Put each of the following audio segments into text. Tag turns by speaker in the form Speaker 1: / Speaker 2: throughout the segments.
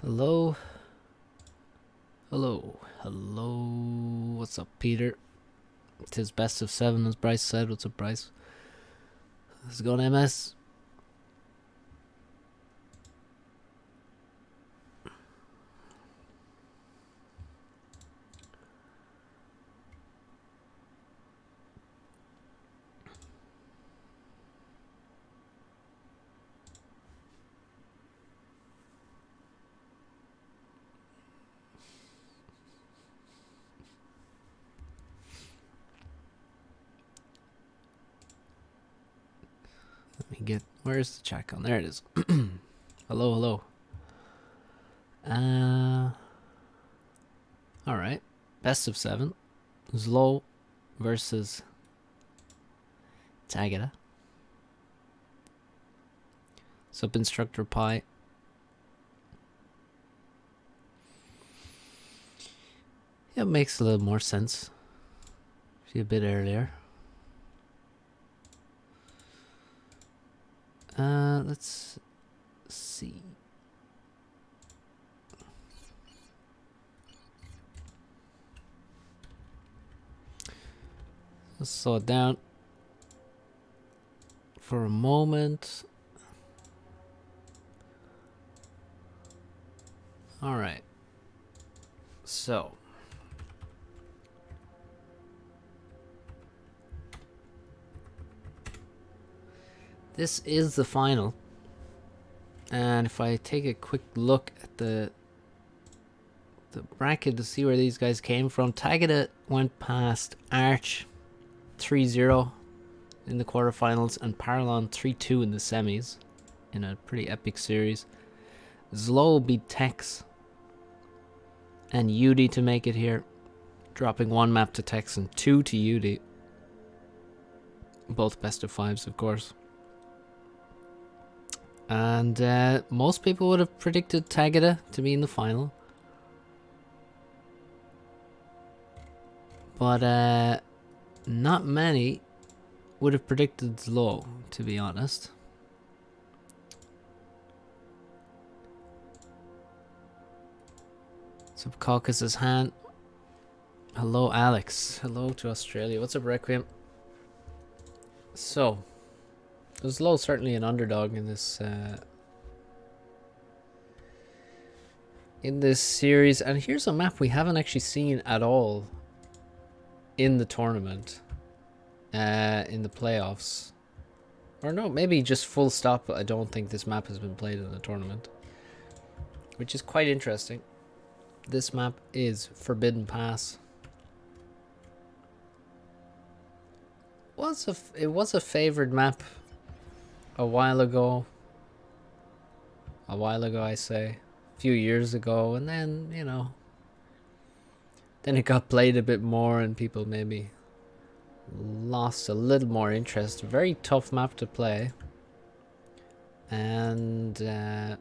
Speaker 1: Hello? Hello? Hello? What's up, Peter? Tis best of 7, as Bryce said. What's up, Bryce? How's it going, MS? Let me get... Where's the chat on? There it is. Hello, hello. Alright. Best of 7. Zlo versus Tagada. Sup, Instructor Pi. Yeah, it makes a little more sense. See, a bit earlier. Let's see. Let's slow it down for a moment. All right. So. This is the final. And if I take a quick look at the bracket to see where these guys came from, Tagada went past Arch 3-0 in the quarterfinals and Paralon 3-2 in the semis in a pretty epic series. Zlo beat Tex and Udi to make it here, dropping 1 map to Tex and 2 to Udi. Both best of 5s, of course. And most people would have predicted Tagada to be in the final. But not many would have predicted Zlo, to be honest. Subcaucus's hand. Hello, Alex. Hello to Australia. What's up, Requiem? So, Zlo certainly an underdog in this series, and here's a map we haven't actually seen at all in the tournament, in the playoffs, or no, maybe just full stop. I don't think this map has been played in the tournament, which is quite interesting. This map is Forbidden Pass. It was a favored map a while ago, I say, a few years ago, and then, you know, then it got played a bit more and people maybe lost a little more interest. Very tough map to play, and there's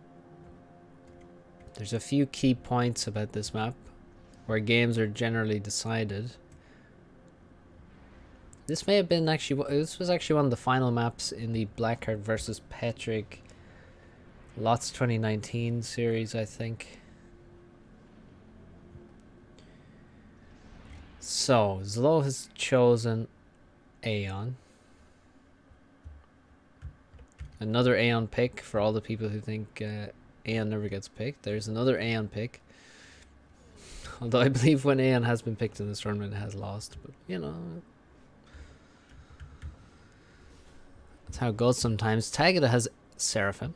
Speaker 1: a few key points about this map where games are generally decided. This may have been this was actually one of the final maps in the Blackheart versus Petrick Lots 2019 series, I think. So, Zlo has chosen Aeon. Another Aeon pick for all the people who think Aeon never gets picked. There's another Aeon pick. Although I believe when Aeon has been picked in this tournament, it has lost. But, you know, that's how it goes sometimes. Tagada has Seraphim.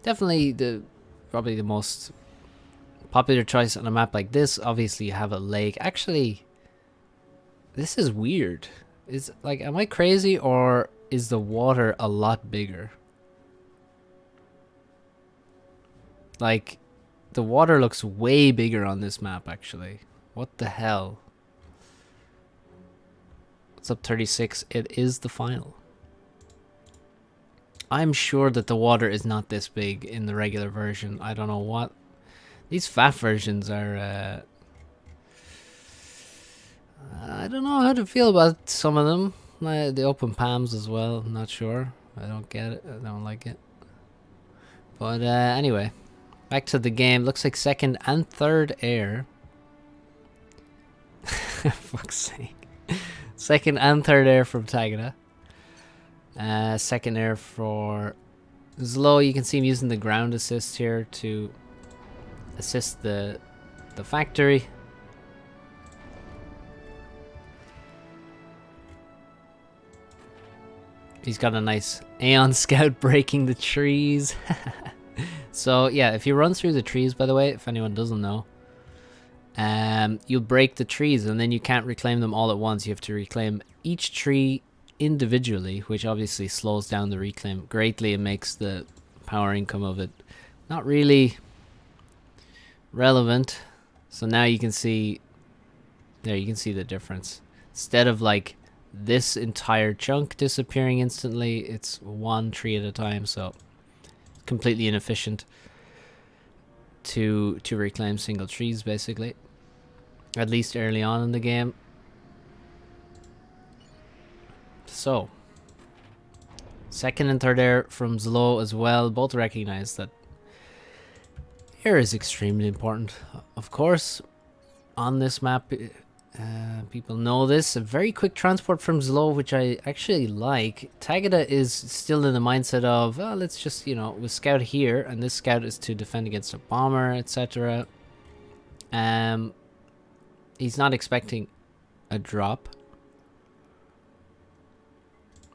Speaker 1: Definitely probably the most popular choice on a map like this. Obviously, you have a lake. Actually, this is weird. Is like, am I crazy, or is the water a lot bigger? Like, the water looks way bigger on this map, actually. What the hell? What's up, 36? It is the final. I'm sure that the water is not this big in the regular version. I don't know what. These fat versions are... I don't know how to feel about some of them. The open palms as well. I'm not sure. I don't get it. I don't like it. But anyway. Back to the game. Looks like second and third air. Fuck's sake. Second and third air from Tagada. Second air for Zlo. You can see him using the ground assist here to assist the factory. He's got a nice Aeon Scout breaking the trees. So yeah, if you run through the trees, by the way, if anyone doesn't know, you'll break the trees and then you can't reclaim them all at once. You have to reclaim each tree individually, which obviously slows down the reclaim greatly and makes the power income of it not really relevant. So now you can see, there you can see the difference. Instead of like this entire chunk disappearing instantly, it's one tree at a time, so completely inefficient to reclaim single trees, basically, at least early on in the game. So second and third air from Zlo as well. Both recognize that air is extremely important, of course, on this map. People know this. A very quick transport from Zlo, which I actually like. Tagada is still in the mindset of, oh, let's just, you know, we scout here, and this scout is to defend against a bomber, etc. He's not expecting a drop.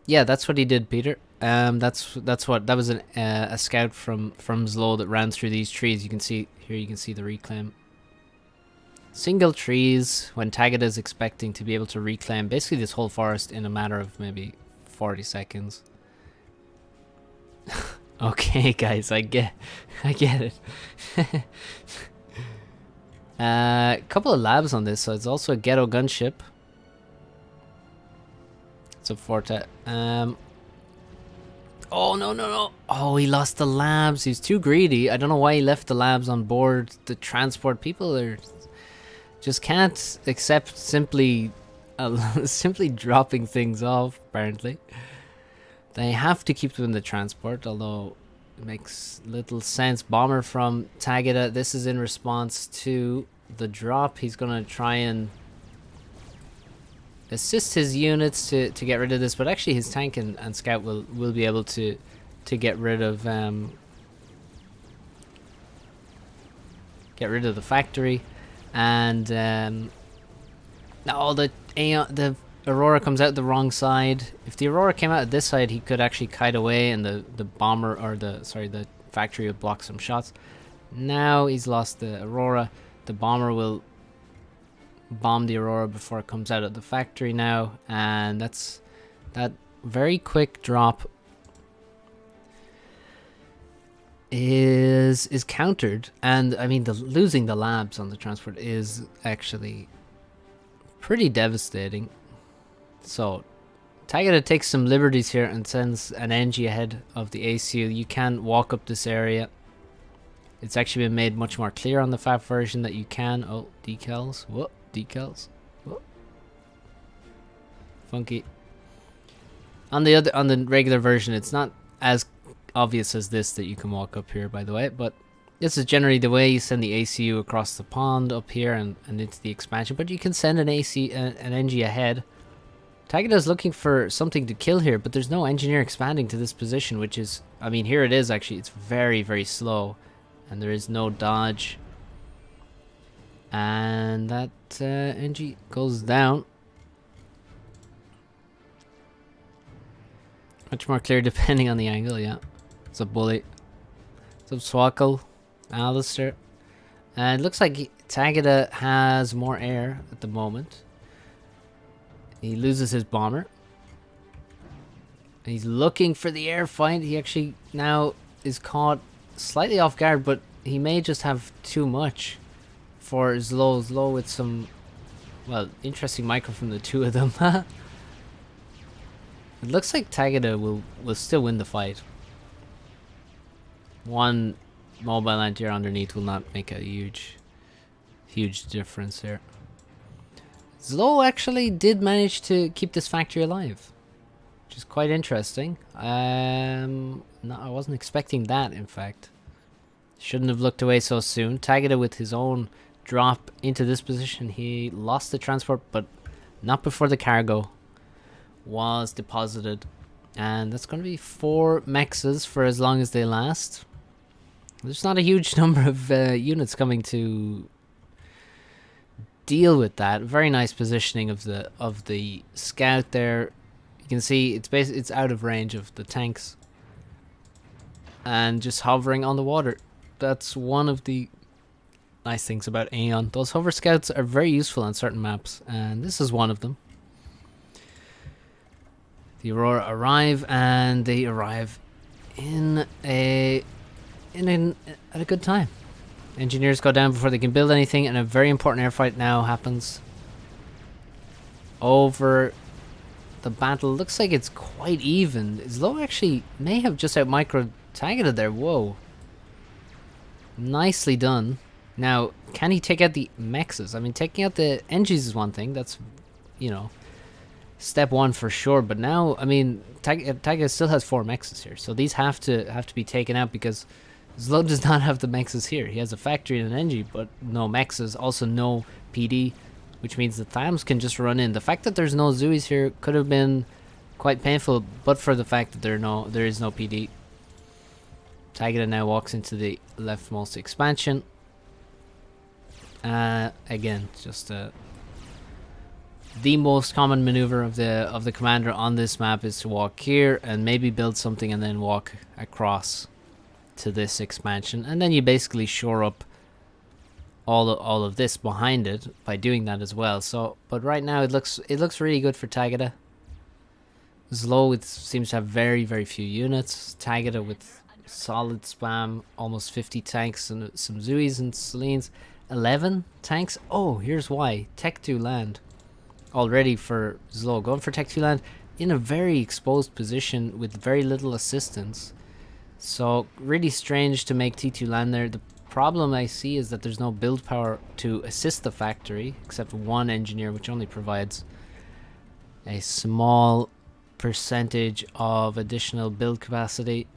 Speaker 1: Yeah, that's what he did, Peter. That was a scout from Zlo that ran through these trees. You can see here. You can see the reclaim. Single trees when Tagada is expecting to be able to reclaim basically this whole forest in a matter of maybe 40 seconds. Okay, guys, I get it. Couple of labs on this, so it's also a ghetto gunship. It's a Forte. Oh no! Oh, he lost the labs. He's too greedy. I don't know why he left the labs on board the transport. People are just can't accept simply dropping things off, apparently. They have to keep them in the transport, although it makes little sense. Bomber from Tagada. This is in response to the drop. He's going to try and assist his units to get rid of this, but actually his tank and scout will be able to get rid of the factory. And no, the Aurora comes out the wrong side. If the Aurora came out this side, he could actually kite away, and the bomber, or the factory would block some shots. Now he's lost the Aurora. The bomber will bomb the Aurora before it comes out of the factory now, and that very quick drop is countered. And I mean, losing the labs on the transport is actually pretty devastating. So Tagada takes some liberties here and sends an NG ahead of the ACU. You can walk up this area. It's actually been made much more clear on the FAP version that you can. Oh, decals. What? Decals. What? Funky. On the regular version, it's not as obvious as this that you can walk up here, by the way, but this is generally the way. You send the ACU across the pond up here and into the expansion, but you can send an NG ahead. Tagada's looking for something to kill here, but there's no engineer expanding to this position, which is, I mean, here it is actually. It's very, very slow, and there is no dodge. And that NG goes down. Much more clear depending on the angle, yeah. It's a bully. It's a Swackle. Alistair. And it looks like Tagada has more air at the moment. He loses his bomber. He's looking for the air fight. He actually now is caught slightly off guard, but he may just have too much for Zlo. Zlo with some, well, interesting micro from the two of them. It looks like Tagada will still win the fight. One mobile anti-air underneath will not make a huge difference here. Zlo actually did manage to keep this factory alive, which is quite interesting. No, I wasn't expecting that, in fact. Shouldn't have looked away so soon. Tagada with his own drop into this position. He lost the transport, but not before the cargo was deposited. And that's going to be 4 mexes for as long as they last. There's not a huge number of units coming to deal with that. Very nice positioning of the scout there. You can see it's out of range of the tanks and just hovering on the water. That's one of the nice things about Aeon. Those hover scouts are very useful on certain maps, and this is one of them. The Aurora arrive, and they arrive at a good time. Engineers go down before they can build anything, and a very important airfight now happens over the battle. Looks like it's quite even. Zlo actually may have just out micro Tagada there. Whoa. Nicely done. Now, can he take out the mexes? I mean, taking out the NGs is one thing. That's, you know, step 1 for sure. But now, I mean, Tagada still has 4 mexes here, so these have to be taken out because Zlo does not have the mexes here. He has a factory and an NG, but no mexes. Also, no PD, which means the Thams can just run in. The fact that there's no Zuis here could have been quite painful, but for the fact that there is no PD. Tagada now walks into the leftmost expansion. Again, just the most common maneuver of the commander on this map is to walk here and maybe build something and then walk across to this expansion, and then you basically shore up all of this behind it by doing that as well. So, but right now it looks really good for Tagada. Zlo seems to have very few units. Tagada with solid spam, almost 50 tanks and some Zuis and Selines. 11 tanks. Oh, here's why. Tech 2 land already for Zlo. Going for Tech 2 land in a very exposed position with very little assistance. So really strange to make T2 land there. The problem I see is that there's no build power to assist the factory, except one engineer, which only provides a small percentage of additional build capacity.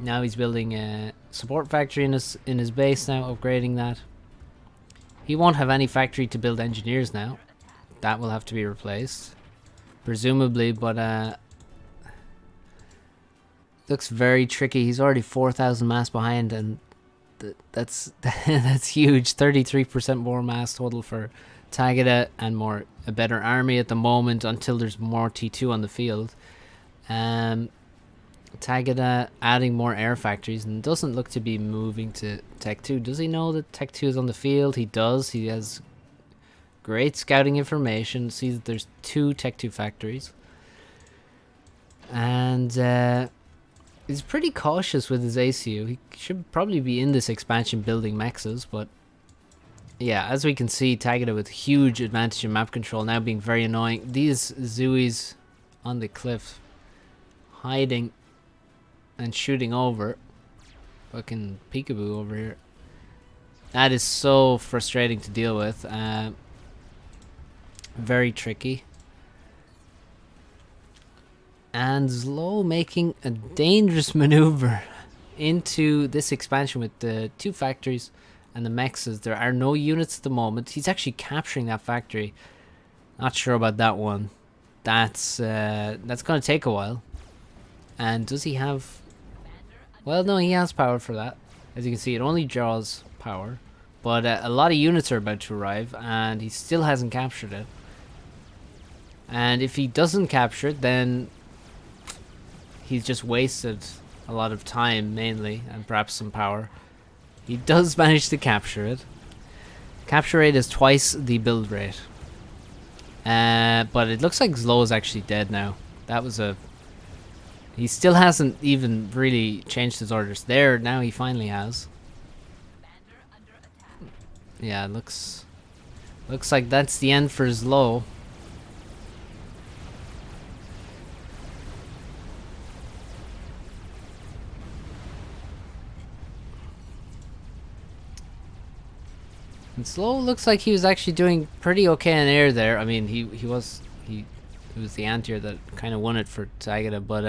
Speaker 1: Now he's building a support factory in his base now, upgrading that. He won't have any factory to build engineers now. That will have to be replaced, presumably, but looks very tricky. He's already 4,000 mass behind, and that's that's huge. 33% more mass total for Tagada, and a better army at the moment until there's more T2 on the field. Tagada adding more air factories and doesn't look to be moving to Tech 2. Does he know that Tech 2 is on the field? He does. He has great scouting information. Sees that there's 2 Tech 2 factories. And he's pretty cautious with his ACU. He should probably be in this expansion building mexes, but yeah, as we can see, Tagada with huge advantage in map control, now being very annoying. These Zuis on the cliff hiding and shooting over. Fucking peekaboo over here. That is so frustrating to deal with. Very tricky. And Zlo making a dangerous maneuver into this expansion with the 2 factories and the mexes. There are no units at the moment. He's actually capturing that factory. Not sure about that one. That's going to take a while. And does he have... Well, no, he has power for that. As you can see, it only draws power. But a lot of units are about to arrive, and he still hasn't captured it. And if he doesn't capture it, then he's just wasted a lot of time, mainly, and perhaps some power. He does manage to capture it. Capture rate is twice the build rate. But it looks like Zlo is actually dead now. That was a... He still hasn't even really changed his orders. There, now he finally has. Yeah, it looks like that's the end for Zlo. And Zlo looks like he was actually doing pretty okay in air there. I mean, it was the anti-air that kind of won it for Tagada, but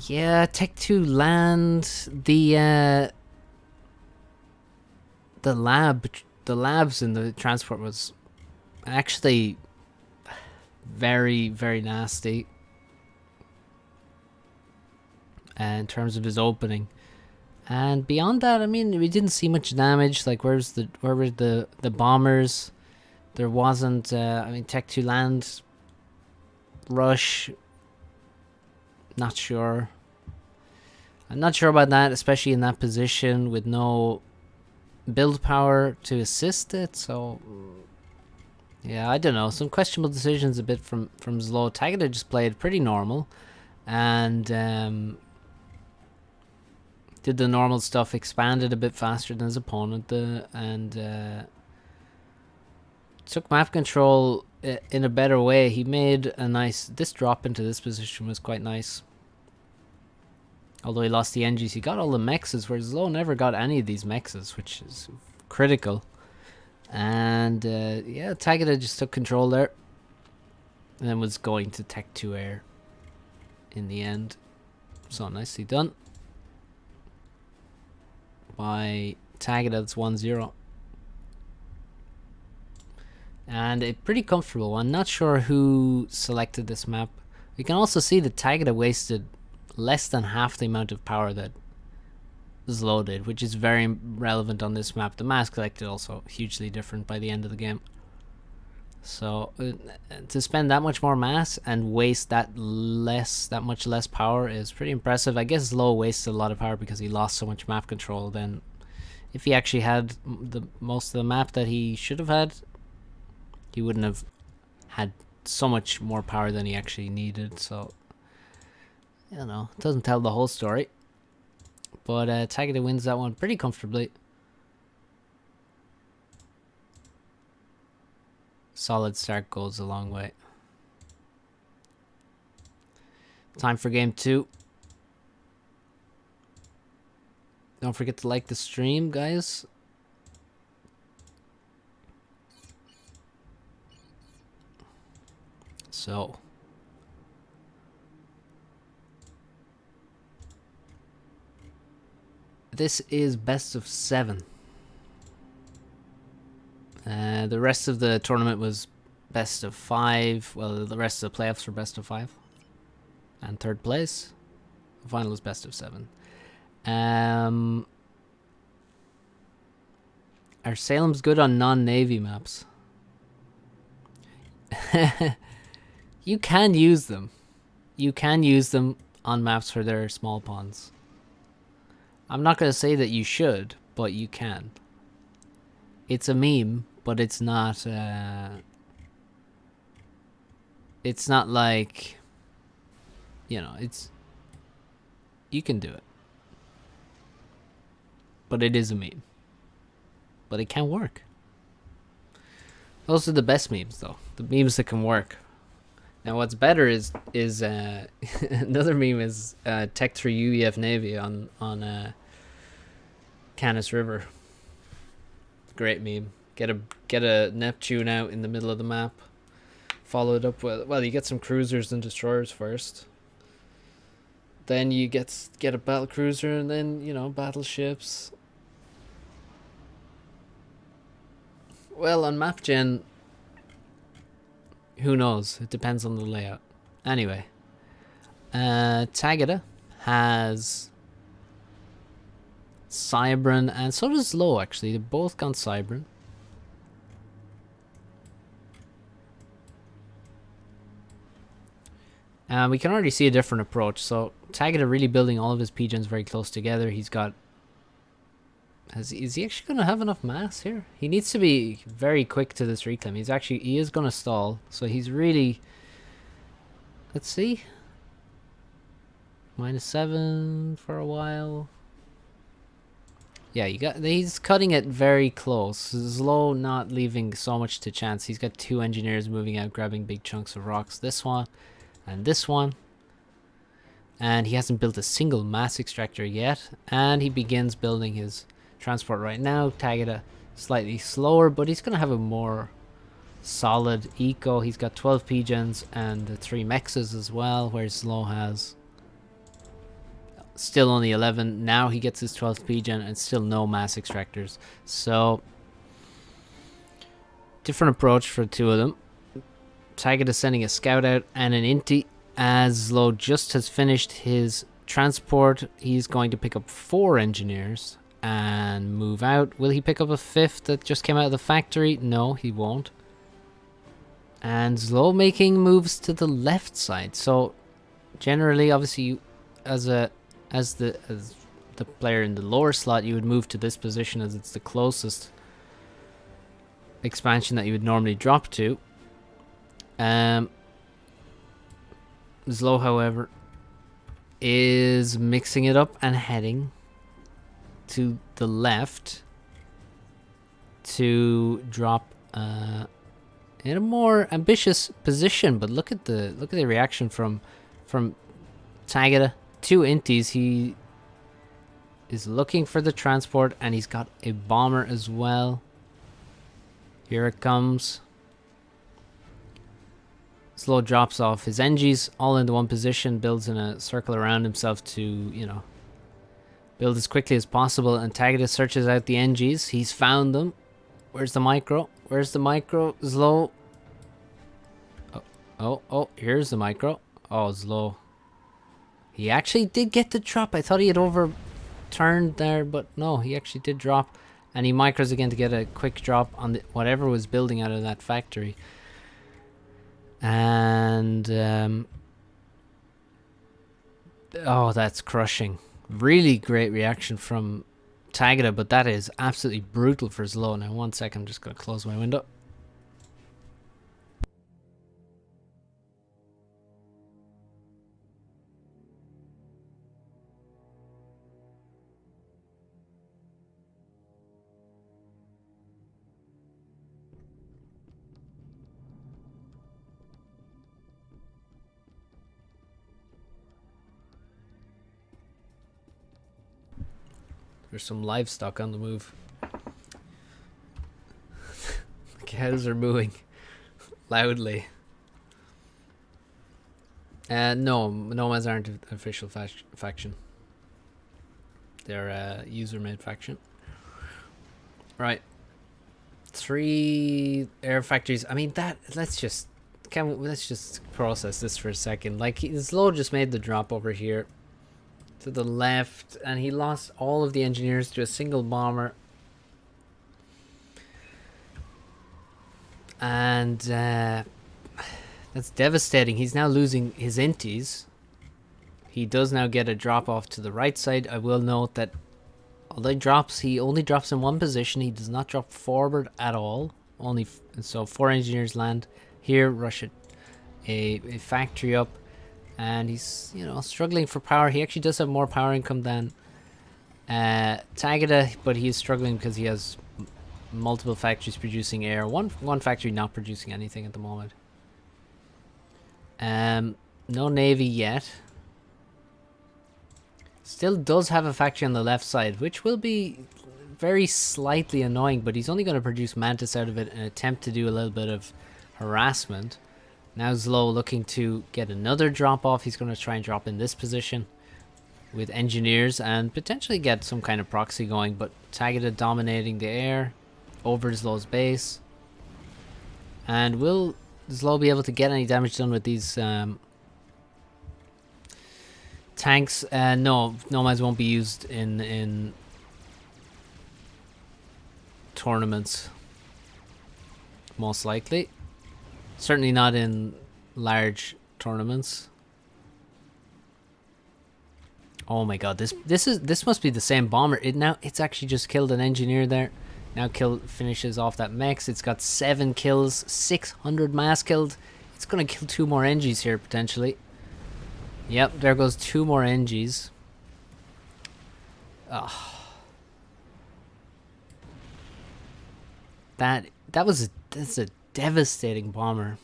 Speaker 1: Yeah, Tech 2 land, the labs in the transport was actually very, very nasty in terms of his opening. And beyond that, I mean, we didn't see much damage. Like, where were the bombers? There wasn't. I mean, Tech 2 land, rush. Not sure. I'm not sure about that, especially in that position with no build power to assist it. So, yeah, I don't know. Some questionable decisions a bit from Zlo. Tagada just played pretty normal, and did the normal stuff. Expanded a bit faster than his opponent, and took map control in a better way. He made a nice. This drop into this position was quite nice. Although he lost the NGs, he got all the mexes, whereas Zlo never got any of these mexes, which is critical. And yeah, Tagada just took control there, and then was going to Tech 2 air in the end. So nicely done by Tagada. That's 1-0. And a pretty comfortable one. Not sure who selected this map. You can also see that Tagada wasted less than half the amount of power that Zlo did, which is very relevant on this map. The mass collected also hugely different by the end of the game. So to spend that much more mass and waste that much less power is pretty impressive. I guess Zlo wasted a lot of power because he lost so much map control. Then if he actually had most of the map that he should have had, he wouldn't have had so much more power than he actually needed. So, you know, it doesn't tell the whole story. But Tagada wins that one pretty comfortably. Solid start goes a long way. Time for game 2. Don't forget to like the stream, guys. So, this is best of 7. The rest of the tournament was best of 5. Well, the rest of the playoffs were best of 5. And third place. The final was best of 7. Are Salem's good on non-Navy maps? You can use them. You can use them on maps where there are small ponds. I'm not going to say that you should, but you can. It's a meme, but it's not like, you know, you can do it. But it is a meme. But it can work. Those are the best memes, though. The memes that can work. Now, what's better is another meme is Tech 3 UEF Navy on Canis River. Great meme. Get a Neptune out in the middle of the map. Follow it up with, well, you get some cruisers and destroyers first. Then you get a battle cruiser, and then, you know, battleships. Well, on map gen, who knows? It depends on the layout. Anyway, Tagada has Cybran, and so does Zlo, actually. They've both gone Cybran. We can already see a different approach. So Tagada really building all of his P-gens very close together. He's got... Is he actually going to have enough mass here? He needs to be very quick to this reclaim. He is going to stall. So he's really... Let's see. -7 for a while. Yeah, he's cutting it very close. Zlo not leaving so much to chance. He's got 2 engineers moving out, grabbing big chunks of rocks. This one and this one. And he hasn't built a single mass extractor yet. And he begins building his transport right now. Tagada slightly slower, but he's going to have a more solid eco. He's got 12 P-gens and 3 mexes as well, whereas Zlo has Still only 11. Now he gets his 12th P-Gen and still no mass extractors. So, different approach for the two of them. Tagada sending a scout out and an Inti. As Zlo just has finished his transport, he's going to pick up 4 engineers and move out. Will he pick up a 5th that just came out of the factory? No, he won't. And Zlo making moves to the left side. So, generally, obviously, as the player in the lower slot, you would move to this position as it's the closest expansion that you would normally drop to. Zlo, however, is mixing it up and heading to the left to drop in a more ambitious position. But look at the reaction from Tagada. 2 Intis. He is looking for the transport, and he's got a bomber as well. Here it comes. Zlo drops off his NGs all into one position, builds in a circle around himself to, you know, build as quickly as possible. And Tagada searches out the NGs. He's found them. Where's the micro? Where's the micro? Zlo. Oh, here's the micro. Oh, Zlo. He actually did get the drop. I thought he had overturned there, but no, he actually did drop. And he micros again to get a quick drop on the, whatever was building out of that factory. And oh, that's crushing. Really great reaction from Tagada, but that is absolutely brutal for Zlo. Now, 1 second, I'm just going to close my window. There's some livestock on the move. The cows are mooing loudly. No, nomads aren't an official faction. They're a user-made faction. Right. 3 air factories. I mean, that. Let's just process this for a second. Like, Zlo just made the drop over here to the left, and he lost all of the engineers to a single bomber. And that's devastating. He's now losing his Intis. He does now get a drop off to the right side. I will note that although he only drops in one position. He does not drop forward at all. So 4 engineers land here, rush a factory up. And he's, you know, struggling for power. He actually does have more power income than Tagada, but he is struggling because he has multiple factories producing air. One factory not producing anything at the moment. No navy yet. Still does have a factory on the left side, which will be very slightly annoying, but he's only going to produce Mantis out of it and attempt to do a little bit of harassment. Now Zlo looking to get another drop off. He's going to try and drop in this position with engineers and potentially get some kind of proxy going, but Tagada dominating the air over Zlo's base. And will Zlo be able to get any damage done with these tanks? No, nomads won't be used in tournaments, most likely. Certainly not in large tournaments. Oh my god, this must be the same bomber. It's actually just killed an engineer there. Now finishes off that mech. It's got 7 kills, 600 mass killed. It's gonna kill 2 more NGs here potentially. Yep, there goes 2 more NGs. That's a devastating bomber.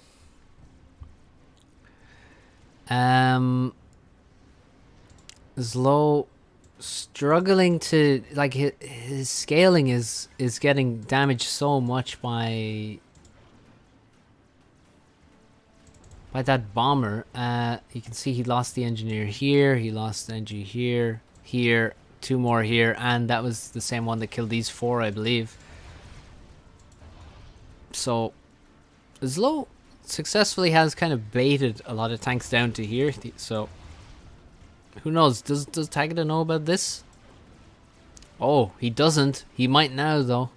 Speaker 1: Zlo struggling to, like, his scaling is getting damaged so much by by that bomber. You can see he lost the engineer here, he lost the engineer here, here, 2 more here, and that was the same one that killed these 4, I believe. So Zlo successfully has kind of baited a lot of tanks down to here. So who knows? Does Tagada know about this? Oh, he doesn't. He might now though.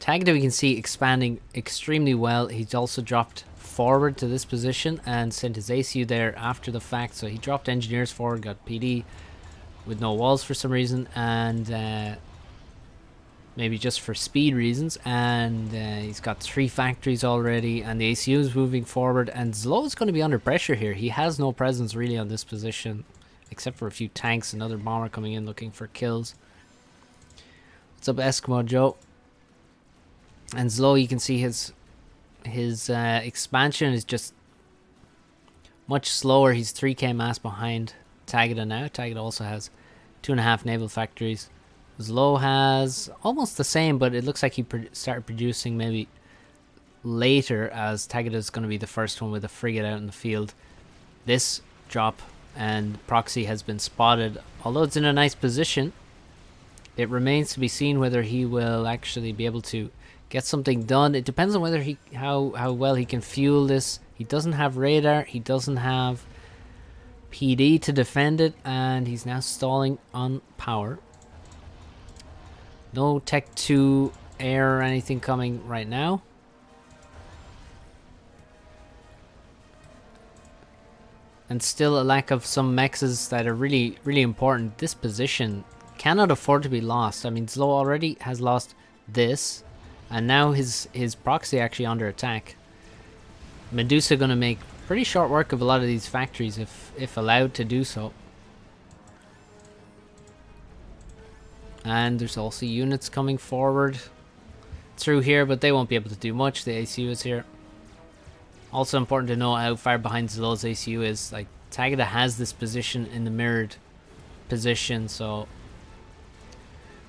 Speaker 1: Tagada, we can see expanding extremely well. He's also dropped forward to this position and sent his ACU there after the fact. So he dropped engineers forward, got PD with no walls for some reason, and maybe just for speed reasons. And he's got 3 factories already, and the ACU is moving forward. And Zlo is going to be under pressure here. He has no presence really on this position, except for a few tanks. Another bomber coming in looking for kills. What's up, Eskimo Joe? And Zlo, you can see his expansion is just much slower. He's 3k mass behind Tagada now. Tagada also has 2.5 naval factories. Zlo has almost the same, but it looks like he started producing maybe later, as Tagada is going to be the first one with a frigate out in the field. This drop and proxy has been spotted. Although it's in a nice position, it remains to be seen whether he will actually be able to get something done. It depends on whether how well he can fuel this. He doesn't have radar, he doesn't have PD to defend it, and he's now stalling on power. No Tech 2 air or anything coming right now. And still a lack of some mexes that are really, really important. This position cannot afford to be lost. I mean, Zlo already has lost this, and now his proxy actually under attack. Medusa gonna make pretty short work of a lot of these factories if allowed to do so. And there's also units coming forward through here, but they won't be able to do much. The ACU is here. Also important to know how far behind Zlo's ACU is. Like, Tagada has this position in the mirrored position, so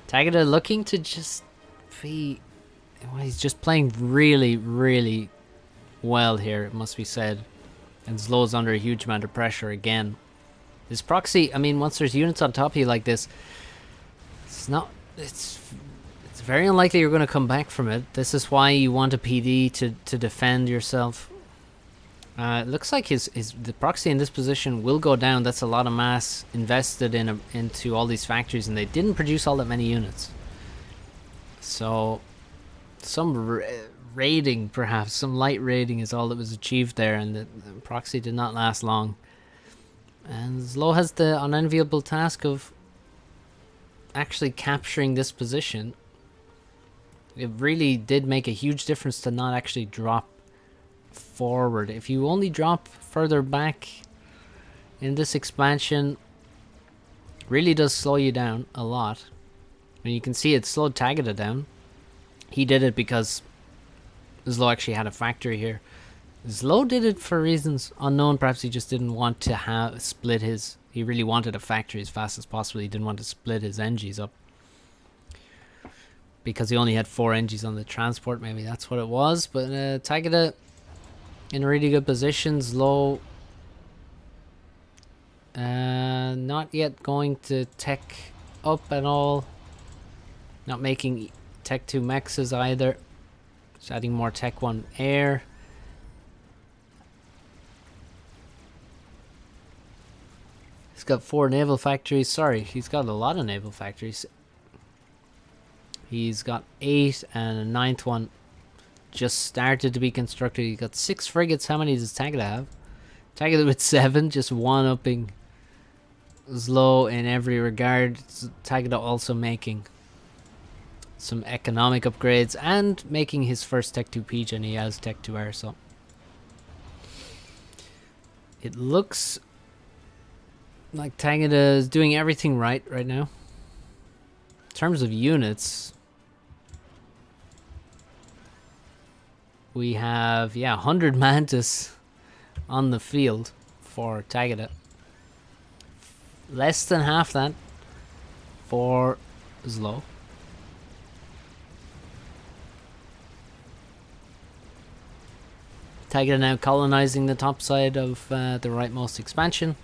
Speaker 1: Tagada looking to just be... Well, he's just playing really, really well here, it must be said. And Zlo's under a huge amount of pressure again. This proxy, I mean, once there's units on top of you like this, it's very unlikely you're going to come back from it. This is why you want a PD to defend yourself. It looks like the proxy in this position will go down. That's a lot of mass invested into all these factories, and they didn't produce all that many units. So some raiding, perhaps some light raiding, is all that was achieved there, and the proxy did not last long. And Zlo has the unenviable task of actually capturing this position. It really did make a huge difference to not actually drop forward. If you only drop further back in this expansion, really does slow you down a lot. I mean, you can see it slowed Tagada down. He did it because Zlo actually had a factory here. Zlo did it for reasons unknown. Perhaps he just didn't want to split his... He really wanted a factory as fast as possible. He didn't want to split his NGs up, because he only had 4 NGs on the transport. Maybe that's what it was. But Tagada in a really good position. Zlo not yet going to tech up at all. Not making Tech 2 mexes either. Just adding more Tech 1 air. He's got 4 naval factories. Sorry, he's got a lot of naval factories. He's got 8, and a 9th one just started to be constructed. He's got 6 frigates. How many does Tagada have? Tagada with 7, just one-upping Zlo in every regard. Tagada also making some economic upgrades and making his first Tech 2 Peach, and he has Tech 2 Air, so it looks like Tagada is doing everything right now. In terms of units, we have 100 Mantis on the field for Tagada. Less than half that for Zlo. Tagada now colonizing the top side of the rightmost expansion.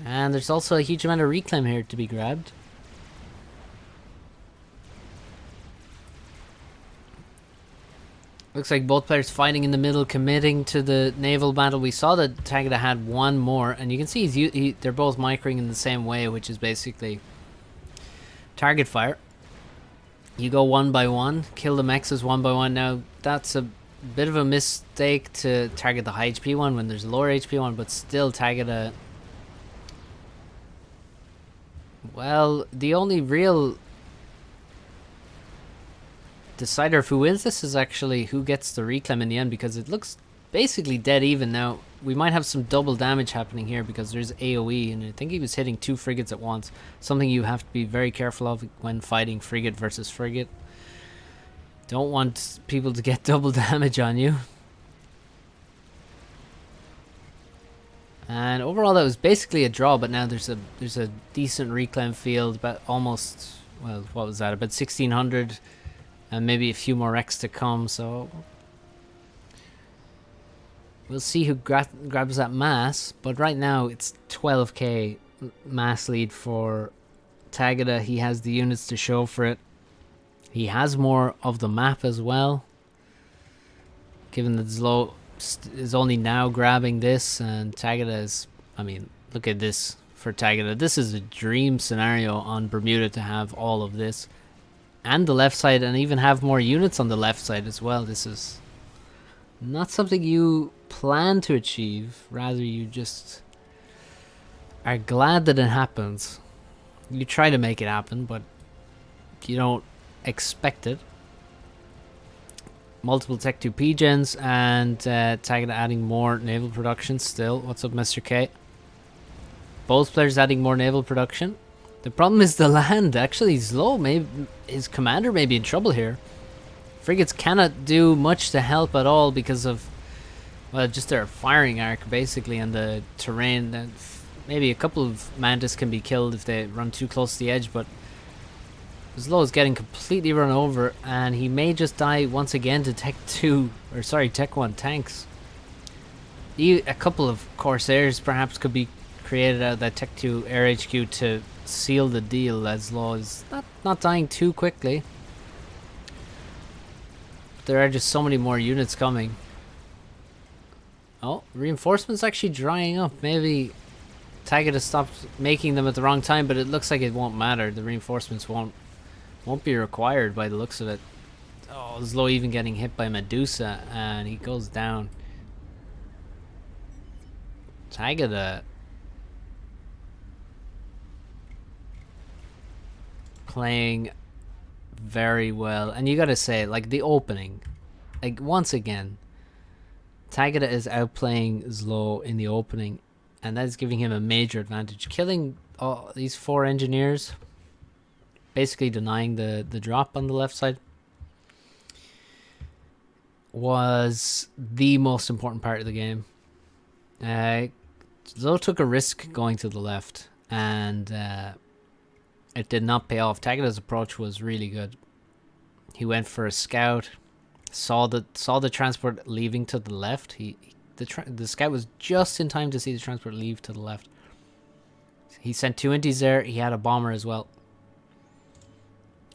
Speaker 1: And there's also a huge amount of reclaim here to be grabbed. Looks like both players fighting in the middle, committing to the naval battle. We saw that Tagada had one more, and you can see they're both microing in the same way, which is basically target fire. You go one by one, kill the mechs one by one. Now, that's a bit of a mistake to target the high HP one when there's a lower HP one, but still Tagada... Well, the only real decider of who wins this is actually who gets the reclaim in the end, because it looks basically dead even. Now, we might have some double damage happening here because there's AoE, and I think he was hitting 2 frigates at once. Something you have to be very careful of when fighting frigate versus frigate. Don't want people to get double damage on you. And overall that was basically a draw, but now there's a decent reclaim field, about almost, well, what was that, about 1600, and maybe a few more wrecks to come, so we'll see who grabs that mass. But right now it's 12k mass lead for Tagada. He has the units to show for it. He has more of the map as well, given that Zlo is only now grabbing this, and Tagada is, I mean, look at this for Tagada. This is a dream scenario on Bermuda to have all of this and the left side, and even have more units on the left side as well. This is not something you plan to achieve, rather you just are glad that it happens. You try to make it happen, but you don't expect it. Multiple Tech 2 P-Gens, and Tagada adding more naval production still. What's up, Mr. K? Both players adding more naval production. The problem is the land. Actually, he's low. Maybe his commander may be in trouble here. Frigates cannot do much to help at all because of, well, just their firing arc, basically, and the terrain. Maybe a couple of Mantis can be killed if they run too close to the edge, but Zlo is getting completely run over, and he may just die once again to Tech 2, or sorry, Tech 1 tanks. A couple of Corsairs perhaps could be created out of that Tech 2 Air HQ to seal the deal, as Zlo is not dying too quickly. There are just so many more units coming. Oh, reinforcements actually drying up. Maybe Tagada stopped making them at the wrong time, but it looks like it won't matter. The reinforcements won't be required by the looks of it. Oh, Zlo even getting hit by Medusa, and he goes down. Tagada playing very well, and you gotta say, like, the opening, like, once again, Tagada is outplaying Zlo in the opening, and that is giving him a major advantage. Killing all these 4 engineers, basically denying the drop on the left side, was the most important part of the game. Zlo took a risk going to the left, and it did not pay off. Tagada's approach was really good. He went for a scout, saw the transport leaving to the left. The scout was just in time to see the transport leave to the left. He sent 2 inties there. He had a bomber as well,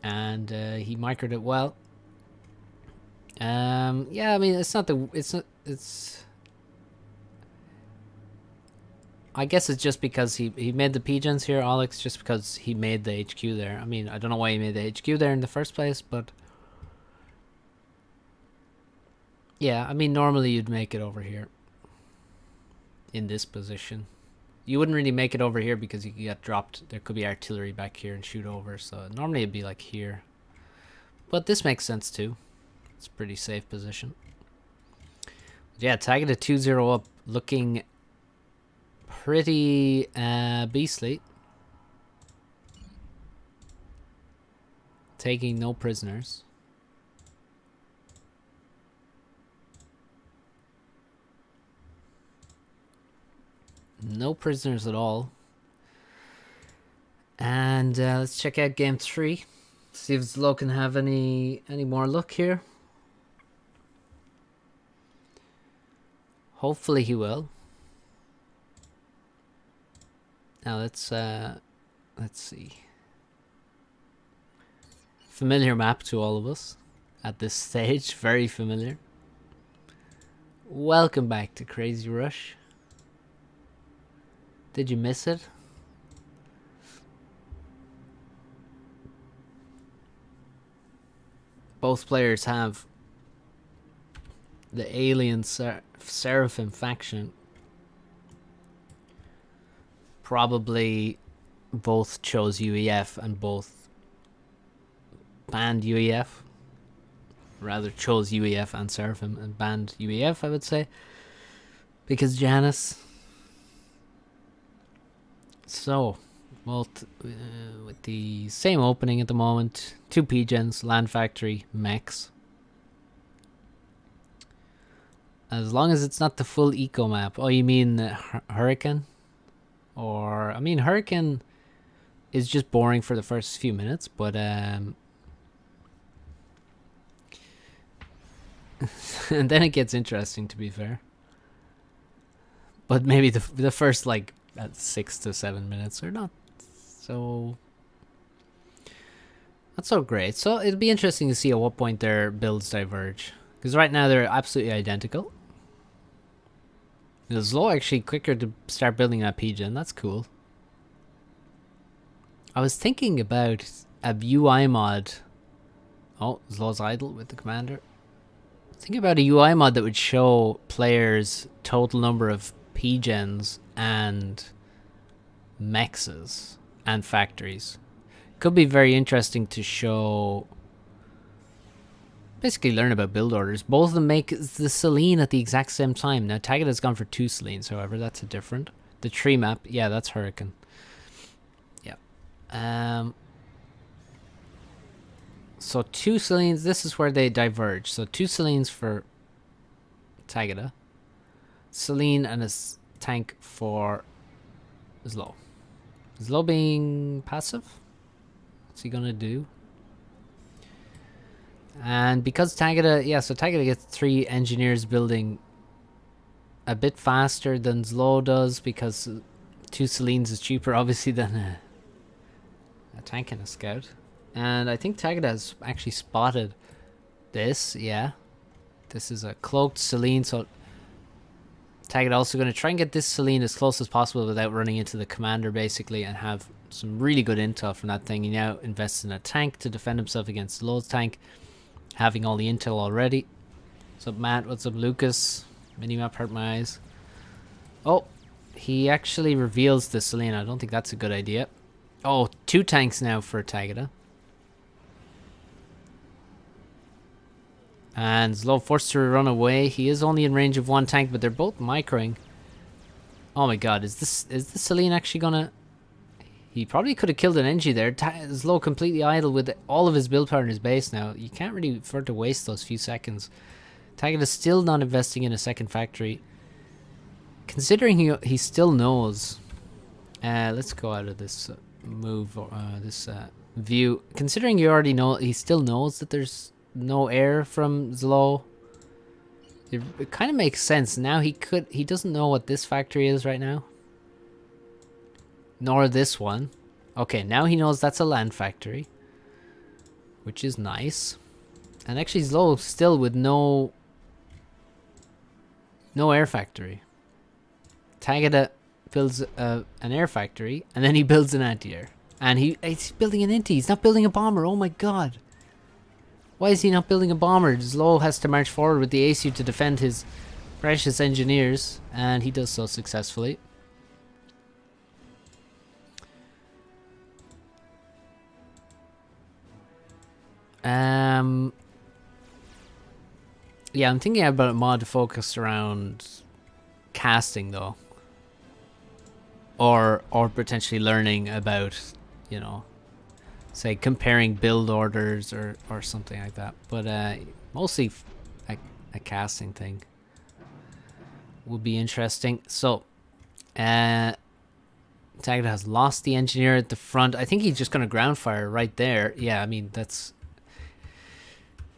Speaker 1: and he microed it well. Yeah, I mean, I guess it's just because he made the P-Gens here, Alex, just because he made the HQ there. I mean, I don't know why he made the HQ there in the first place, but yeah, I mean, normally you'd make it over here in this position. You wouldn't really make it over here because you get dropped. There could be artillery back here and shoot over, so normally it'd be like here. But this makes sense too. It's a pretty safe position. Yeah, Tagada 2-0 up, looking pretty beastly. Taking no prisoners. No prisoners at all. And let's check out game 3. See if Zlo can have any more luck here. Hopefully he will. Now let's see. Familiar map to all of us at this stage, very familiar. Welcome back to Crazy Rush. Did you miss it? Both players have the alien Seraphim faction. Probably both chose UEF and both banned UEF. Rather chose UEF and Seraphim and banned UEF, I would say. Because Janus. So, well, with the same opening at the moment. 2 P-Gens, Land Factory, Mechs. As long as it's not the full eco map. Oh, you mean Hurricane? Or, I mean, Hurricane is just boring for the first few minutes, but and then it gets interesting, to be fair. But maybe the first, like, 6 to 7 minutes are not so great. So it'll be interesting to see at what point their builds diverge, because right now they're absolutely identical. It's Zlo actually quicker to start building that P-Gen. That's cool. I was thinking about a UI mod. Oh, Zlo's idle with the commander. Think about a UI mod that would show players total number of P-Gens and mexes and factories. Could be very interesting to show. Basically learn about build orders. Both of them make the Selene at the exact same time. Now Tagada's gone for 2 Selenes, however, that's a different. The tree map, yeah, that's Hurricane. Yeah. So 2 Selenes, this is where they diverge. So 2 Selenes for Tagada. Selene and a tank for Zlo. Zlo being passive? What's he gonna do? And because Tagada, yeah, so Tagada gets 3 engineers building a bit faster than Zlo does, because 2 Selenes is cheaper, obviously, than a tank and a scout. And I think Tagada has actually spotted this, yeah. This is a cloaked Selene, so Tagada also going to try and get this Selene as close as possible without running into the commander, basically, and have some really good intel from that thing. He now invests in a tank to defend himself against Zlo's tank, having all the intel already. What's up, Matt? What's up, Lucas? Minimap hurt my eyes. Oh, he actually reveals the Selene. I don't think that's a good idea. Oh, 2 tanks now for Tagada. And Zlo forced to run away. He is only in range of 1 tank, but they're both microing. Oh my god, is the Selene actually gonna... He probably could have killed an Engie there. Zlo completely idle with all of his build power in his base now. You can't really afford to waste those few seconds. Tagada is still not investing in a second factory. Considering he still knows... let's go out of this move, this view. Considering you already know, he still knows that there's no air from Zlo. It kind of makes sense. Now he doesn't know what this factory is right now. Nor this one. Okay, now he knows that's a land factory, which is nice. And actually Zlo still with no air factory. Tagada builds an air factory, and then he builds an anti-air. And he's building an inti. He's not building a bomber. Oh my god. Why is he not building a bomber? Zlo has to march forward with the ACU to defend his precious engineers, and he does so successfully. Yeah, I'm thinking about a mod focused around casting, though. Or potentially learning about, you know, say comparing build orders or something like that. But mostly a casting thing would be interesting. So, Tagada has lost the engineer at the front. I think he's just going to ground fire right there. Yeah, I mean, that's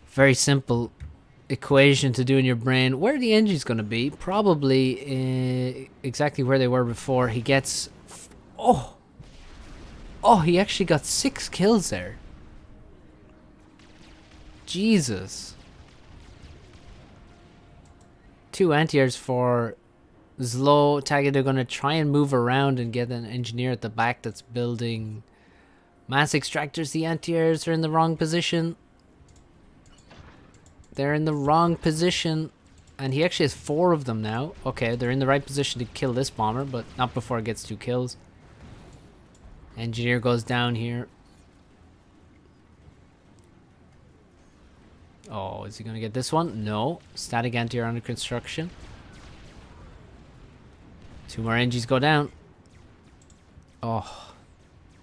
Speaker 1: very simple. equation to do in your brain. Where are the engines going to be? Probably exactly where they were before. He gets... Oh! Oh, he actually got 6 kills there. Jesus. 2 anti-airs for Zlo. Tagada going to try and move around and get an engineer at the back that's building mass extractors. The anti-airs are in the wrong position. They're in the wrong position. And he actually has 4 of them now. Okay, they're in the right position to kill this bomber, but not before it gets 2 kills. Engineer goes down here. Oh, is he going to get this one? No. Static anti-air under construction. 2 more engines go down. Oh.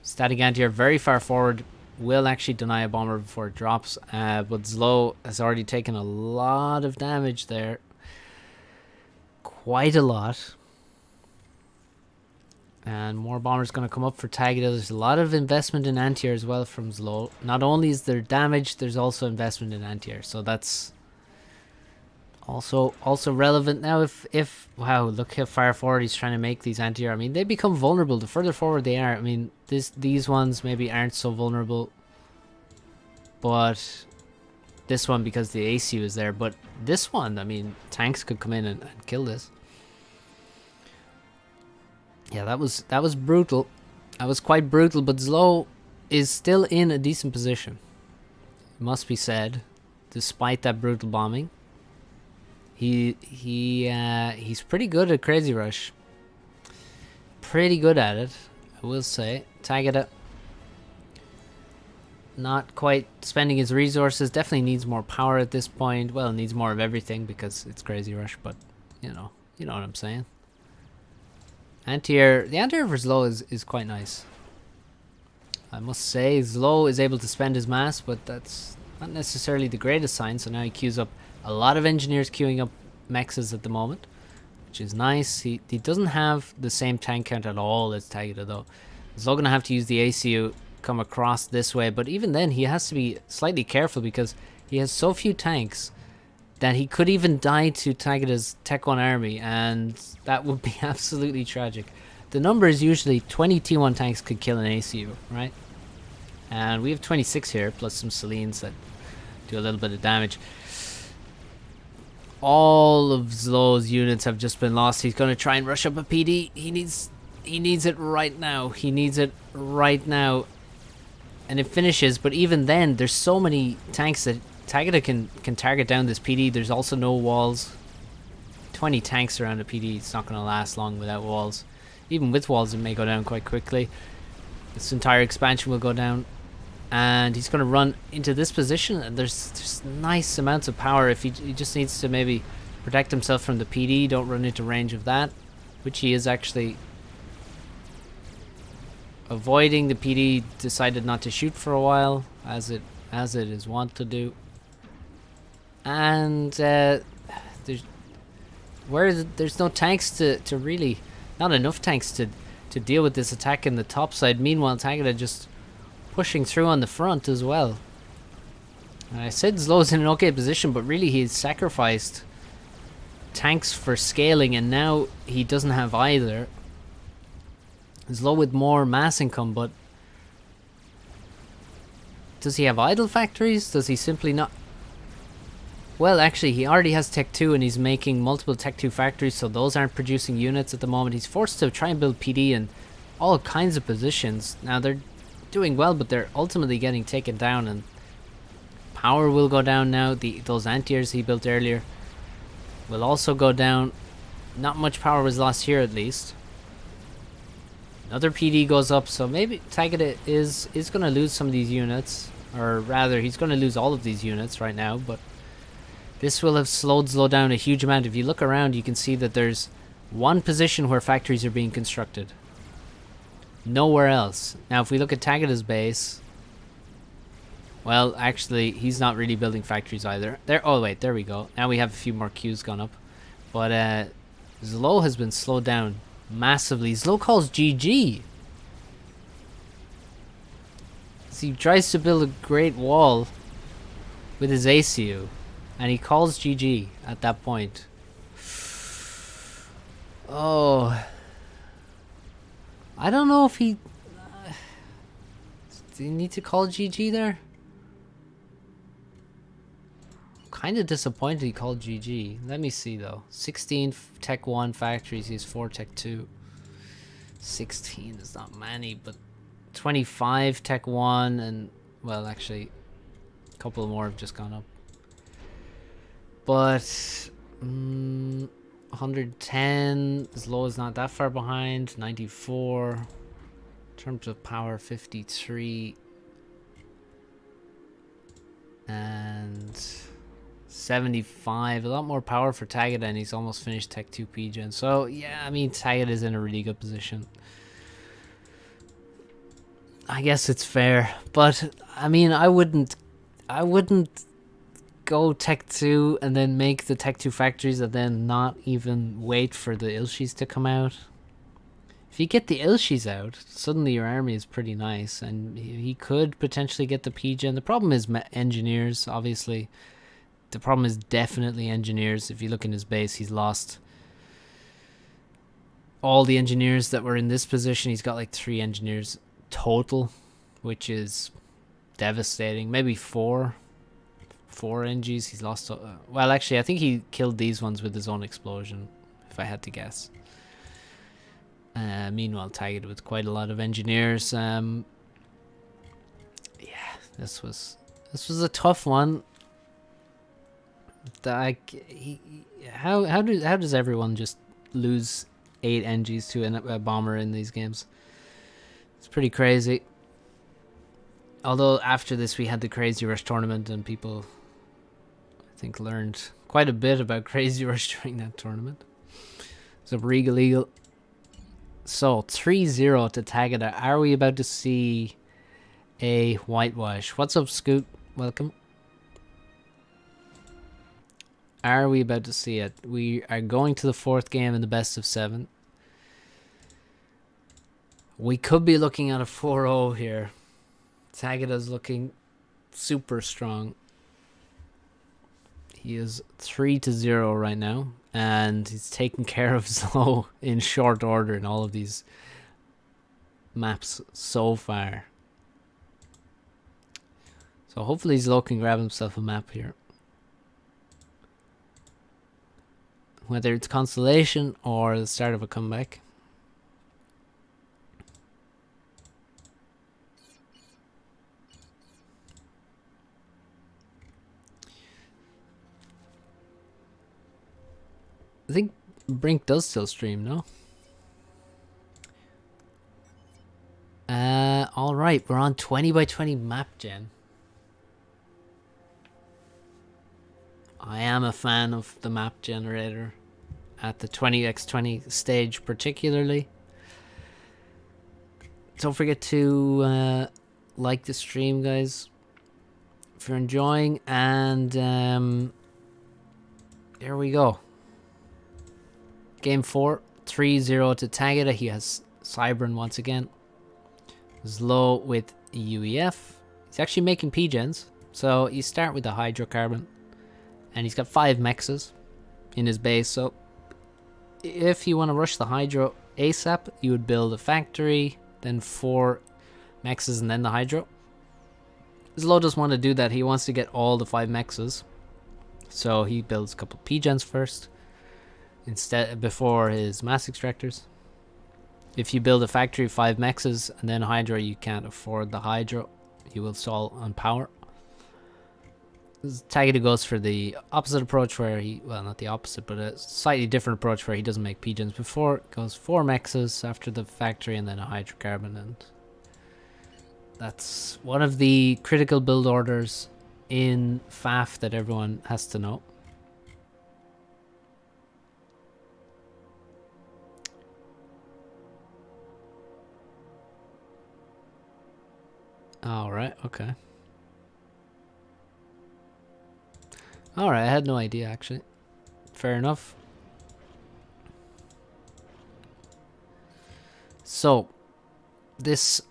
Speaker 1: Static anti-air very far forward. Will actually deny a bomber before it drops. But Zlo has already taken a lot of damage there. Quite a lot. And more bombers going to come up for Tagada. There's a lot of investment in anti-air as well from Zlo. Not only is there damage, there's also investment in anti-air. So that's also relevant now. If wow, look how far forward he's trying to make these anti-air. I mean, they become vulnerable the further forward they are. I mean, these ones maybe aren't so vulnerable, but this one because the ACU is there. But this one, I mean, tanks could come in and kill this. Yeah, that was brutal. That was quite brutal, but Zlo is still in a decent position. It must be said, despite that brutal bombing. He's pretty good at Crazy Rush. Pretty good at it, I will say. Tagada not quite spending his resources. Definitely needs more power at this point. Well, needs more of everything because it's Crazy Rush, but you know what I'm saying. The anti-air for Zlo is quite nice. I must say, Zlo is able to spend his mass, but that's not necessarily the greatest sign. So now he queues up a lot of engineers queuing up mexes at the moment, which is nice. He doesn't have the same tank count at all as Tagada though. Zlo gonna have to use the ACU, come across this way, but even then he has to be slightly careful because he has so few tanks that he could even die to Tagada's Tech 1 army, and that would be absolutely tragic. The number is usually 20 T1 tanks could kill an ACU, right? And we have 26 here, plus some Selines that do a little bit of damage. All of Zlo's units have just been lost. He's going to try and rush up a PD. He needs it right now. He needs it right now. And it finishes, but even then, there's so many tanks that Tagada can target down this PD. There's also no walls. 20 tanks around a PD. It's not going to last long without walls. Even with walls, it may go down quite quickly. This entire expansion will go down. And he's going to run into this position. And there's just nice amounts of power. If he just needs to maybe protect himself from the PD. Don't run into range of that. Which he is actually avoiding. The PD decided not to shoot for a while, as it is wont to do. And there's no tanks to really, not enough tanks to deal with this attack in the top side. Meanwhile, Tagada just pushing through on the front as well. And I said Zlo's in an okay position, but really he's sacrificed tanks for scaling, and now he doesn't have either. Zlo with more mass income, but does he have idle factories? Does he simply not? Well, actually, he already has Tech 2 and he's making multiple Tech 2 factories, so those aren't producing units at the moment. He's forced to try and build PD in all kinds of positions. Now, they're doing well, but they're ultimately getting taken down, and power will go down now. Those anti-airs he built earlier will also go down. Not much power was lost here, at least. Another PD goes up, so maybe Tagada is going to lose some of these units, or rather, he's going to lose all of these units right now, but this will have slowed Zlo down a huge amount. If you look around, you can see that there's one position where factories are being constructed. Nowhere else. Now, if we look at Tagada's base, well, actually, he's not really building factories either. Oh, wait, there we go. Now we have a few more queues gone up. But Zlo has been slowed down massively. Zlo calls GG. So he tries to build a great wall with his ACU. And he calls GG at that point. Oh. I don't know if he... do you need to call GG there? Kind of disappointed he called GG. Let me see though. 16 Tech 1 factories, he has 4 Tech 2. 16 is not many, but 25 Tech 1 and, well, actually, a couple more have just gone up. But 110, as low as not that far behind. 94. In terms of power, 53. And 75. A lot more power for Tagada, and he's almost finished Tech 2 P-Gen. So, yeah, I mean, Tagada is in a really good position. I guess it's fair. But, I mean, I wouldn't go Tech 2 and then make the Tech 2 factories and then not even wait for the Ilshis to come out. If you get the Ilshis out, suddenly your army is pretty nice, and he could potentially get the P-Gen. The problem is engineers, obviously. The problem is definitely engineers. If you look in his base, he's lost all the engineers that were in this position. He's got like 3 engineers total, which is devastating. Maybe 4 NGs. He's lost. Well, actually, I think he killed these ones with his own explosion, if I had to guess. Meanwhile, Tagada with quite a lot of engineers. Yeah, this was a tough one. How does everyone just lose 8 NGs to a bomber in these games? It's pretty crazy. Although after this we had the Crazy Rush tournament, and people, I think, learned quite a bit about Crazy Rush during that tournament. So Regal Eagle. So 3-0 to Tagada. Are we about to see a whitewash? What's up, Scoot? Welcome. Are we about to see it? We are going to the 4th game in the best of 7. We could be looking at a 4-0 here. Tagada's looking super strong. He is 3-0 right now, and he's taking care of Slow in short order in all of these maps so far. So hopefully Slow can grab himself a map here. Whether it's Constellation or the start of a comeback. I think Brink does still stream, no? Alright, we're on 20 by 20 map gen. I am a fan of the map generator at the 20x20 stage particularly. Don't forget to like the stream, guys, if you're enjoying. And there we go. Game 4, 3-0 to Tagada. He has Cybern once again. Zlo with UEF. He's actually making P-Gens. So you start with the hydrocarbon. And he's got 5 mexes in his base. So if you want to rush the hydro ASAP, you would build a factory, then 4 mexes, and then the hydro. Zlo doesn't want to do that. He wants to get all the 5 mexes. So he builds a couple P-Gens first, before his mass extractors. If you build a factory, 5 mexes, and then hydro, you can't afford the hydro. You will stall on power. Tagada goes for the opposite approach where he, well, not the opposite, but a slightly different approach where he doesn't make P-Gens before. Goes 4 mexes after the factory and then a hydrocarbon, and that's one of the critical build orders in FAF that everyone has to know. Alright, okay. Alright, I had no idea actually. Fair enough. So, this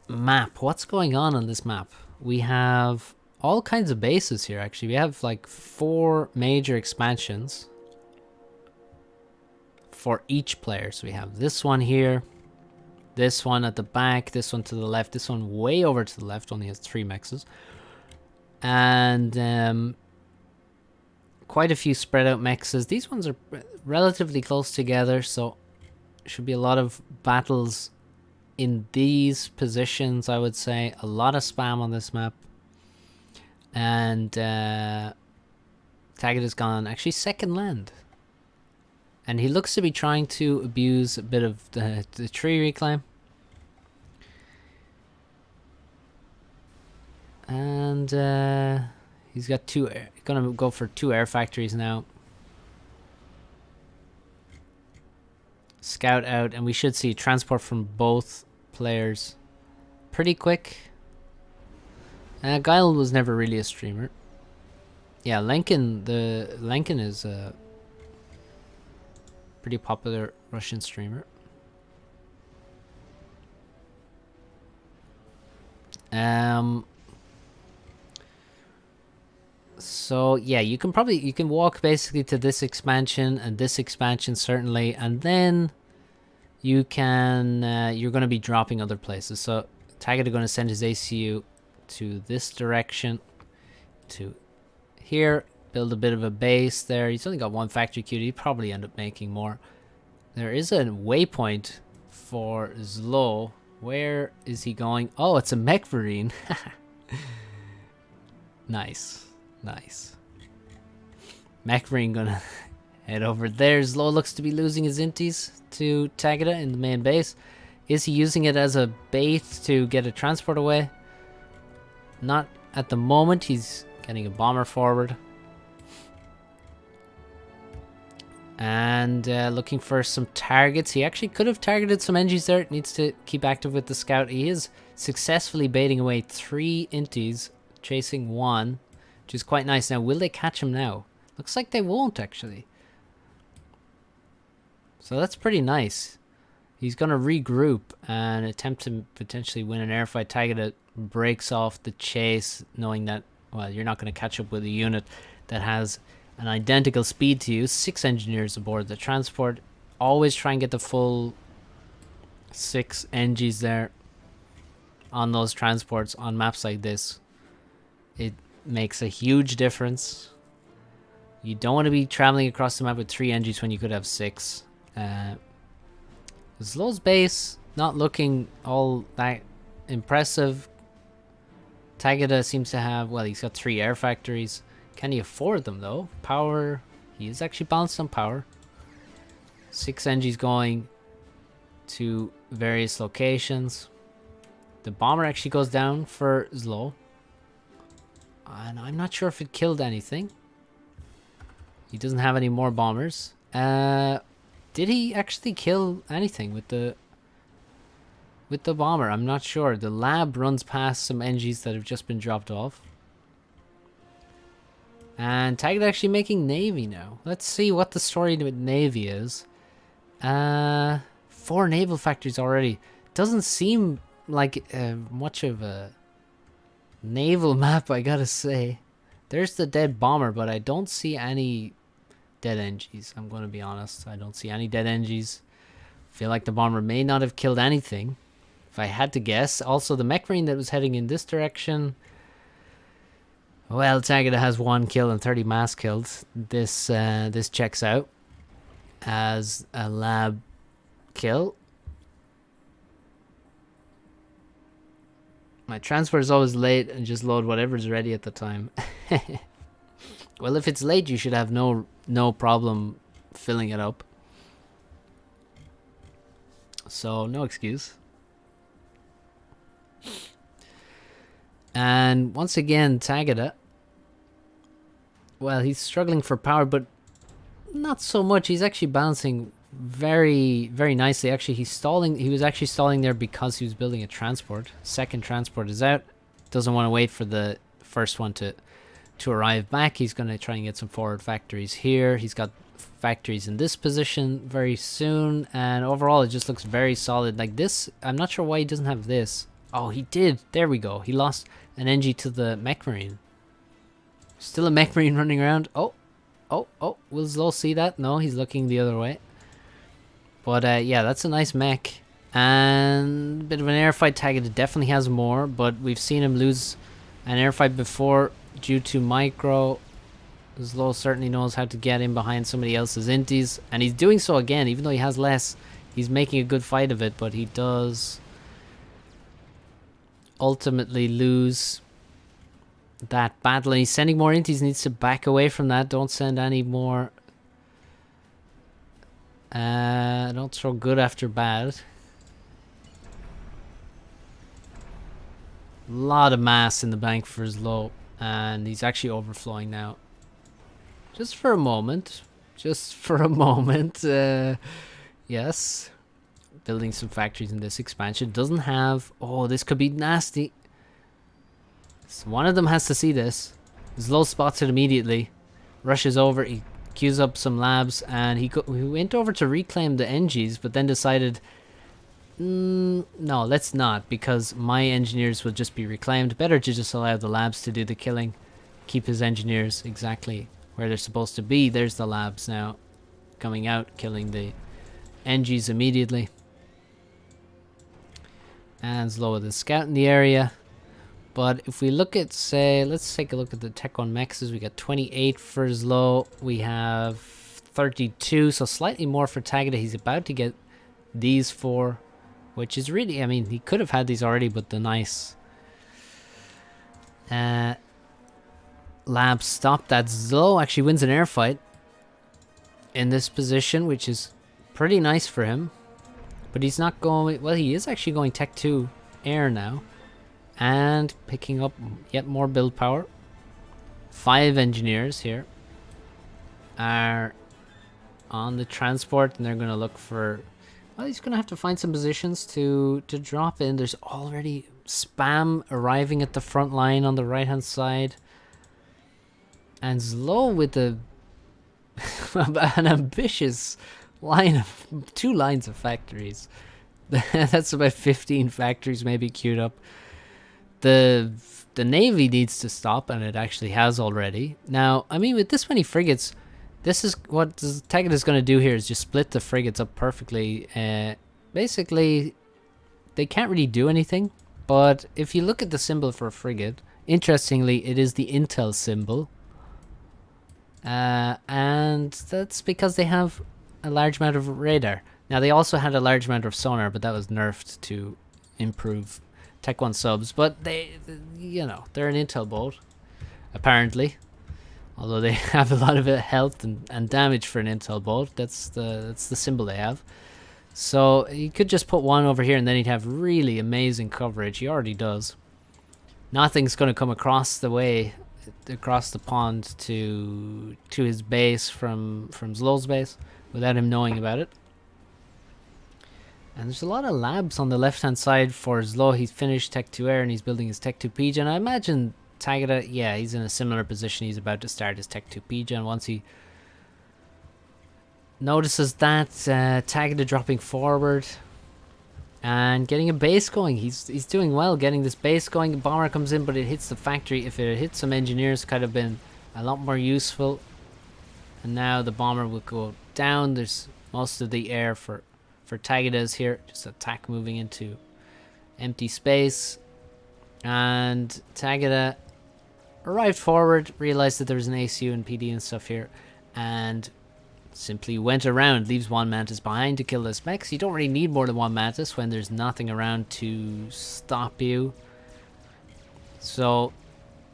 Speaker 1: map, what's going on this map? We have all kinds of bases here, actually. We have like 4 major expansions for each player. So we have this one here, this one at the back, this one to the left, this one way over to the left, only has 3 mexes. And quite a few spread out mexes. These ones are relatively close together, so should be a lot of battles in these positions, I would say. A lot of spam on this map. And Tagada's gone actually second land. And he looks to be trying to abuse a bit of the tree reclaim. And he's got 2, gonna go for 2 air factories now. Scout out, and we should see transport from both players pretty quick. Guile was never really a streamer. Yeah, Lenkin is a pretty popular Russian streamer. So yeah, you can walk basically to this expansion and this expansion certainly, and then you can you're going to be dropping other places. So Tagada going to send his ACU to this direction, to here, build a bit of a base there. He's only got 1 factory queued. He'd probably end up making more. There is a waypoint for Zlo. Where is he going? Oh, it's a Maver. Nice. Nice. Maver gonna head over there. Zlo looks to be losing his inties to Tagada in the main base. Is he using it as a bait to get a transport away? Not at the moment. He's getting a bomber forward. And looking for some targets. He actually could have targeted some NGs there. Needs to keep active with the scout. He is successfully baiting away 3 inties, chasing 1, which is quite nice. Now, will they catch him now? Looks like they won't, actually. So that's pretty nice. He's going to regroup and attempt to potentially win an airfight. Tagada breaks off the chase, knowing that, well, you're not going to catch up with a unit that has an identical speed to you. 6 engineers aboard the transport. Always try and get the full 6 NGs there on those transports on maps like this. It makes a huge difference. You don't want to be traveling across the map with 3 NGs when you could have 6. Zlo's base not looking all that impressive. Tagada seems to have, well, he's got 3 air factories. Can he afford them though? Power, he is actually balanced on power. 6 NGs going to various locations. The bomber actually goes down for Zlo. And I'm not sure if it killed anything. He doesn't have any more bombers. Did he actually kill anything with the bomber? I'm not sure. The lab runs past some NGs that have just been dropped off. And Tagada actually making Navy now. Let's see what the story with Navy is. 4 naval factories already. Doesn't seem like much of a naval map, I gotta say. There's the dead bomber, but I don't see any dead NGs. I'm going to be honest. I don't see any dead NGs. Feel like the bomber may not have killed anything, if I had to guess. Also, the mech marine that was heading in this direction. Well, Tagada has 1 kill and 30 mass killed. This checks out as a lab kill. My transport is always late and just load whatever's ready at the time. Well, if it's late, you should have no problem filling it up. So, no excuse. And once again, Tagada. Well, he's struggling for power, but not so much. He's actually bouncing very, very nicely. Actually, he's stalling. He was actually stalling there because he was building a transport. Second transport is out. Doesn't want to wait for the first one to arrive back. He's going to try and get some forward factories here. He's got factories in this position very soon. And overall, it just looks very solid. Like this, I'm not sure why he doesn't have this. Oh, he did. There we go. He lost an NG to the mech marine. Still a mech marine running around. Oh, oh, oh. Will Zlo see that? No, he's looking the other way. But yeah, that's a nice mech. And a bit of an air fight. Tagada definitely has more, but we've seen him lose an air fight before due to micro. Zlo certainly knows how to get in behind somebody else's inties, and he's doing so again, even though he has less. He's making a good fight of it, but he does ultimately lose that battle, and he's sending more inties. He needs to back away from that. Don't send any more. Don't throw good after bad. A lot of mass in the bank for Zlo, and he's actually overflowing now. Just for a moment. Just for a moment. Yes. Building some factories in this expansion. Doesn't have... Oh, this could be nasty. So one of them has to see this. Zlo spots it immediately. Rushes over. He queues up some labs. And he went over to reclaim the NGs, but then decided... no, let's not. Because my engineers will just be reclaimed. Better to just allow the labs to do the killing. Keep his engineers exactly where they're supposed to be. There's the labs now. Coming out, killing the NGs immediately. And Zlo with the scout in the area. But if we look at, say, let's take a look at the Tech 1 mexes. We got 28 for Zlo. We have 32, so slightly more for Tagada. He's about to get these 4, which is really, I mean, he could have had these already, but the nice lab stopped that. Zlo actually wins an air fight in this position, which is pretty nice for him. But he's not going... Well, he is actually going Tech 2 air now. And picking up yet more build power. 5 engineers here are on the transport, and they're going to look for... Well, he's going to have to find some positions to drop in. There's already spam arriving at the front line on the right-hand side. And Zlo with an ambitious... two lines of factories. That's about 15 factories maybe queued up. The Navy needs to stop, and it actually has already. Now, I mean, with this many frigates, this is what Tagada is going to do here, is just split the frigates up perfectly. Basically, they can't really do anything, but if you look at the symbol for a frigate, interestingly, it is the Intel symbol. And that's because they have a large amount of radar. Now, they also had a large amount of sonar, but that was nerfed to improve Tech 1 subs. But they, you know, they're an Intel boat, apparently. Although they have a lot of health and damage for an Intel boat. That's the symbol they have. So he could just put one over here, and then he'd have really amazing coverage. He already does. Nothing's going to come across the way, across the pond to his base from Zlo's base, without him knowing about it. And there's a lot of labs on the left hand side for Zlo. He's finished Tech 2 Air and he's building his Tech 2 PGen. I imagine Tagada, yeah, he's in a similar position. He's about to start his Tech 2 PGen. Once he notices that, Tagada dropping forward and getting a base going. He's doing well getting this base going. Bomber comes in, but it hits the factory. If it hit some engineers, could have been a lot more useful. And now the bomber will go down. There's most of the air for Tagada's here. Just attack moving into empty space. And Tagada arrived forward, realized that there was an ACU and PD and stuff here, and simply went around. Leaves one Mantis behind to kill this mech. You don't really need more than one Mantis when there's nothing around to stop you. So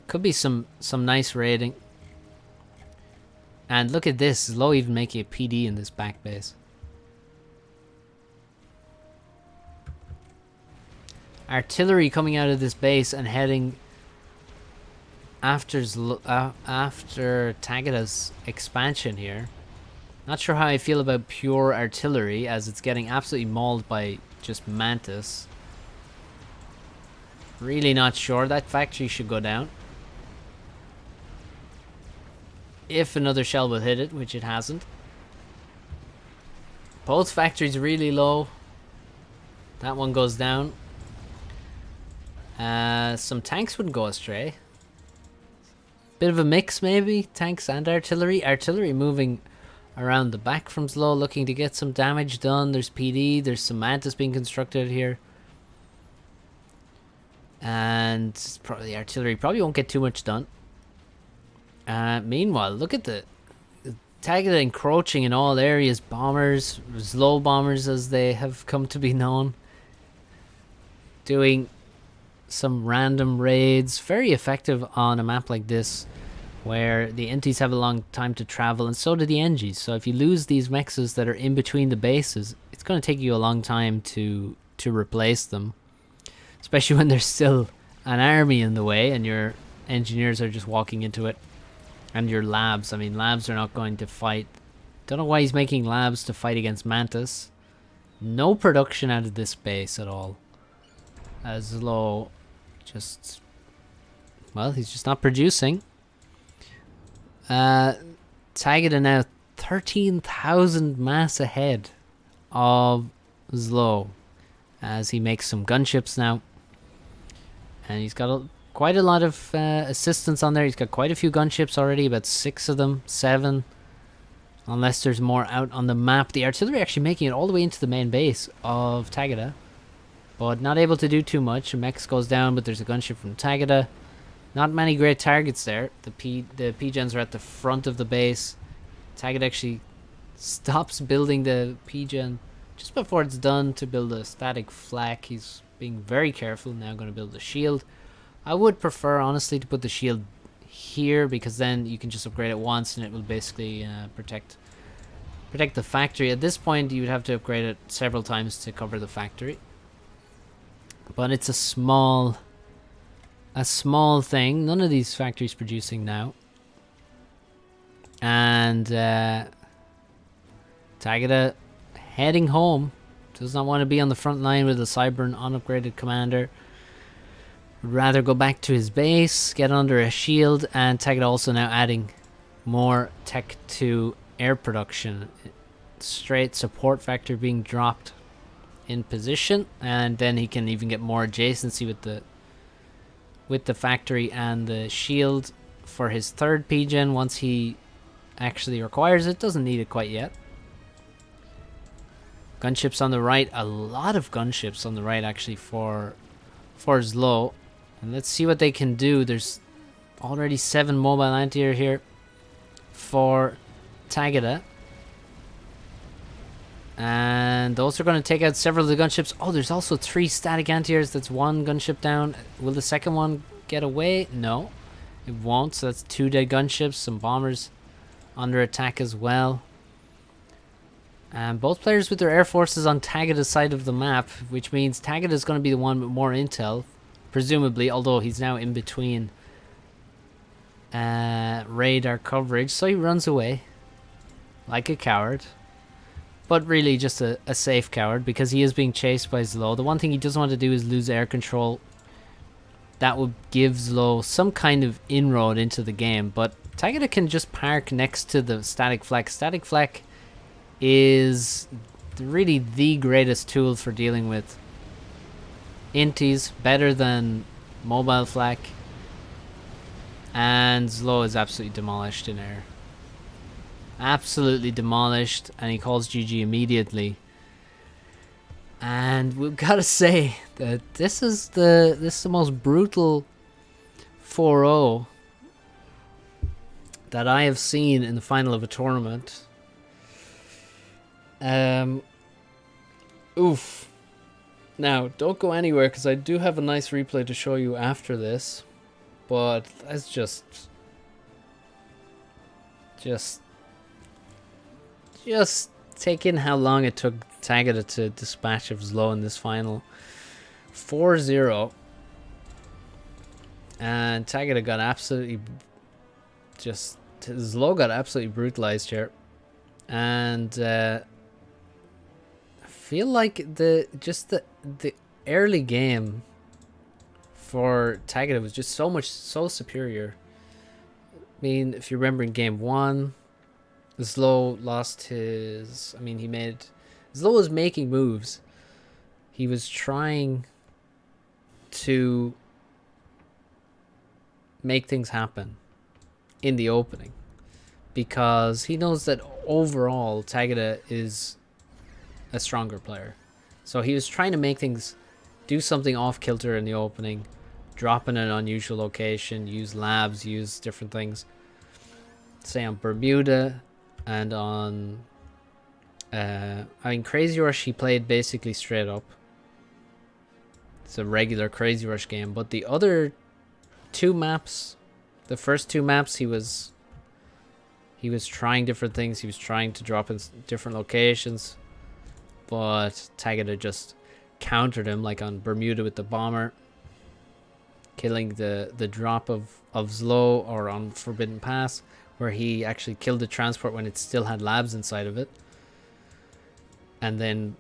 Speaker 1: could be some nice raiding. And look at this, Zlo even making a PD in this back base. Artillery coming out of this base and heading after Tagada's expansion here. Not sure how I feel about pure artillery, as it's getting absolutely mauled by just Mantis. Really not sure. That factory should go down. If another shell will hit it, which it hasn't. Both factories really low. That one goes down. Some tanks wouldn't go astray. Bit of a mix maybe, tanks and artillery. Artillery moving around the back from Slow, looking to get some damage done. There's PD, there's some Mantis being constructed here. And probably the artillery probably won't get too much done. Meanwhile, look at the Tagada encroaching in all areas. Bombers, slow bombers as they have come to be known, doing some random raids. Very effective on a map like this, where the entities have a long time to travel, and so do the NGs. So if you lose these mexes that are in between the bases, it's going to take you a long time to replace them. Especially when there's still an army in the way and your engineers are just walking into it. And your labs, I mean, labs are not going to fight. Don't know why he's making labs to fight against Mantis. No production out of this base at all. As low, just, well, he's just not producing. Tagada now 13,000 mass ahead of Zlo as he makes some gunships now. And he's got quite a lot of assistance on there. He's got quite a few gunships already, about 6 of them, 7. Unless there's more out on the map. The artillery actually making it all the way into the main base of Tagada, but not able to do too much. A mech goes down, but there's a gunship from Tagada. Not many great targets there. The P-gens are at the front of the base. Tagada actually stops building the P-gen just before it's done to build a static flak. He's being very careful. Now going to build a shield. I would prefer, honestly, to put the shield here, because then you can just upgrade it once and it will basically protect the factory. At this point, you would have to upgrade it several times to cover the factory. But it's a small thing. None of these factories producing now. And Tagada heading home. Does not want to be on the front line with a Cybern unupgraded commander. Would rather go back to his base, get under a shield, and Tagada also now adding more tech to air production. Straight support factor being dropped in position, and then he can even get more adjacency with the factory and the shield for his third P-gen once he actually requires it. Doesn't need it quite yet. Gunships on the right, a lot of gunships on the right actually for Zlo. And let's see what they can do. There's already 7 mobile anti-air here for Tagada. And those are going to take out several of the gunships. Oh, there's also 3 static anti-airs. That's 1 gunship down. Will the second one get away? No, it won't. So that's 2 dead gunships. Some bombers under attack as well. And both players with their air forces on Tagada's side of the map, which means Tagada is going to be the one with more intel, presumably, although he's now in between radar coverage. So he runs away like a coward. But really just a safe coward, because he is being chased by Zlo. The one thing he doesn't want to do is lose air control. That would give Zlo some kind of inroad into the game. But Tagada can just park next to the static flak. Static flak is really the greatest tool for dealing with inties. Better than mobile flak. And Zlo is absolutely demolished in air. Absolutely demolished, and he calls GG immediately. And we've got to say that this is the most brutal 4-0 that I have seen in the final of a tournament. Oof. Now, don't go anywhere, because I do have a nice replay to show you after this. But let's just take in how long it took Tagada to dispatch of Zlo in this final. 4-0. And Tagada got absolutely Zlo got absolutely brutalized here. And I feel like the early game for Tagada was just so superior. I mean, if you remember in game 1, Zlo lost his... Zlo was making moves. He was trying to make things happen. in the opening, because he knows that overall Tagada is a stronger player. So he was trying to make things do something off kilter in the opening, drop in an unusual location, use labs, use different things. Say on Bermuda and on Crazy Rush he played basically straight up. It's a regular Crazy Rush game, but the other two maps, the first two maps, he was trying different things. He was trying to drop in different locations, but Tagada just countered him, like on Bermuda with the bomber, killing the drop of Zlo, or on Forbidden Pass, where he actually killed the transport when it still had labs inside of it, and then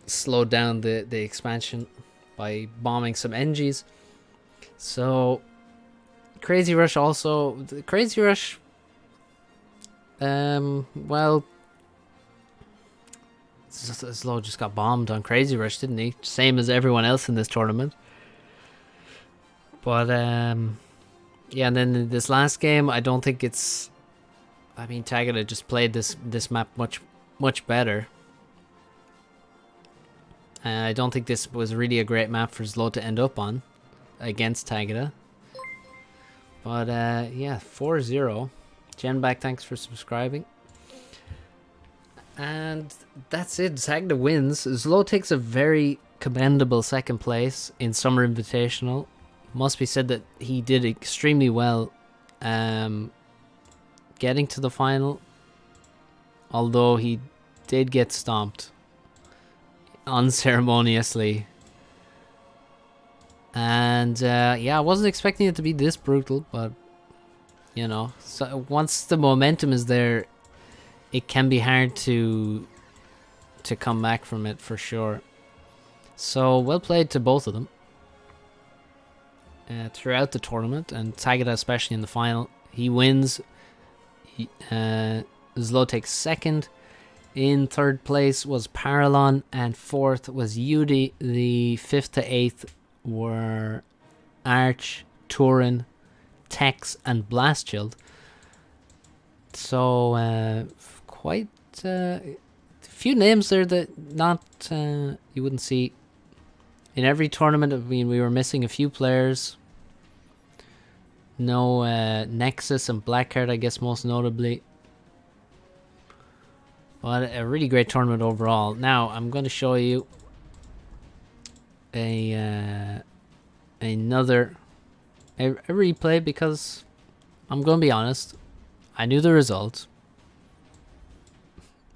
Speaker 1: slowed down the expansion by bombing some NGs. So Crazy Rush also, Crazy Rush, well, Zlo just got bombed on Crazy Rush, didn't he? Same as everyone else in this tournament. But yeah, and then in this last game, I don't think it's, I mean, Tagada just played this map much better. I don't think this was really a great map for Zlo to end up on against Tagada. But yeah, 4-0. Genback, thanks for subscribing. And that's it. Tagada wins. Zlo takes a very commendable second place in Summer Invitational. Must be said that he did extremely well getting to the final, although he did get stomped unceremoniously. And yeah, I wasn't expecting it to be this brutal, but you know, so once the momentum is there, it can be hard to come back from it for sure. So well played to both of them throughout the tournament, and Tagada especially in the final. He wins. Zlo takes second. In third place was Paralon, and fourth was Yudi. The 5th to 8th were Arch, Turin, Tex, and Blastchild. So quite a few names there that not you wouldn't see in every tournament. I mean, we were missing a few players. No Nexus and Blackheart, I guess, most notably. But a really great tournament overall. Now I'm going to show you another replay, because I'm going to be honest, I knew the result,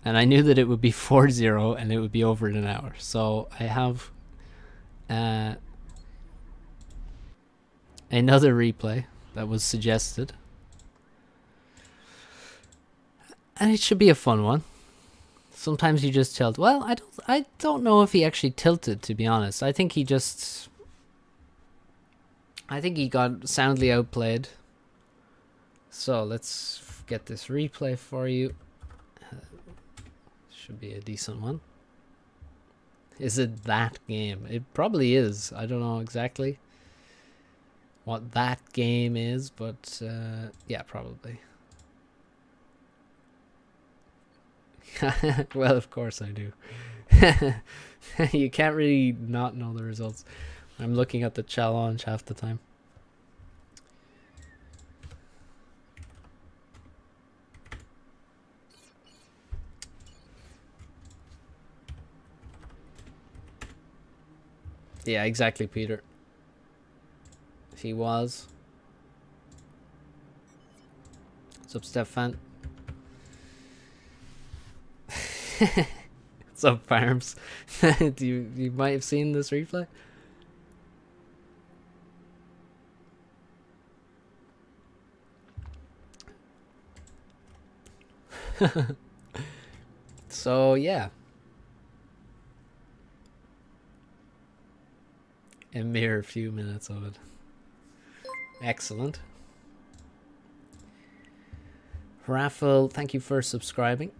Speaker 1: and I knew that it would be 4-0 and it would be over in an hour. So I have another replay that was suggested, and it should be a fun one. Sometimes you just tilt. Well, I don't know if he actually tilted, to be honest. I think he got soundly outplayed. So let's get this replay for you. Should be a decent one. Is it that game? It probably is. I don't know exactly what that game is, but yeah, probably. Well, of course I do. You can't really not know the results. I'm looking at the challenge half the time. Yeah, exactly, Peter. He was. What's up, Stefan? What's up, Farms? You might have seen this replay. So yeah, a mere few minutes of it. Excellent. Raffle, thank you for subscribing.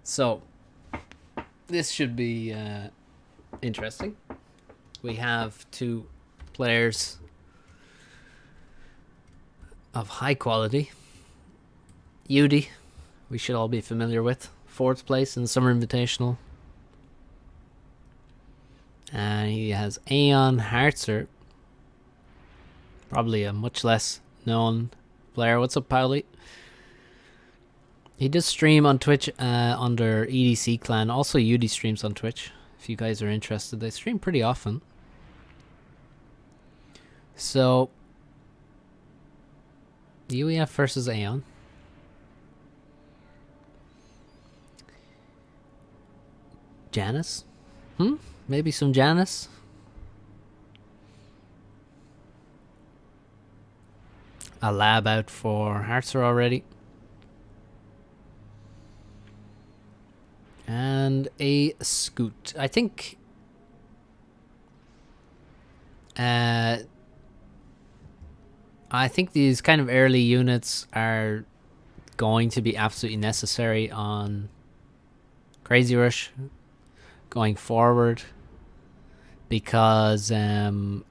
Speaker 1: So this should be interesting. We have two players of high quality. Udi, we should all be familiar with. 4th place in the Summer Invitational. And he has Aeon Hartzer. Probably a much less known player. What's up, Pauli? He does stream on Twitch under EDC Clan. Also, Udi streams on Twitch. If you guys are interested, they stream pretty often. So, UEF versus Aeon. Janice? Maybe some Janice? A lab out for Hartzer already. And a Scoot. I think these kind of early units are going to be absolutely necessary on Crazy Rush going forward, because of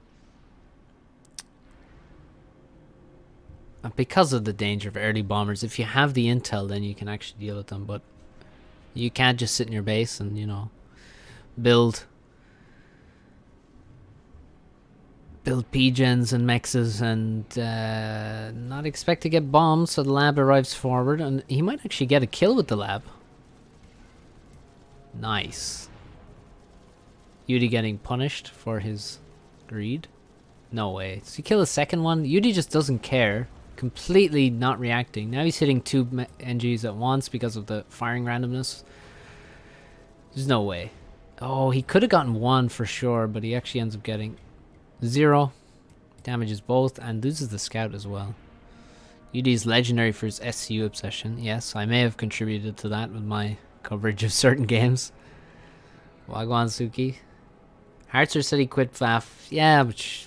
Speaker 1: the danger of early bombers. If you have the intel, then you can actually deal with them, but you can't just sit in your base and, you know, build P-gens and mexes and not expect to get bombed. So the lab arrives forward, and he might actually get a kill with the lab. Nice. Udi getting punished for his greed. No way. Does he kill the second one? Udi just doesn't care. Completely not reacting. Now he's hitting 2 NGs at once because of the firing randomness. There's no way. Oh, he could have gotten 1 for sure, but he actually ends up getting 0. Damages both and loses the scout as well. Udi's legendary for his SCU obsession. Yes, I may have contributed to that with my coverage of certain games. Wagwan Suki. Hartzer said he quit FAF. Yeah, but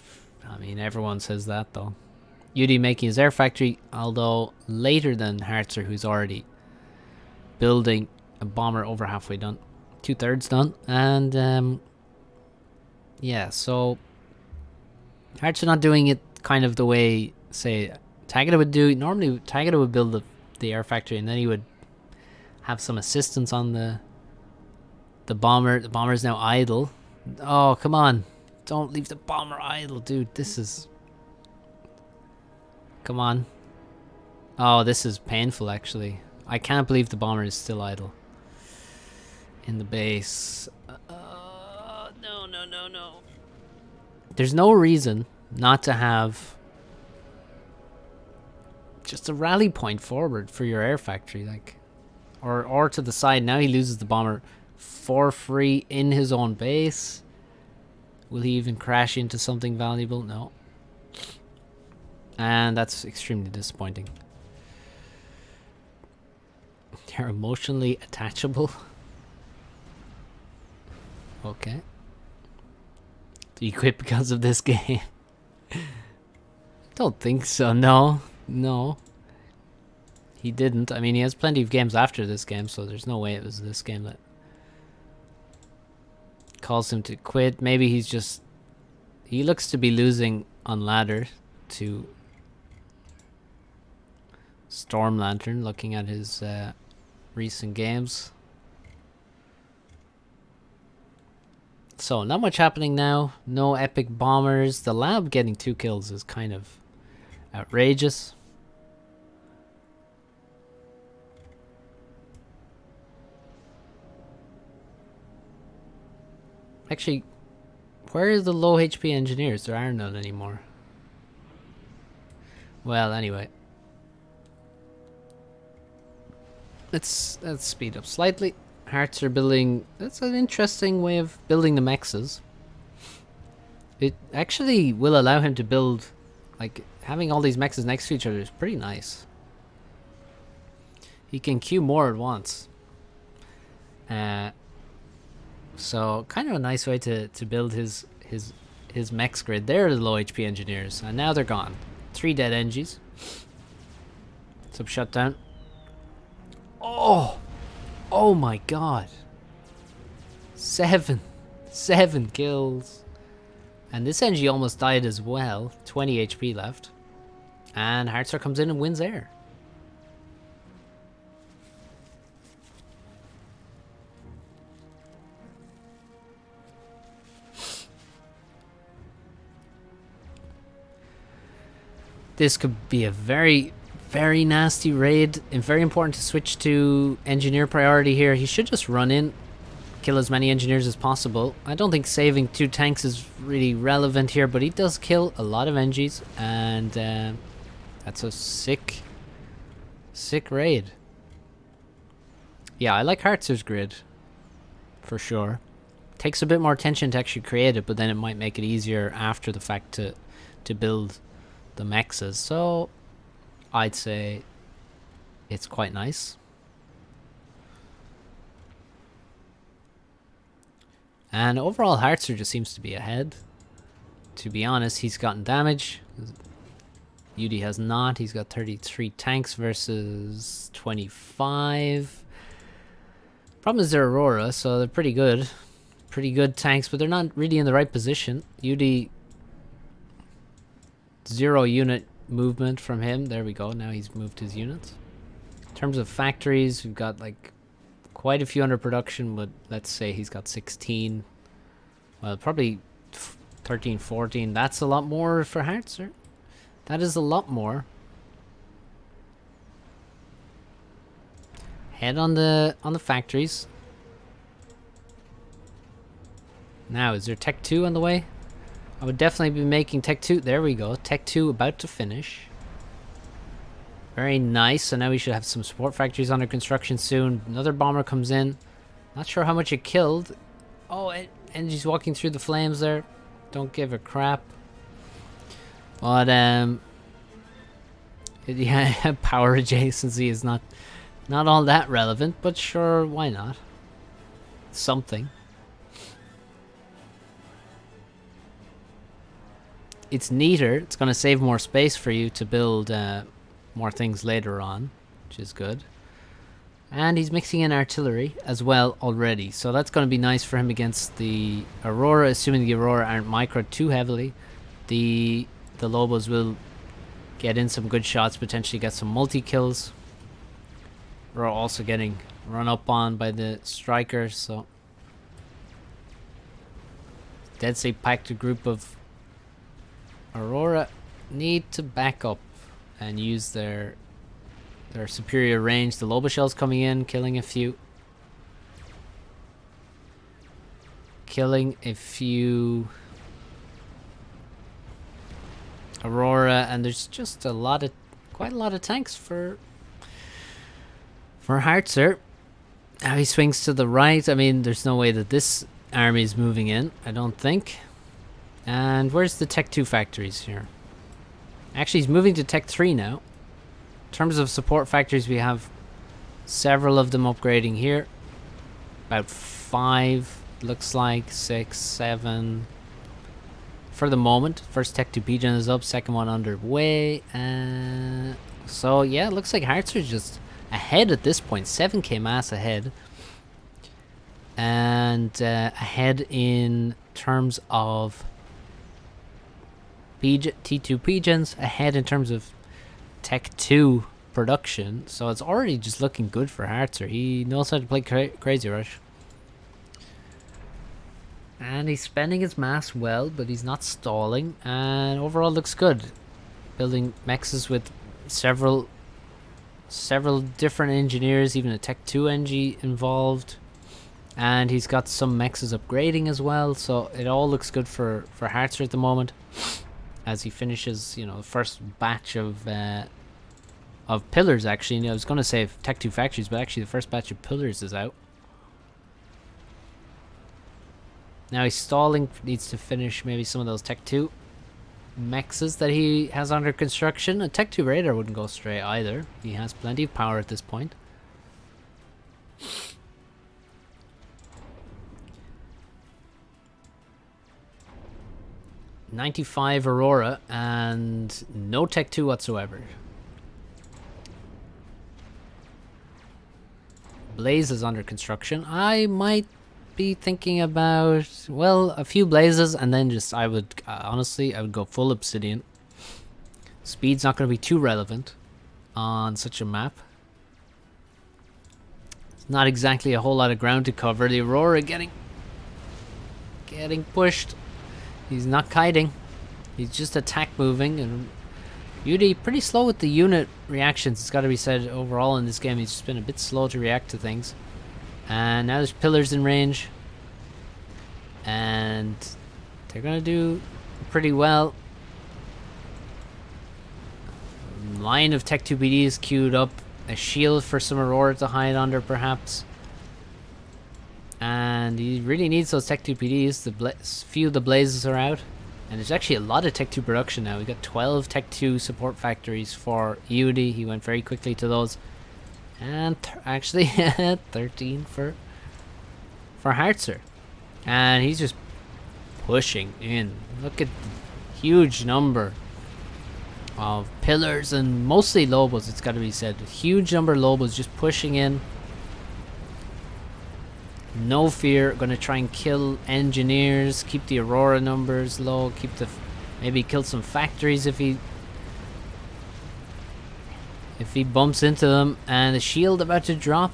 Speaker 1: I mean, everyone says that though. Udi making his air factory, although later than Hartzer, who's already building a bomber over halfway done. 2/3 done. And yeah, so Hartzer not doing it kind of the way, say, Tagada would do. Normally Tagada would build the air factory and then he would have some assistance on the bomber. The bomber's now idle. Oh, come on. Don't leave the bomber idle, dude. This is... Come on. Oh, this is painful, actually. I can't believe the bomber is still idle in the base. No. There's no reason not to have just a rally point forward for your air factory, like, or to the side. Now he loses the bomber for free in his own base. Will he even crash into something valuable? No. And that's extremely disappointing. They're emotionally attachable. Okay. Do you quit because of this game? Don't think so. No. He didn't. I mean, he has plenty of games after this game, so there's no way it was this game that calls him to quit. Maybe he's just... He looks to be losing on ladder to Storm Lantern, looking at his recent games. So, not much happening now. No epic bombers. The lab getting 2 kills is kind of outrageous. Actually, where are the low HP engineers? There are none anymore. Well, anyway. Let's speed up slightly. Hearts are building... That's an interesting way of building the mexes. It actually will allow him to build... Like, having all these mexes next to each other is pretty nice. He can queue more at once. So, kind of a nice way to build his mex grid. They're the low HP engineers, and now they're gone. 3 dead NGs. Sub shutdown. Oh my god. 7 kills. And this NG almost died as well. 20 HP left. And Heartstar comes in and wins air. This could be a very, very nasty raid, and very important to switch to engineer priority here. He should just run in, kill as many engineers as possible. I don't think saving 2 tanks is really relevant here, but he does kill a lot of engies, and that's a sick raid. Yeah, I like Heartstar's grid, for sure. Takes a bit more attention to actually create it, but then it might make it easier after the fact to build the mexes, so I'd say it's quite nice. And overall Heartstar just seems to be ahead. To be honest, he's gotten damage. UD has not. He's got 33 tanks versus 25. Problem is they're Aurora, so they're pretty good. Pretty good tanks, but they're not really in the right position. UD 0 unit movement from him. There we go. Now he's moved his units. In terms of factories, we've got like quite a few under production, but let's say he's got 16. Well, probably 13, 14. That's a lot more for Heartstar. That is a lot more. Head on the factories. Now, is there Tech 2 on the way? I would definitely be making Tech 2. There we go. Tech 2 about to finish. Very nice. So now we should have some support factories under construction soon. Another bomber comes in. Not sure how much it killed. Oh, and he's walking through the flames there. Don't give a crap. But, yeah, power adjacency is not all that relevant, but sure, why not? Something. It's neater. It's going to save more space for you to build more things later on, which is good. And he's mixing in artillery as well already, so that's going to be nice for him against the Aurora, assuming the Aurora aren't microed too heavily. The Lobos will get in some good shots, potentially get some multi-kills. We're also getting run up on by the strikers, so Dead State packed a group of Aurora need to back up and use their superior range. The Lobo shells coming in, killing a few. Aurora, and there's just quite a lot of tanks for Heartstar. Now he swings to the right. I mean, there's no way that this army is moving in, I don't think. And where's the Tech 2 factories here? Actually, he's moving to Tech 3 now. In terms of support factories, we have several of them upgrading here. About 5, looks like 6, 7. For the moment, first Tech 2 Pigeon is up, second one underway. So yeah, it looks like Heartstar is just ahead at this point. 7k mass ahead. And ahead in terms of T2 Pigeons, ahead in terms of Tech 2 production. So it's already just looking good for Heartstar. He knows how to play Crazy Rush. And he's spending his mass well, but he's not stalling. And overall looks good. Building mexes with several different engineers, even a Tech 2 engie involved. And he's got some mexes upgrading as well. So it all looks good for Heartstar at the moment. As he finishes, the first batch of pillars, actually. I was going to say Tech 2 factories, but actually the first batch of pillars is out. Now he's stalling, needs to finish maybe some of those Tech 2 mexes that he has under construction. A Tech 2 radar wouldn't go stray either. He has plenty of power at this point. .95 Aurora and no Tech 2 whatsoever. Blaze is under construction. I might be thinking about, well, a few blazes, and then just I would honestly go full obsidian. Speed's not going to be too relevant on such a map. It's not exactly a whole lot of ground to cover. The Aurora getting pushed. He's not kiting. He's just attack moving. And Yudi pretty slow with the unit reactions. It's got to be said overall in this game. He's just been a bit slow to react to things. And now there's pillars in range. And they're going to do pretty well. Line of Tech 2 PDs queued up. A shield for some Aurora to hide under, perhaps. And he really needs those Tech 2 PDs. Few of the blazes are out. And there's actually a lot of Tech 2 production now. We got 12 Tech 2 support factories for Yudi. He went very quickly to those. And actually 13 for Hartzer. And he's just pushing in. Look at the huge number of pillars and mostly Lobos, it's got to be said. Huge number of Lobos just pushing in. No fear. Going to try and kill engineers. Keep the Aurora numbers low. Maybe kill some factories if he bumps into them. And the shield about to drop.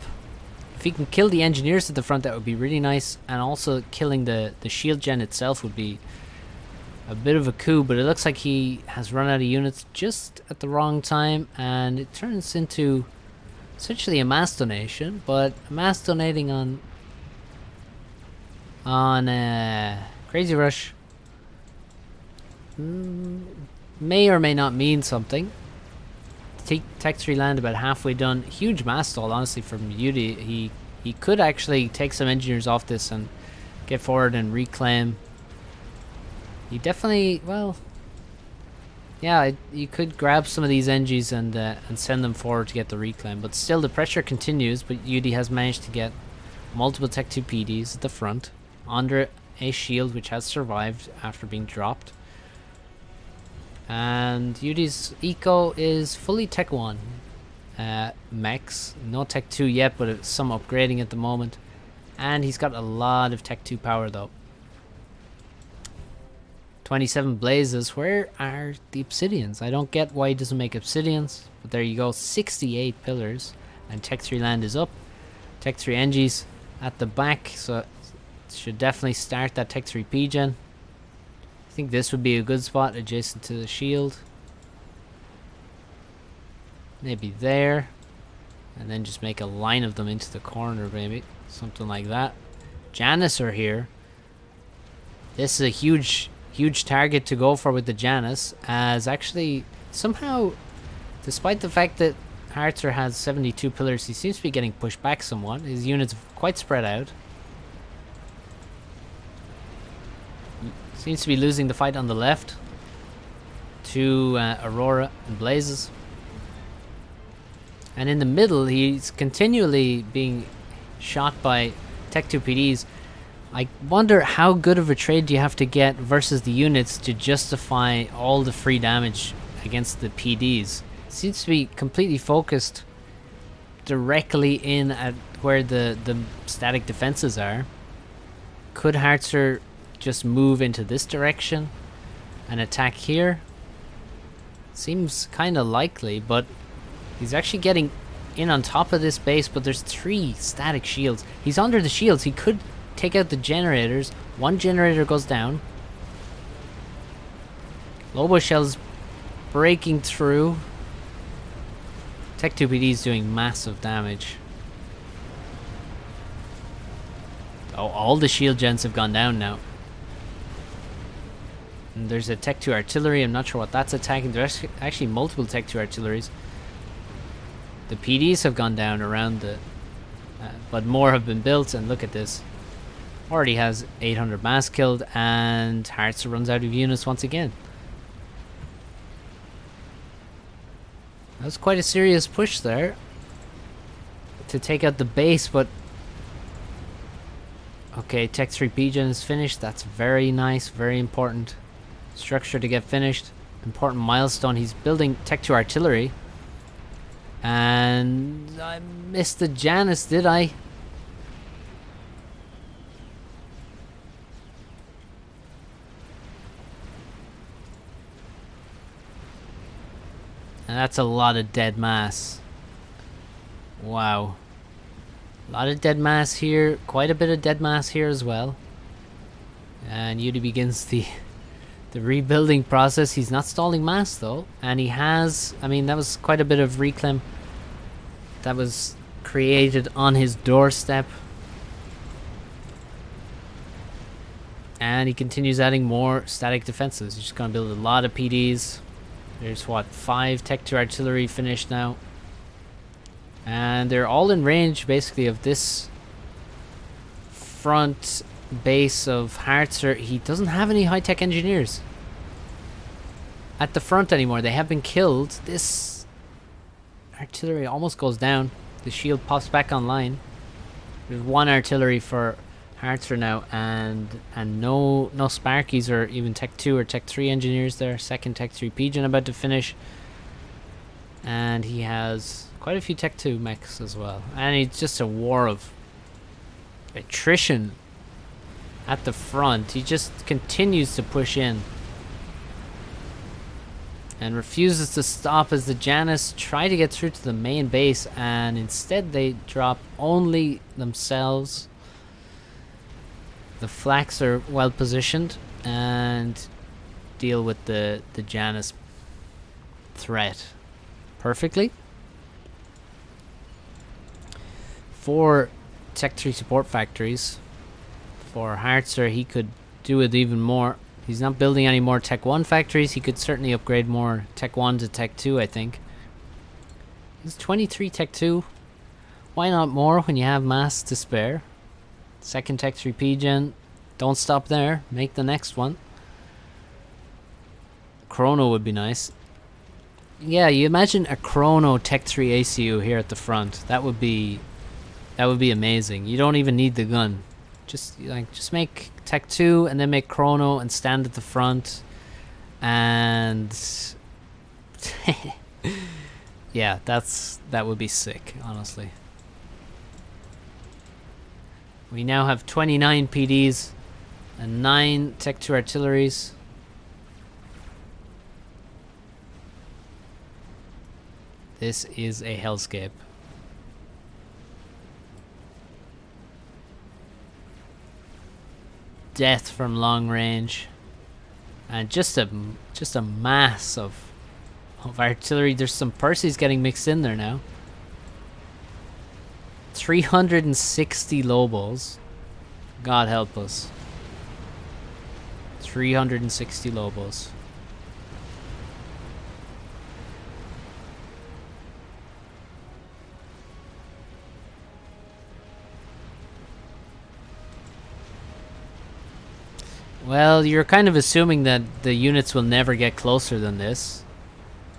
Speaker 1: If he can kill the engineers at the front, that would be really nice. And also killing the shield gen itself would be a bit of a coup. But it looks like he has run out of units just at the wrong time. And it turns into essentially a mass donation. But a mass donating on Crazy Rush may or may not mean something. Tech 3 land about halfway done. Huge mass stall, honestly, from Yudi. He could actually take some engineers off this and get forward and reclaim. He definitely, well, yeah, you could grab some of these engies and send them forward to get the reclaim. But still, the pressure continues. But Yudi has managed to get multiple Tech 2 PDs at the front under a shield which has survived after being dropped. And Yudi's eco is fully Tech 1 mechs. No Tech 2 yet, but it's some upgrading at the moment. And he's got a lot of Tech 2 power though. 27 blazes. Where are the obsidians? I don't get why he doesn't make obsidians. But there you go. 68 pillars. And Tech 3 land is up. Tech 3 engies at the back. So should definitely start that Tech 3 P-Gen. I think this would be a good spot adjacent to the shield. Maybe there. And then just make a line of them into the corner, maybe. Something like that. Janus are here. This is a huge target to go for with the Janus. As actually, somehow, despite the fact that Hartzer has 72 pillars, he seems to be getting pushed back somewhat. His units are quite spread out. Seems to be losing the fight on the left to Aurora and Blazes. And in the middle, he's continually being shot by Tech 2 PDs. I wonder how good of a trade do you have to get versus the units to justify all the free damage against the PDs. Seems to be completely focused directly in at where the static defenses are. Could Hartzer just move into this direction and attack here? Seems kind of likely, but he's actually getting in on top of this base, but there's 3 static shields. He's under the shields. He could take out the generators. One generator goes down. Lobo Shell's breaking through. Tech 2 PD is doing massive damage. Oh, all the shield gens have gone down now. And there's a Tech 2 artillery. I'm not sure what that's attacking. There's actually multiple Tech 2 artilleries. The PDs have gone down around the... but more have been built, and look at this. Already has 800 mass killed, and Hartzer runs out of units once again. That was quite a serious push there to take out the base, but... Okay, Tech 3 P-Gen is finished. That's very nice, very important structure to get finished. Important milestone. He's building Tech 2 artillery. And I missed the Janus, did I? And that's a lot of dead mass. Wow. A lot of dead mass here. Quite a bit of dead mass here as well. And Yudi begins the rebuilding process. He's not stalling mass though. And he has, I mean, that was quite a bit of reclaim that was created on his doorstep. And he continues adding more static defenses. He's just going to build a lot of PDs. There's what, 5 Tech 2 artillery finished now. And they're all in range basically of this front base of Harzer. He doesn't have any high-tech engineers at the front anymore. They have been killed. This artillery almost goes down. The shield pops back online. There's 1 artillery for Harzer now, and no Sparkies or even Tech 2 or Tech 3 engineers there. Second Tech 3 Pigeon about to finish. And he has quite a few Tech 2 mechs as well. And it's just a war of attrition at the front. He just continues to push in and refuses to stop as the Janus try to get through to the main base, and instead they drop only themselves. The Flaks are well positioned and deal with the Janus threat perfectly. 4 Tech 3 support factories. For Harzer, he could do it even more. He's not building any more Tech 1 factories. He could certainly upgrade more Tech 1 to Tech 2, I think. There's 23 Tech 2. Why not more when you have mass to spare? Second Tech 3 Pigeon. Don't stop there. Make the next one. Chrono would be nice. Yeah, you imagine a Chrono Tech 3 ACU here at the front. That would be amazing. You don't even need the gun. Just make Tech 2 and then make Chrono and stand at the front. And yeah, that would be sick, honestly. We now have 29 PDs and 9 Tech 2 artilleries. This is a hellscape. Death from long range, and just a mass of artillery. There's some Percys getting mixed in there now. 360 Lobos. God help us. 360 Lobos. Well, you're kind of assuming that the units will never get closer than this.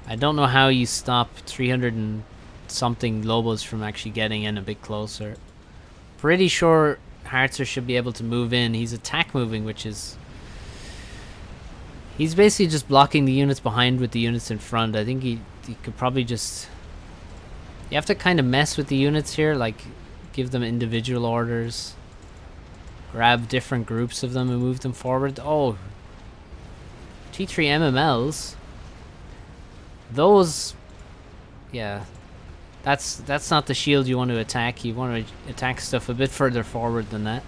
Speaker 1: I don't know how you stop 300 and something Lobos from actually getting in a bit closer. Pretty sure Harzer should be able to move in. He's attack moving, which is... He's basically just blocking the units behind with the units in front. I think he could probably just... You have to kind of mess with the units here, like give them individual orders. Grab different groups of them and move them forward. Oh, T3 MMLs. Those, yeah, that's not the shield you want to attack. You want to attack stuff a bit further forward than that.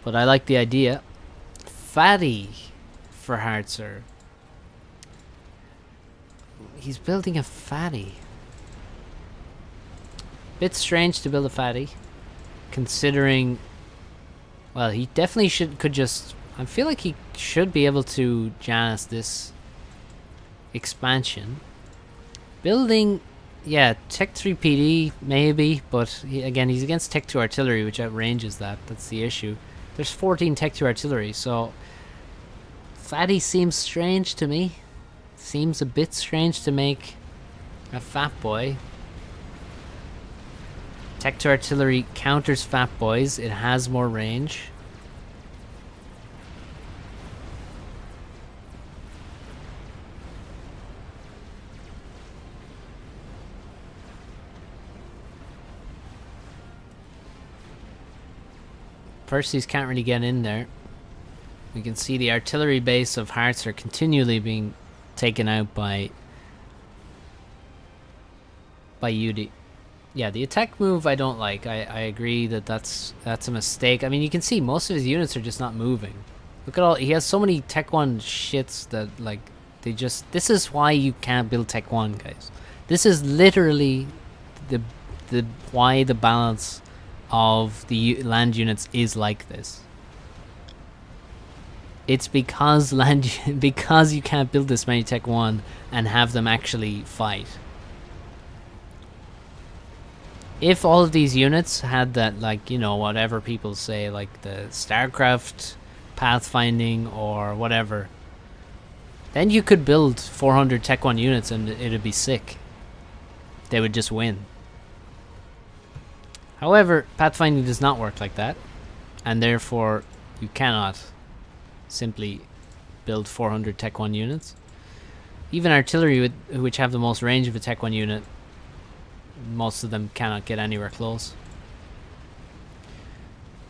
Speaker 1: But I like the idea. Fatty for Harzer. He's building a fatty. Bit strange to build a fatty. Considering, well, he definitely could just, I feel like he should be able to Janus this expansion. Building, yeah, Tech 3 PD maybe, but again, he's against Tech 2 artillery, which outranges that. That's the issue. There's 14 Tech 2 artillery, so Fatty seems strange to me. Seems a bit strange to make a fat boy. Tech 2 artillery counters fat boys. It has more range. Percys can't really get in there. We can see the artillery base of Harzer continually being taken out by by Yudi. Yeah, the attack move I don't like. I agree that that's a mistake. I mean, you can see most of his units are just not moving. Look at all, he has so many Tech 1 shits that, like, they just, this is why you can't build Tech 1, guys. This is literally the why the balance of the land units is like this. It's because because you can't build this many Tech 1 and have them actually fight. If all of these units had that, like, you know, whatever people say, like the StarCraft pathfinding or whatever, then you could build 400 Tech 1 units and it'd be sick. They would just win. However, pathfinding does not work like that, and therefore you cannot simply build 400 Tech 1 units. Even artillery, which have the most range of a Tech 1 unit, most of them cannot get anywhere close.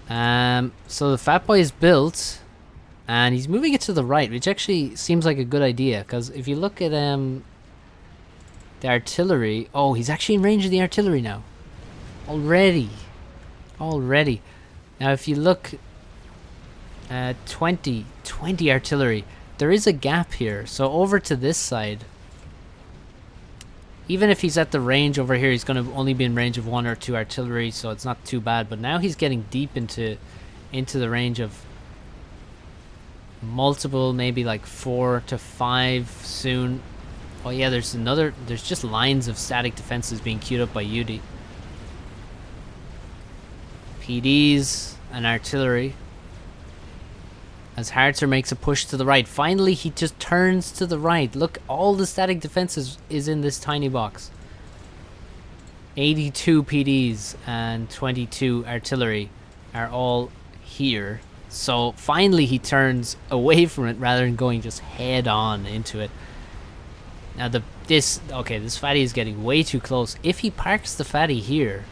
Speaker 1: So the Fat Boy is built, and he's moving it to the right, which actually seems like a good idea, because if you look at the artillery, oh, he's actually in range of the artillery now. Already. Now if you look at 20 artillery, there is a gap here, so over to this side, even if he's at the range over here, he's going to only be in range of 1 or 2 artillery, so it's not too bad. But now he's getting deep into the range of multiple, maybe like 4 to 5 soon. Oh yeah, there's just lines of static defenses being queued up by Yudi. PDs and artillery. As Hartzer makes a push to the right. Finally, he just turns to the right. Look, all the static defenses is in this tiny box. 82 PDs and 22 artillery are all here. So finally he turns away from it rather than going just head on into it. Now this fatty is getting way too close. If he parks the fatty here,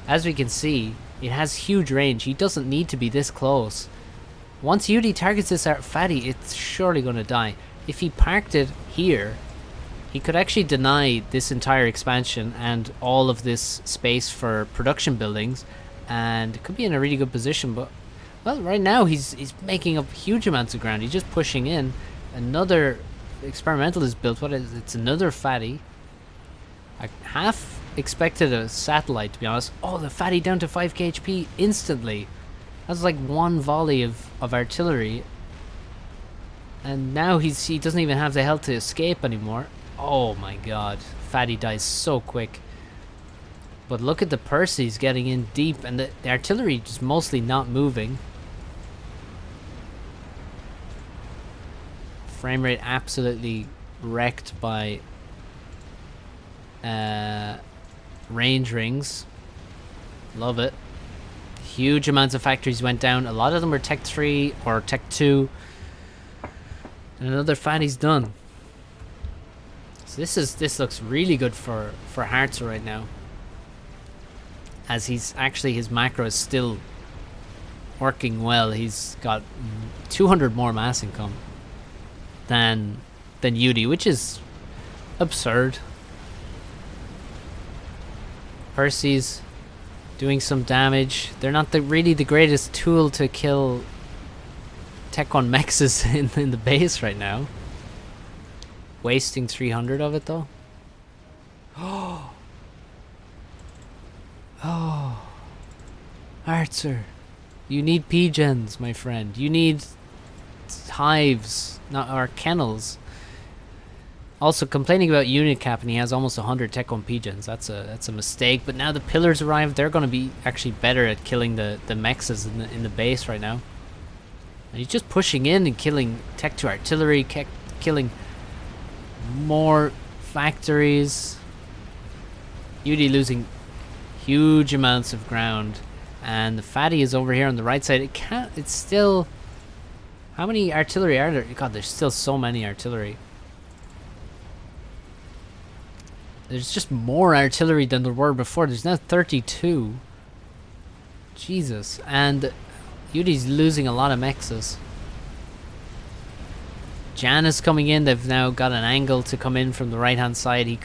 Speaker 1: as we can see, it has huge range. He doesn't need to be this close. Once Yudi targets this fatty, it's surely going to die. If he parked it here, he could actually deny this entire expansion and all of this space for production buildings, and could be in a really good position. But, well, right now he's making up huge amounts of ground. He's just pushing in. Another experimental is built. It's another fatty. I half expected a satellite, to be honest. Oh, the fatty down to 5k HP instantly. That's like one volley of artillery, and now he doesn't even have the health to escape anymore. Oh my god, fatty dies so quick. But look at the Percy's getting in deep, and the artillery just mostly not moving. Frame rate absolutely wrecked by range rings. Love it. Huge amounts of factories went down. A lot of them were Tech 3 or Tech 2. And another fatty's done. So this looks really good for Hartzer right now. As his macro is still working well. He's got 200 more mass income than Yudi, which is absurd. Percy's doing some damage. They're not really the greatest tool to kill Tech 1 mexes in the base right now. Wasting 300 of it though. Oh, Hartzer, you need P-gens, my friend. You need hives, or kennels. Also, complaining about unit cap, and he has almost 100 Tech 1 P-gens. That's a mistake. But now the pillars arrive. They're going to be actually better at killing the mexes in the base right now. And he's just pushing in and killing Tech 2 artillery, killing more factories. Yudi losing huge amounts of ground, and the fatty is over here on the right side. It's still, how many artillery are there? God, there's still so many artillery. There's just more artillery than there were before. There's now 32. Jesus. And Yudi's losing a lot of mexes. Jan is coming in. They've now got an angle to come in from the right hand side.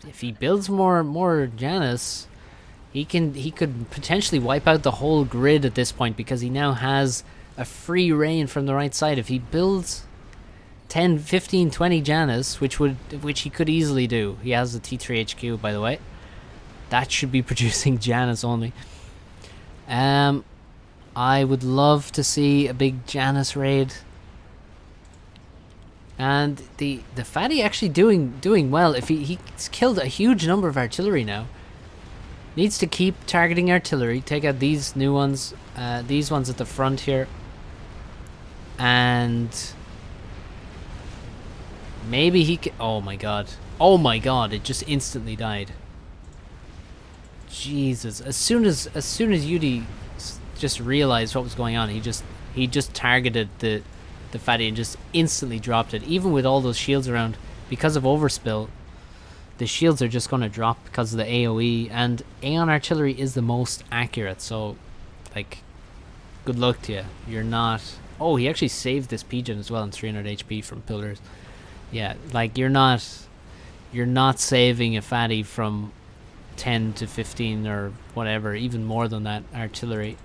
Speaker 1: if he builds more Janus, he could potentially wipe out the whole grid at this point, because he now has a free reign from the right side. If he builds 10, 15, 20 Janus, which he could easily do. He has the T3 HQ, by the way. That should be producing Janus only. I would love to see a big Janus raid. And the fatty actually doing well. If he's killed a huge number of artillery now. Needs to keep targeting artillery. Take out these new ones. These ones at the front here. And maybe he can... Oh my god. Oh my god, it just instantly died. Jesus. As soon as Yudi just realized what was going on, he just targeted the fatty and just instantly dropped it. Even with all those shields around, because of overspill, the shields are just going to drop because of the AoE, and Aeon artillery is the most accurate, so like good luck to you. You're not... Oh, he actually saved this pigeon as well in 300 HP from pillars. Yeah, like you're not saving a fatty from 10 to 15 or whatever, even more than that artillery.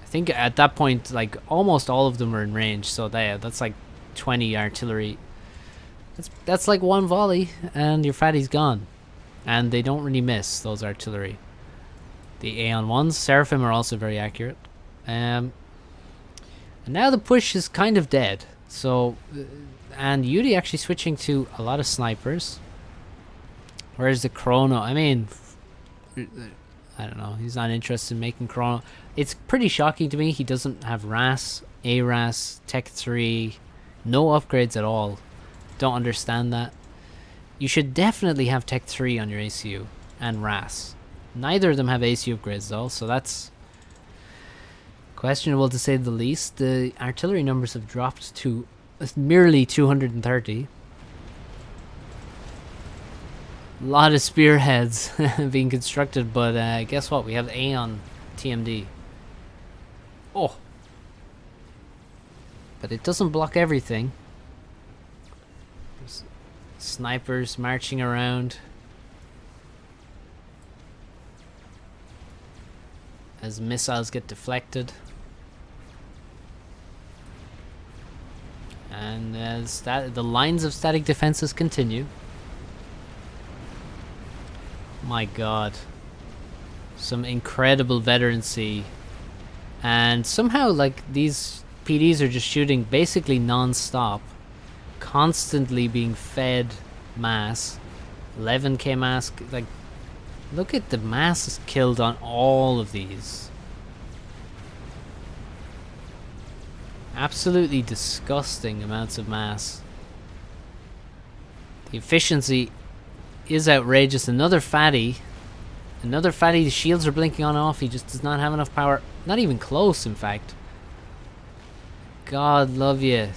Speaker 1: I think at that point, like almost all of them are in range, so that's like 20 artillery. That's like one volley and your fatty's gone. And they don't really miss, those artillery. The Aeon ones, Seraphim, are also very accurate. And now the push is kind of dead. So, and Yudi actually switching to a lot of snipers. Where's the Chrono? I mean, I don't know. He's not interested in making Chrono. It's pretty shocking to me. He doesn't have RAS, ARAS, Tech 3, no upgrades at all. Don't understand that. You should definitely have Tech 3 on your ACU and RAS. Neither of them have ACU upgrades though, so that's questionable to say the least. The artillery numbers have dropped to merely 230. A lot of spearheads being constructed, but guess what? We have Aeon TMD. Oh. But it doesn't block everything. There's snipers marching around as missiles get deflected. And as the lines of static defenses continue. My god. Some incredible veterancy. And somehow, like, these PDs are just shooting basically non-stop. Constantly being fed mass. 11k mass. Like, look at the masses killed on all of these. Absolutely disgusting amounts of mass. The efficiency is outrageous. Another fatty. The shields are blinking on and off. He just does not have enough power. Not even close, in fact. God love you.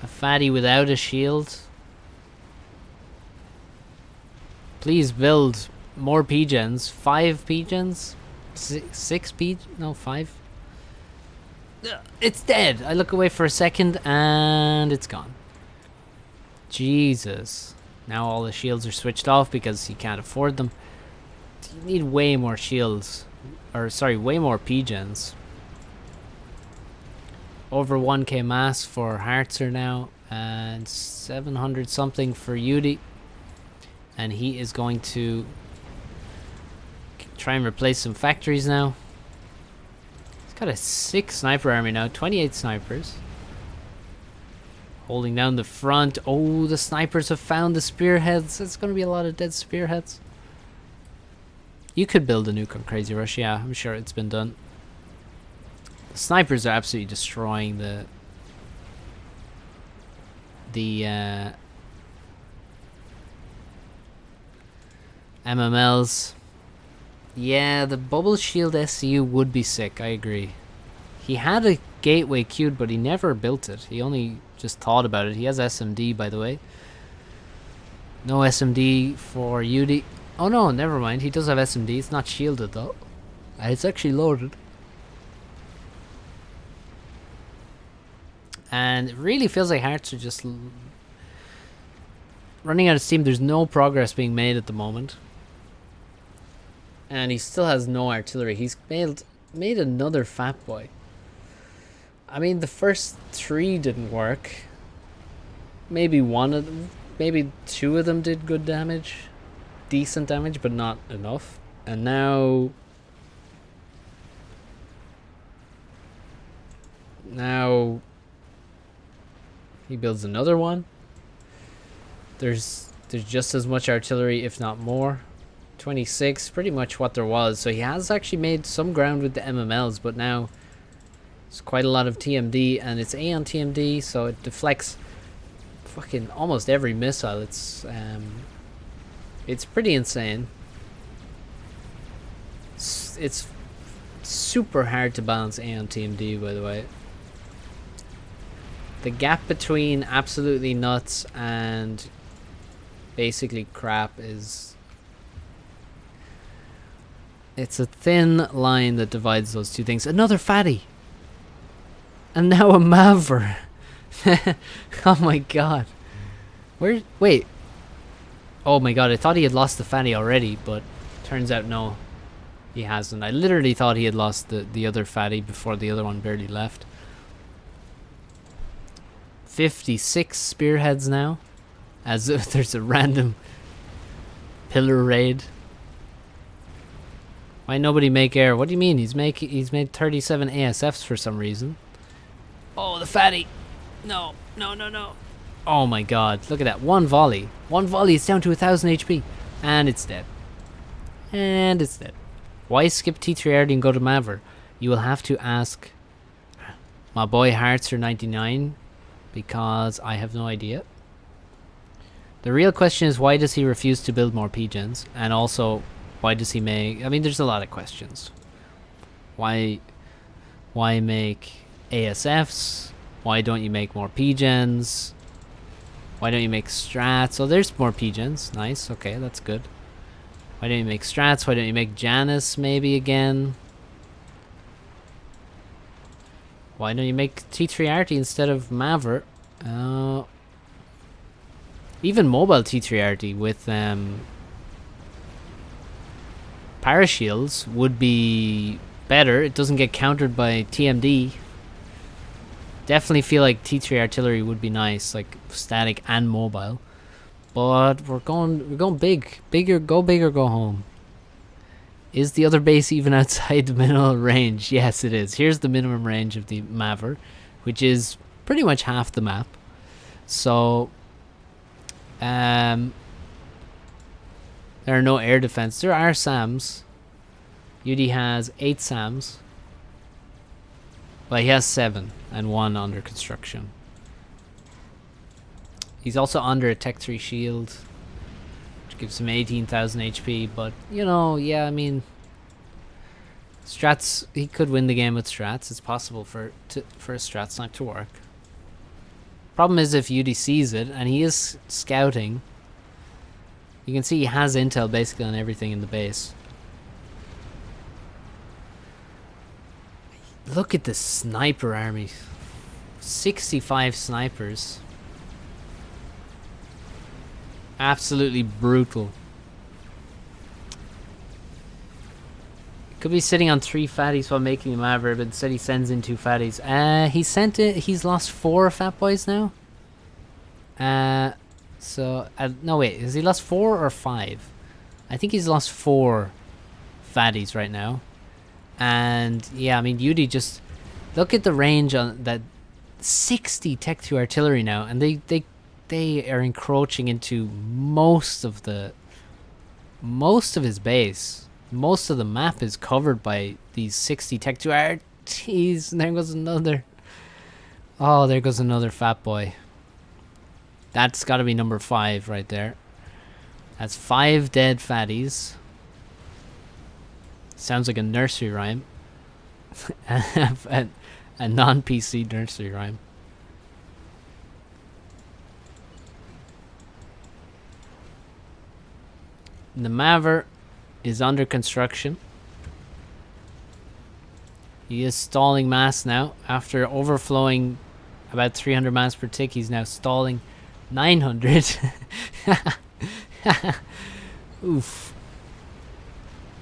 Speaker 1: A fatty without a shield. Please build more P-gens. 5 P-gens? 6 P... No, 5. It's dead. I look away for a second and it's gone. Jesus. Now all the shields are switched off because he can't afford them. You need way more shields. Or, sorry, way more P-gens. Over 1k mass for Hartzer now. And 700 something for Yudi. And he is going to try and replace some factories now. He's got a 6 sniper army now. 28 snipers. Holding down the front. Oh, the snipers have found the spearheads. It's going to be a lot of dead spearheads. You could build a nuke on Crazy Rush. Yeah, I'm sure it's been done. The snipers are absolutely destroying the MMLs. Yeah, the bubble shield SCU would be sick. I agree. He had a gateway queued, but he never built it. He only just thought about it. He has SMD, by the way. No SMD for Yudi. Oh no, never mind. He does have SMD. It's not shielded though. It's actually loaded. And it really feels like Hearts are just running out of steam. There's no progress being made at the moment. And he still has no artillery. He's made another fat boy. I mean, the first 3 didn't work. Maybe maybe 2 of them did good damage. Decent damage, but not enough. And now he builds another one. There's just as much artillery, if not more. 26, pretty much what there was. So he has actually made some ground with the MMLs, but now it's quite a lot of TMD, and it's A on TMD, so it deflects fucking almost every missile. It's pretty insane. It's super hard to balance A on TMD, by the way. The gap between absolutely nuts and basically crap is... It's a thin line that divides those two things. Another fatty! And now a Maver! Oh my god. Wait. Oh my god, I thought he had lost the fatty already, but turns out no. He hasn't. I literally thought he had lost the other fatty before the other one barely left. 56 spearheads now. As if there's a random pillar raid. Why nobody make air? What do you mean? He's made 37 ASFs for some reason. Oh, the fatty! No. Oh my god, look at that. One volley, it's down to 1000 HP. And it's dead. Why skip T3RD and go to Maver? You will have to ask my boy Heartser99, because I have no idea. The real question is, why does he refuse to build more P-gens? And also, why does he make... I mean, there's a lot of questions. Why make ASFs? Why don't you make more P-gens? Why don't you make strats? Oh, there's more P-gens. Nice. Okay, that's good. Why don't you make strats? Why don't you make Janus maybe again? Why don't you make T3RT instead of Maver? Even mobile T3RT with parashields would be better. It doesn't get countered by TMD. Definitely feel like T3 artillery would be nice, like static and mobile. But we're going big. Go big or go home. Is the other base even outside the minimum range? Yes, it is. Here's the minimum range of the Maver, which is pretty much half the map. So there are no air defense. There are SAMs. UD has 8 SAMs. Well, he has 7 and 1 under construction. He's also under a Tech 3 shield, which gives him 18,000 HP. But, you know, yeah, I mean, strats, he could win the game with strats. It's possible for a strat snipe to work. Problem is if UD sees it, and he is scouting, you can see he has intel basically on everything in the base. Look at the sniper army. 65 snipers. Absolutely brutal. Could be sitting on 3 fatties while making a Maver, but instead he sends in 2 fatties. He's lost 4 fat boys now. No wait, has he lost 4 or 5? I think he's lost 4 fatties right now. And yeah, I mean, UD just look at the range on that. 60 Tech 2 artillery now, and they are encroaching into most of his base. Most of the map is covered by these 60 Tech 2 RTs. And there goes another. Oh, there goes another fat boy. That's got to be number 5 right there. That's 5 dead fatties. Sounds like a nursery rhyme. A non-PC nursery rhyme. The Maver is under construction. He is stalling mass now. After overflowing about 300 mass per tick, he's now stalling 900. Oof.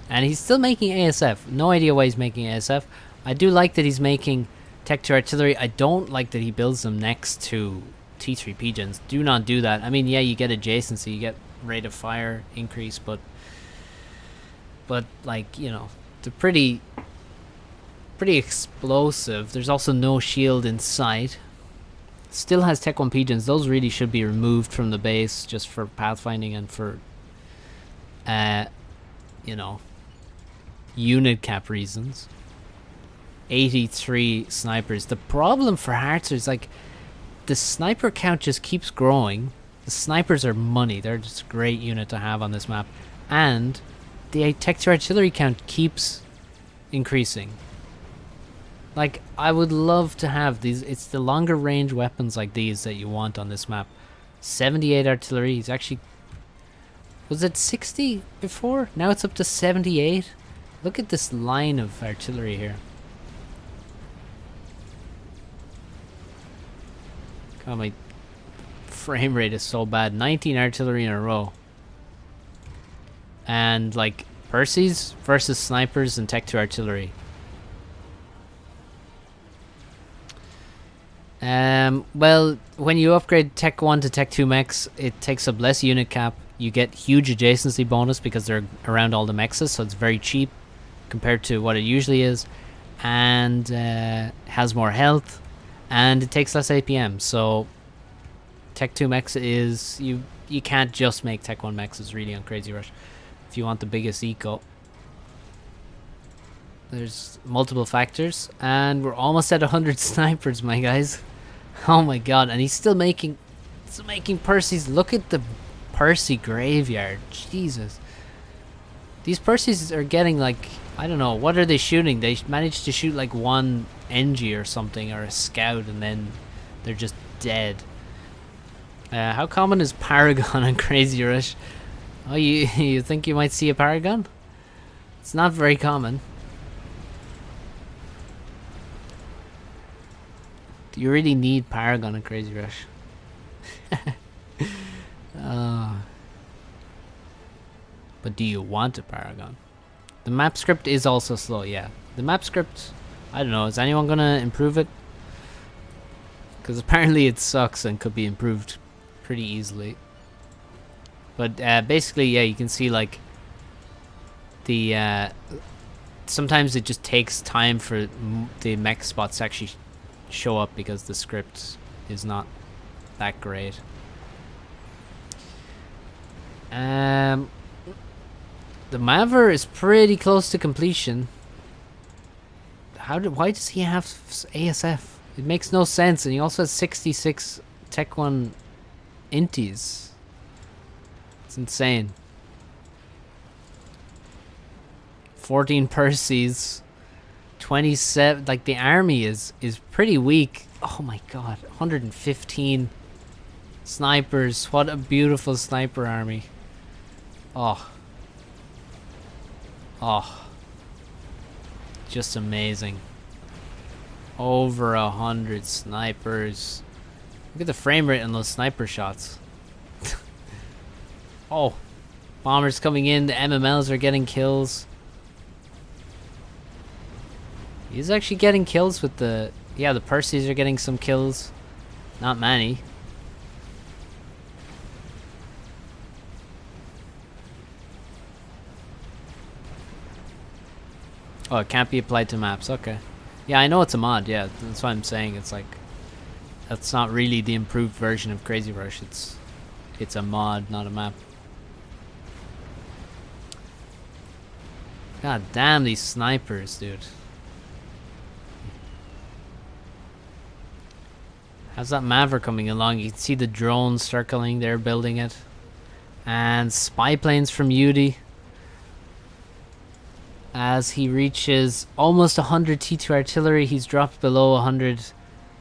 Speaker 1: And he's still making ASF. No idea why he's making ASF. I do like that he's making Tech 2 artillery. I don't like that he builds them next to T3 pigeons. Do not do that. I mean, yeah, you get adjacency, you get rate of fire increase, but like, you know, they're pretty explosive. There's also no shield in sight. Still has Tech 1 pigeons. Those really should be removed from the base just for pathfinding and for you know, unit cap reasons. 83 snipers. The problem for Harzer is like the sniper count just keeps growing. The snipers are money. They're just a great unit to have on this map. And the Tech 2 artillery count keeps increasing. Like, I would love to have these. It's the longer range weapons like these that you want on this map. 78 artillery. He's actually... Was it 60 before? Now it's up to 78. Look at this line of artillery here. God, my frame rate is so bad. 19 artillery in a row. And, like, Percy's versus snipers and Tech 2 artillery. Well, when you upgrade Tech 1 to Tech 2 mechs, it takes up less unit cap. You get huge adjacency bonus because they're around all the mechs, so it's very cheap compared to what it usually is. And has more health. And it takes less APM, so Tech 2 mechs is... You can't just make Tech 1 mechs is really on Crazy Rush if you want the biggest eco. There's multiple factors, and we're almost at 100 snipers, my guys. Oh my god, and he's still making Percy's. Look at the Percy graveyard. Jesus. These Percy's are getting like, I don't know, what are they shooting? They managed to shoot like one NG or something, or a scout, and then they're just dead. How common is Paragon on Crazy Rush? Oh, you think you might see a Paragon? It's not very common. Do you really need Paragon on Crazy Rush? But do you want a Paragon? The map script is also slow, yeah. The map script, I don't know, is anyone gonna improve it? Because apparently it sucks and could be improved pretty easily. But basically, yeah, you can see like the sometimes it just takes time for the mech spots to actually show up because the script is not that great. The Maver is pretty close to completion. Why does he have ASF? It makes no sense, and he also has 66 Tech 1 inties. It's insane. 14 Percy's, 27. Like, the army is pretty weak. Oh my god, 115 snipers. What a beautiful sniper army. Oh, just amazing. Over 100 snipers. Look at the frame rate on those sniper shots. Oh, bombers coming in. The MMLs are getting kills. He's actually getting kills with the... Yeah, the Percys are getting some kills. Not many. Oh, it can't be applied to maps. Okay. Yeah, I know it's a mod. Yeah, that's why I'm saying it's like... That's not really the improved version of Crazy Rush. It's a mod, not a map. God damn these snipers, dude. How's that Maver coming along? You can see the drones circling, they're building it. And spy planes from Yudi. As he reaches almost 100 T2 artillery, he's dropped below 100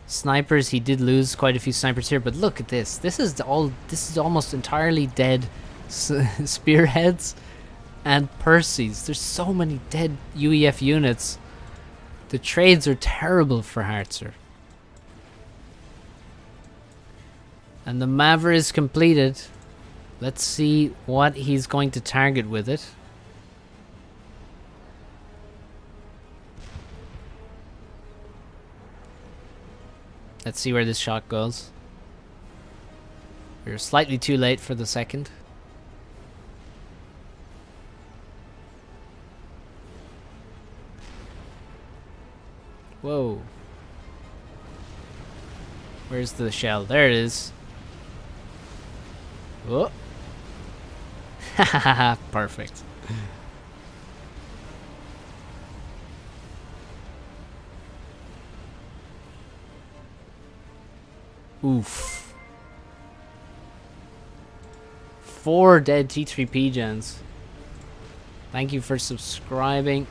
Speaker 1: snipers. He did lose quite a few snipers here, but look at this. This is almost entirely dead spearheads and Percys. There's so many dead UEF units. The trades are terrible for Harzer. And the Maver is completed. Let's see what he's going to target with it. Let's see where this shot goes. We're slightly too late for the second. Whoa. Where's the shell? There it is. Oh. Hahaha, perfect. Oof. 4 dead T3P gens. Thank you for subscribing.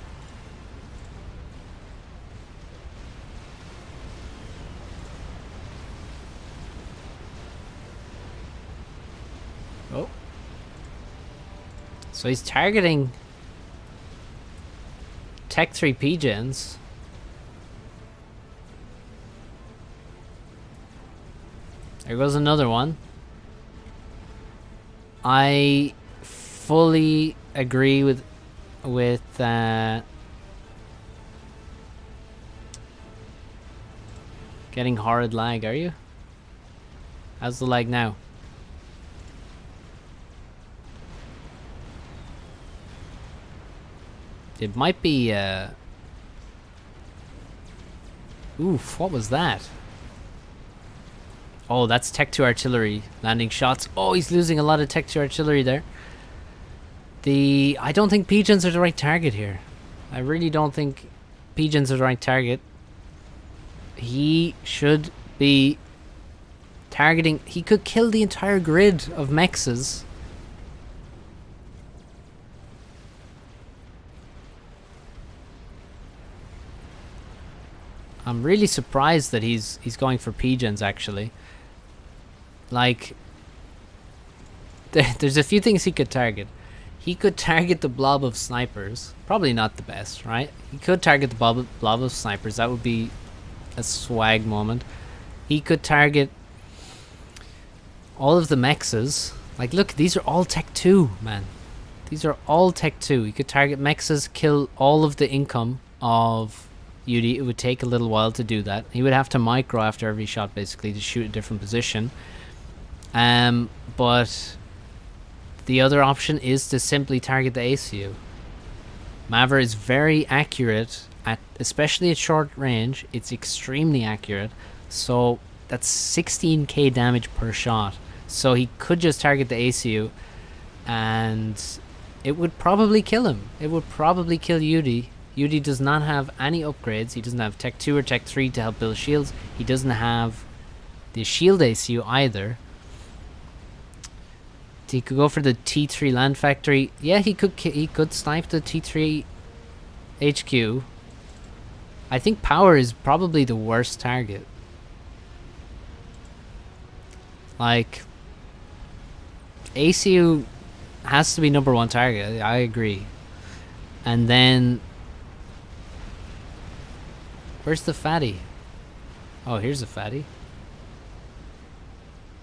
Speaker 1: Oh. So he's targeting Tech 3P gens. There goes another one. I fully agree with getting horrid lag. Are you? How's the lag now? It might be oof, what was that? Oh, that's Tech 2 artillery landing shots. Oh, he's losing a lot of Tech 2 artillery there. I don't think pigeons are the right target here. I really don't think pigeons are the right target. He should be targeting... He could kill the entire grid of mexes. I'm really surprised that he's going for pigeons, actually. Like, there's a few things he could target. He could target the blob of snipers. Probably not the best, right? He could target the blob of snipers. That would be a swag moment. He could target all of the mexes. Like, look, these are all Tech 2, man. These are all Tech 2. He could target mexes, kill all of the income of Yudi. It would take a little while to do that. He would have to micro after every shot, basically, to shoot a different position. But the other option is to simply target the ACU. Maver is very accurate, especially at short range. It's extremely accurate. So that's 16k damage per shot. So he could just target the ACU and it would probably kill him. It would probably kill Yudi. Yudi does not have any upgrades. He doesn't have Tech 2 or Tech 3 to help build shields. He doesn't have the shield ACU either. He could go for the T3 land factory. Yeah, he could snipe the T3 HQ. I think power is probably the worst target. Like, ACU has to be #1 target. I agree. And then, where's the fatty? Oh, here's the fatty.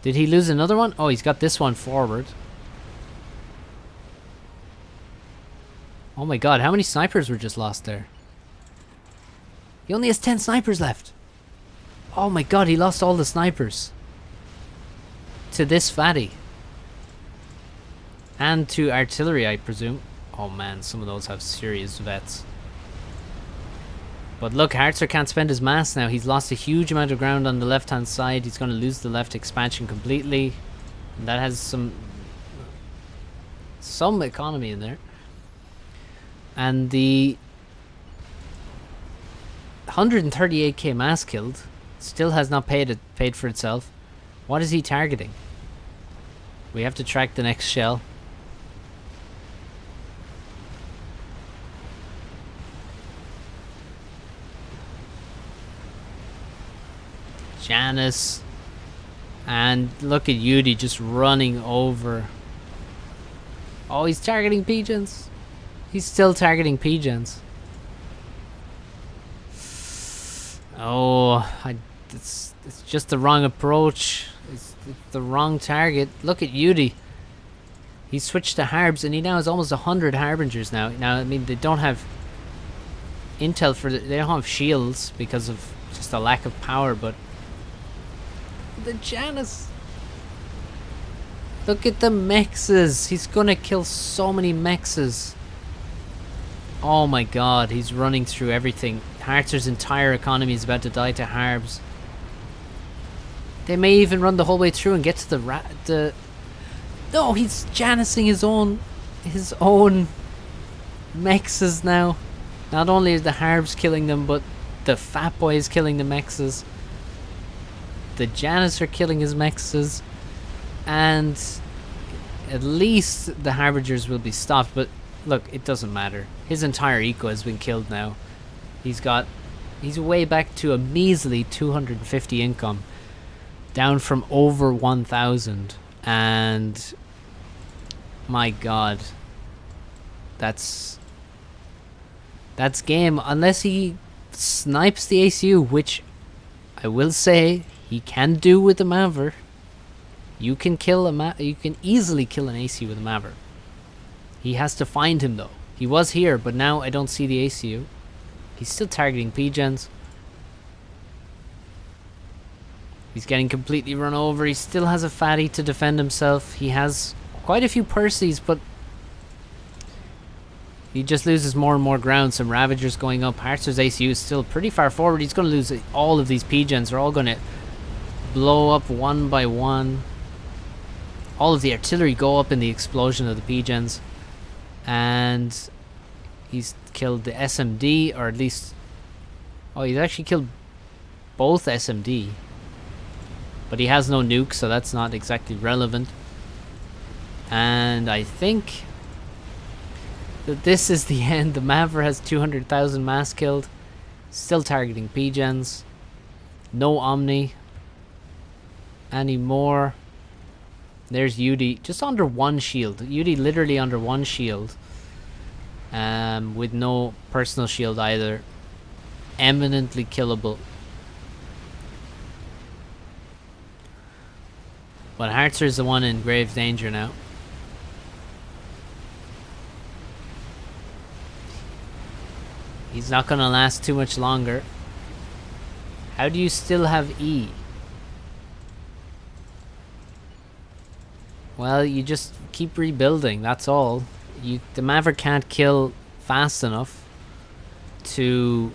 Speaker 1: Did he lose another one? Oh, he's got this one forward. Oh my god, how many snipers were just lost there? He only has 10 snipers left. Oh my god, he lost all the snipers. To this fatty. And to artillery, I presume. Oh man, some of those have serious vets. But look, Hartzer can't spend his mass now. He's lost a huge amount of ground on the left-hand side. He's going to lose the left expansion completely. And that has some economy in there. And the 138k mass killed still has not paid for itself. What is he targeting? We have to track the next shell. Janice. And look at Yudi just running over. Oh, he's targeting pigeons. He's still targeting pigeons. Oh, it's just the wrong approach. It's the wrong target. Look at Yudi. He switched to Harbs, and he now has almost 100 Harbingers now. Now, I mean, they don't have intel for they don't have shields because of just a lack of power, but the Janus. Look at the mexes. He's gonna kill so many mexes. Oh my god, he's running through everything. Hartzer's entire economy is about to die to Harbs. They may even run the whole way through and get to the no, he's Janusing his own mexes now. Not only is the Harbs killing them, but the Fat Boy is killing the mexes. The Janus are killing his mexes. And at least the Harbingers will be stopped, but look, it doesn't matter. His entire eco has been killed now. He's way back to a measly 250 income, down from over 1,000, and my god, that's game, unless he snipes the ACU, which I will say he can do with the Maver. You can easily kill an ACU with a Maver. He has to find him though. He was here, but now I don't see the ACU. He's still targeting P-gens. He's getting completely run over. He still has a fatty to defend himself. He has quite a few Percies, but he just loses more and more ground. Some Ravagers going up. Hartzer's ACU is still pretty far forward. He's going to lose all of these P-gens. They're all going to blow up one by one. All of the artillery go up in the explosion of the P-gens. And he's killed the SMD, or at least... Oh, he's actually killed both SMD. But he has no nuke, so that's not exactly relevant. And I think that this is the end. The Maver has 200,000 mass killed. Still targeting P-gens. No Omni anymore. There's Yudi, just under one shield. Yudi literally under one shield. With no personal shield either. Eminently killable. But Hartzer's the one in grave danger now. He's not gonna last too much longer. How do you still have E? Well, you just keep rebuilding, that's all. The Maver can't kill fast enough to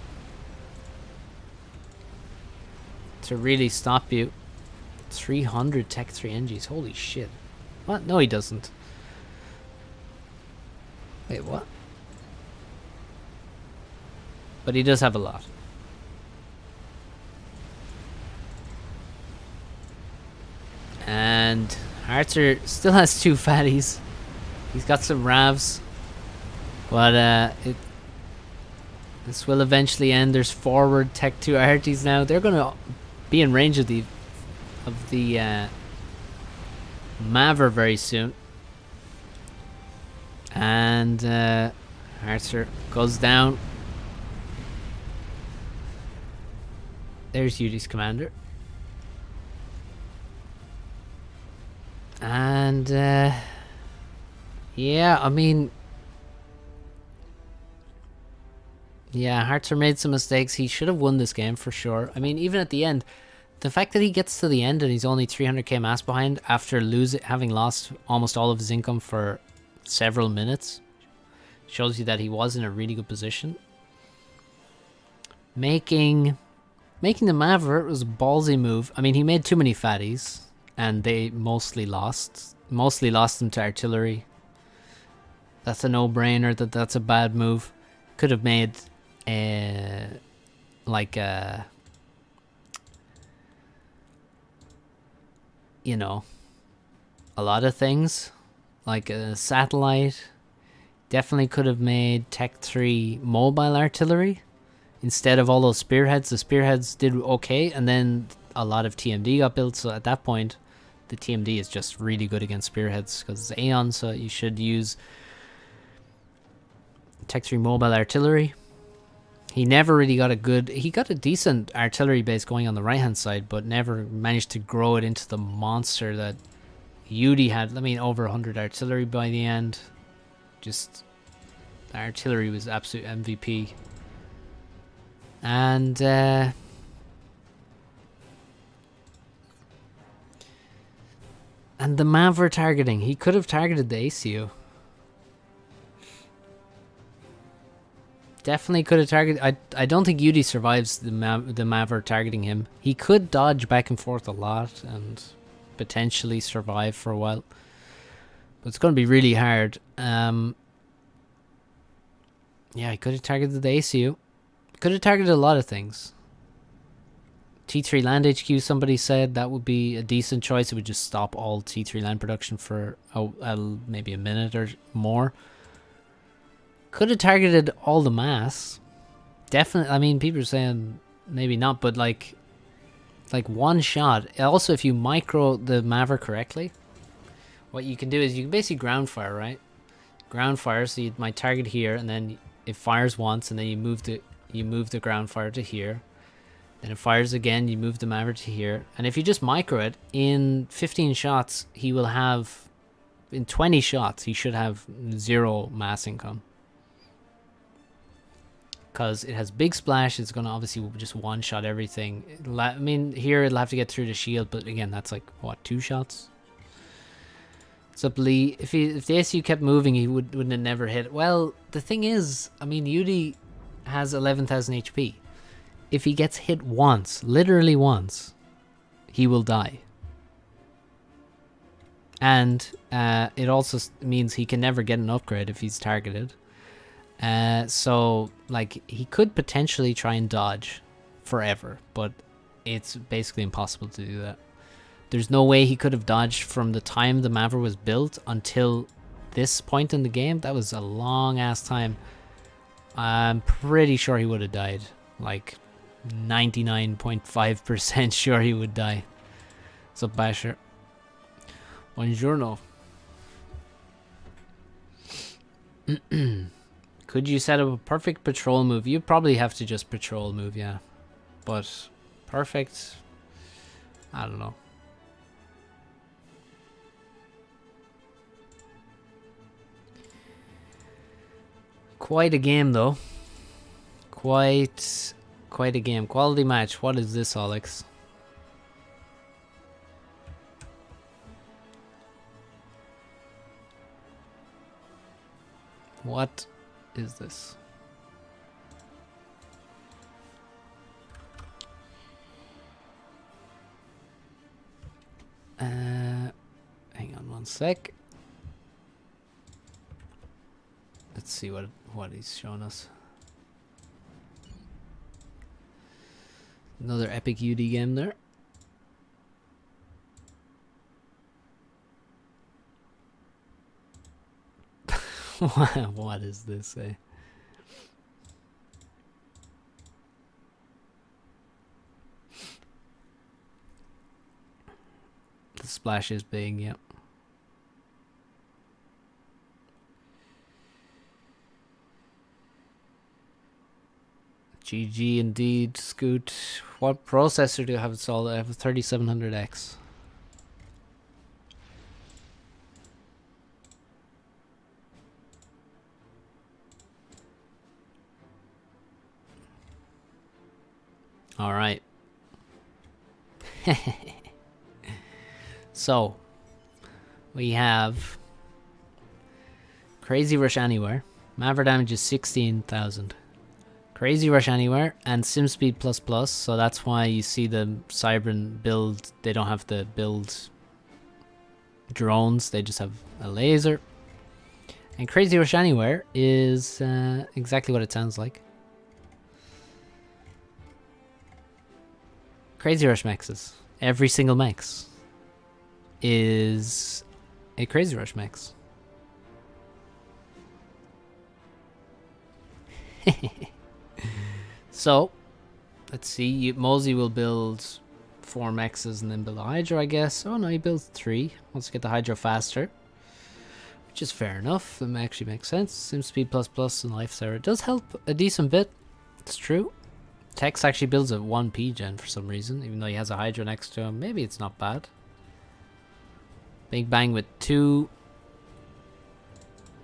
Speaker 1: really stop you. 300 Tech 3 NGs, holy shit. What? No, he doesn't. Wait, what? But he does have a lot. And Hartzer still has 2 fatties. He's got some Ravs. But this will eventually end. There's forward Tech 2 arties now. They're going to be in range of the Maver very soon. And Hartzer goes down. There's Yudi's commander. And yeah, I mean, yeah, Hartzer made some mistakes. He should have won this game for sure. I mean, even at the end, the fact that he gets to the end and he's only 300k mass behind after having lost almost all of his income for several minutes shows you that he was in a really good position. Making the Maver was a ballsy move. I mean, he made too many fatties and they mostly lost them to artillery. That's a no-brainer. That's a bad move. Could have made like a, you know, a lot of things, like a satellite. Definitely could have made Tech 3 mobile artillery instead of all those spearheads. The spearheads did okay, and then a lot of TMD got built, so at that point the TMD is just really good against spearheads because it's Aeon, so you should use Tech 3 mobile artillery. He never really got a good... He got a decent artillery base going on the right-hand side, but never managed to grow it into the monster that Yudi had. I mean, over 100 artillery by the end. Just... The artillery was absolute MVP. And... and the Maver targeting. He could have targeted the ACU. Definitely could have targeted... I don't think Yudi survives the Maver targeting him. He could dodge back and forth a lot and potentially survive for a while. But it's going to be really hard. Yeah, he could have targeted the ACU. Could have targeted a lot of things. T3 land HQ, somebody said that would be a decent choice. It would just stop all T3 land production for maybe a minute or more. Could have targeted all the mass. Definitely. I mean, people are saying maybe not, but like one shot. Also, if you micro the Maver correctly, what you can do is you can basically ground fire, right? Ground fire. So you might target here, and then it fires once, and then you move the ground fire to here. Then it fires again. You move the Maver to here, and if you just micro it in 15 shots, he will have. In 20 shots, he should have 0 mass income. Because it has big splash, it's going to obviously just one-shot everything. I mean, here it'll have to get through the shield, but again, that's like, what, 2 shots? What's up, Lee? If the ASU kept moving, he wouldn't have never hit. Well, the thing is, I mean, Yudi has 11,000 HP. If he gets hit once, literally once, he will die. And it also means he can never get an upgrade if he's targeted. So like he could potentially try and dodge forever, but it's basically impossible to do that. There's no way he could have dodged from the time the Maver was built until this point in the game. That was a long ass time. I'm pretty sure he would have died. Like 99.5% sure he would die. What's up, Basher? Buongiorno. Could you set up a perfect patrol move? You probably have to just patrol move, yeah. But perfect, I don't know. Quite a game though. Quite a game. Quality match. What is this, Alex? What is this? Hang on one sec. Let's see what he's showing us. Another epic UD game there. What is this, eh? The splash is big, yep. GG indeed, Scoot. What processor do I have installed? I have a 3700X. All right. So, we have Crazy Rush Anywhere. Maver damage is 16,000. Crazy Rush Anywhere and Sim Speed plus plus. So that's why you see the Cybran build. They don't have to build drones. They just have a laser. And Crazy Rush Anywhere is exactly what it sounds like. Crazy Rush mexes. Every single mex is a Crazy Rush mex. So, let's see. Mosey will build 4 mexes and then build a Hydra, I guess. Oh no, he builds 3. Wants to get the Hydra faster. Which is fair enough. That actually makes sense. Sim Speed plus plus and Life Sarah does help a decent bit. It's true. Tex actually builds a 1p gen for some reason, even though he has a Hydra next to him. Maybe it's not bad. Big Bang with 2.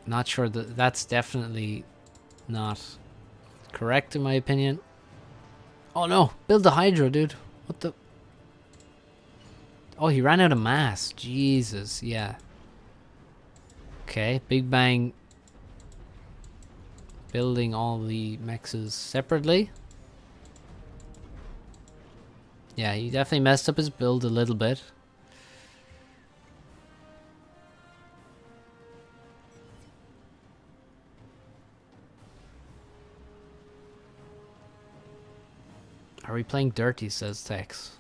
Speaker 1: Not sure that that's definitely not correct in my opinion. Oh no, build the Hydra, dude. What the? Oh, he ran out of mass. Jesus, yeah. Okay, Big Bang building all the mexes separately. Yeah, he definitely messed up his build a little bit. Are we playing dirty, says Tex.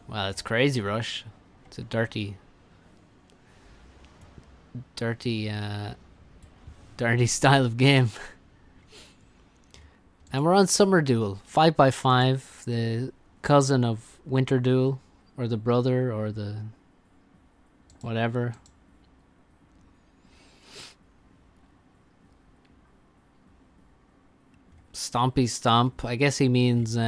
Speaker 1: Well, it's crazy, Rush. It's a dirty style of game. And we're on Summer Duel. 5x5, the cousin of Winter Duel, or the brother, or the whatever. Stompy Stomp. I guess he means, you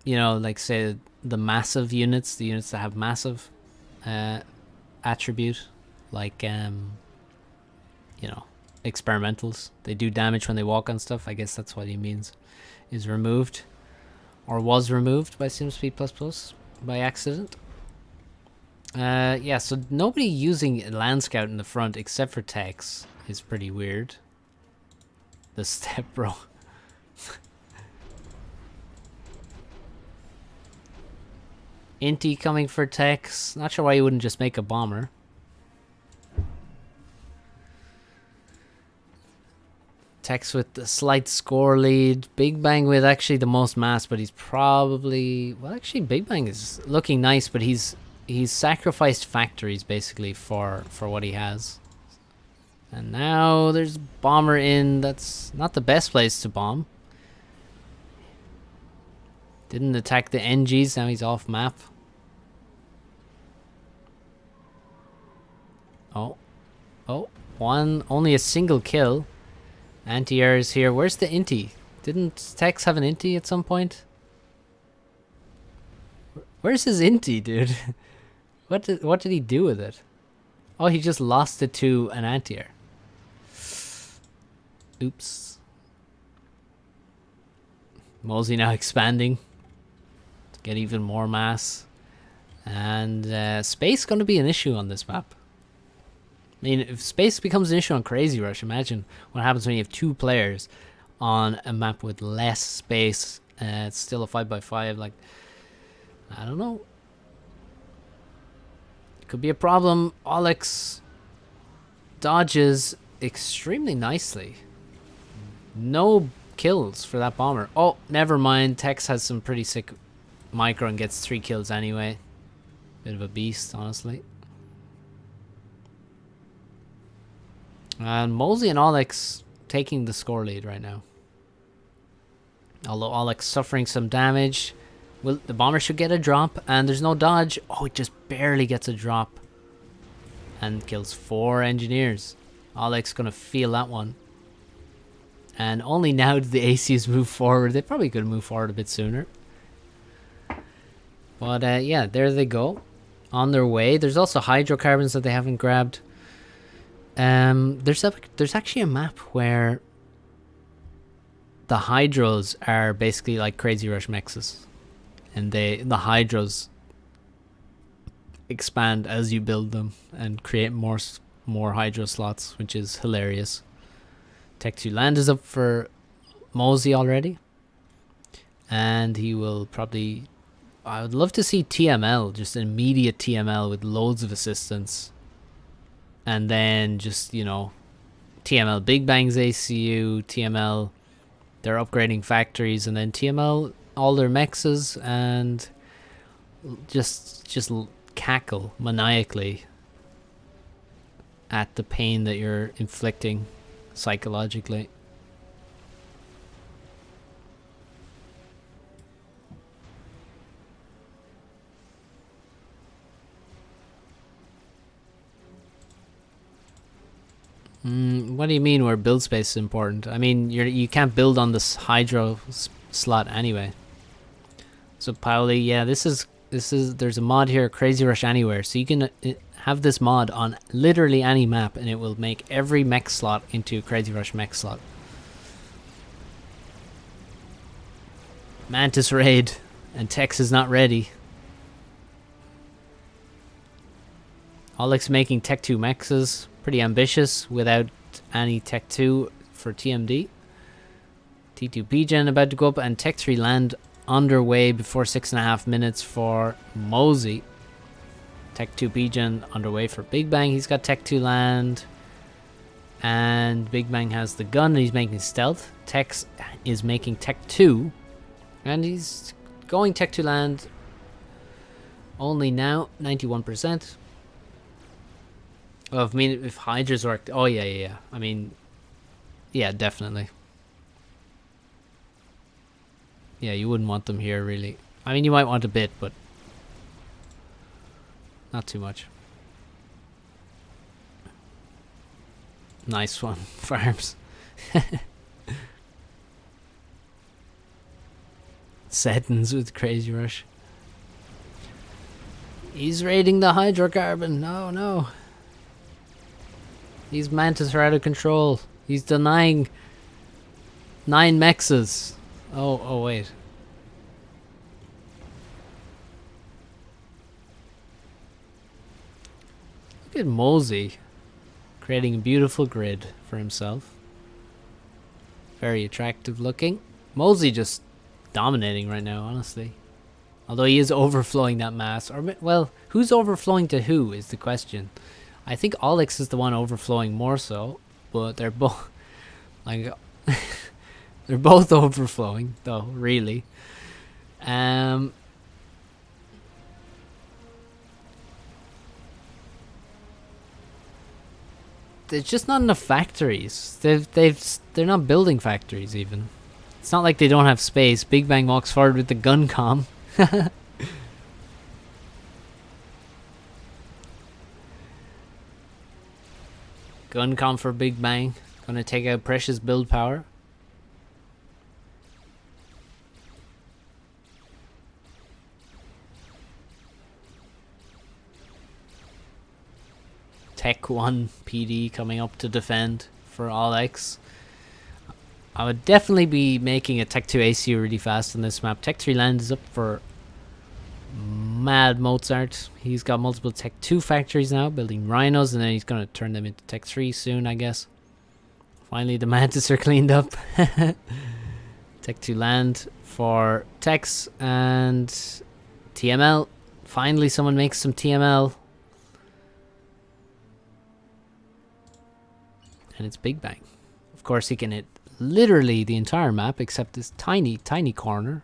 Speaker 1: know, like say the massive units, the units that have massive attribute, like, you know, experimentals. They do damage when they walk on stuff. I guess that's what he means. Is removed, or was removed by SimSpeed++ by accident. Yeah, so nobody using Land Scout in the front except for Tex is pretty weird. The step, bro. Inti coming for Tex. Not sure why you wouldn't just make a bomber. Tex with the slight score lead. Big Bang with actually the most mass, but he's probably... Well, actually, Big Bang is looking nice, but he's sacrificed factories, basically, for what he has. And now there's bomber in. That's not the best place to bomb. Didn't attack the NGs, now he's off map. Oh. Oh, only a single kill. Anti-air is here. Where's the Inti? Didn't Tex have an Inti at some point? Where's his Inti, dude? What did he do with it? Oh, he just lost it to an anti-air. Oops. Mosey now expanding to get even more mass. And space going to be an issue on this map. I mean, if space becomes an issue on Crazy Rush, imagine what happens when you have 2 players on a map with less space. It's still a 5x5. Like, I don't know. It could be a problem. Alex dodges extremely nicely. No kills for that bomber. Oh, never mind. Tex has some pretty sick micro and gets 3 kills anyway. Bit of a beast, honestly. And Mosey and Alex taking the score lead right now. Although Alex suffering some damage. Well, the bomber should get a drop, and there's no dodge. Oh, it just barely gets a drop. And kills 4 engineers. Alex gonna feel that one. And only now did the ACs move forward. They probably could move forward a bit sooner. But yeah, there they go. On their way. There's also hydrocarbons that they haven't grabbed. There's actually a map where the hydros are basically like Crazy Rush mexes, and the hydros expand as you build them and create more hydro slots, which is hilarious. Tech 2 land is up for Mosey already, and he will probably... I would love to see TML, just immediate TML with loads of assistance. And then just, you know, TML Big Bang's ACU, TML, they're upgrading factories, and then TML all their mexes, and just cackle maniacally at the pain that you're inflicting psychologically. What do you mean where build space is important? I mean, you can't build on this hydro slot anyway. So Pauli, yeah, this is there's a mod here, Crazy Rush Anywhere, so you can have this mod on literally any map and it will make every mech slot into a Crazy Rush mech slot. Mantis raid and Tex is not ready. Alex making Tech 2 mechs, pretty ambitious without any Tech 2 for TMD. T2 PGen about to go up and Tech 3 land underway before 6.5 minutes for Mosey. Tech 2 PGen underway for Big Bang. He's got Tech 2 land. And Big Bang has the gun and he's making stealth. Tex is making Tech 2. And he's going Tech 2 land only now, 91%. Well, I mean, if Hydra's worked... Oh, yeah. I mean, yeah, definitely. Yeah, you wouldn't want them here, really. I mean, you might want a bit, but not too much. Nice one, Farms. Settings with Crazy Rush. He's raiding the hydrocarbon. No. These Mantis are out of control. He's denying 9 mexes. Oh, wait. Look at Mosey creating a beautiful grid for himself. Very attractive looking. Mosey just dominating right now, honestly. Although he is overflowing that mass. Or, well, who's overflowing to who is the question. I think Alex is the one overflowing more so. But they're both... like... they're both overflowing, though, really. There's just not enough factories. They're not building factories even. It's not like they don't have space. Big Bang walks forward with the gun comm. Gun comm for Big Bang. Gonna take out precious build power. Tech 1 PD coming up to defend for Alex. I would definitely be making a Tech 2 ACU really fast on this map. Tech 3 land is up for Mad Mozart. He's got multiple Tech 2 factories now, building rhinos, and then he's going to turn them into Tech 3 soon, I guess. Finally, the Mantis are cleaned up. Tech 2 land for Tex and TML. Finally, someone makes some TML. And it's Big Bang. Of course, he can hit literally the entire map except this tiny corner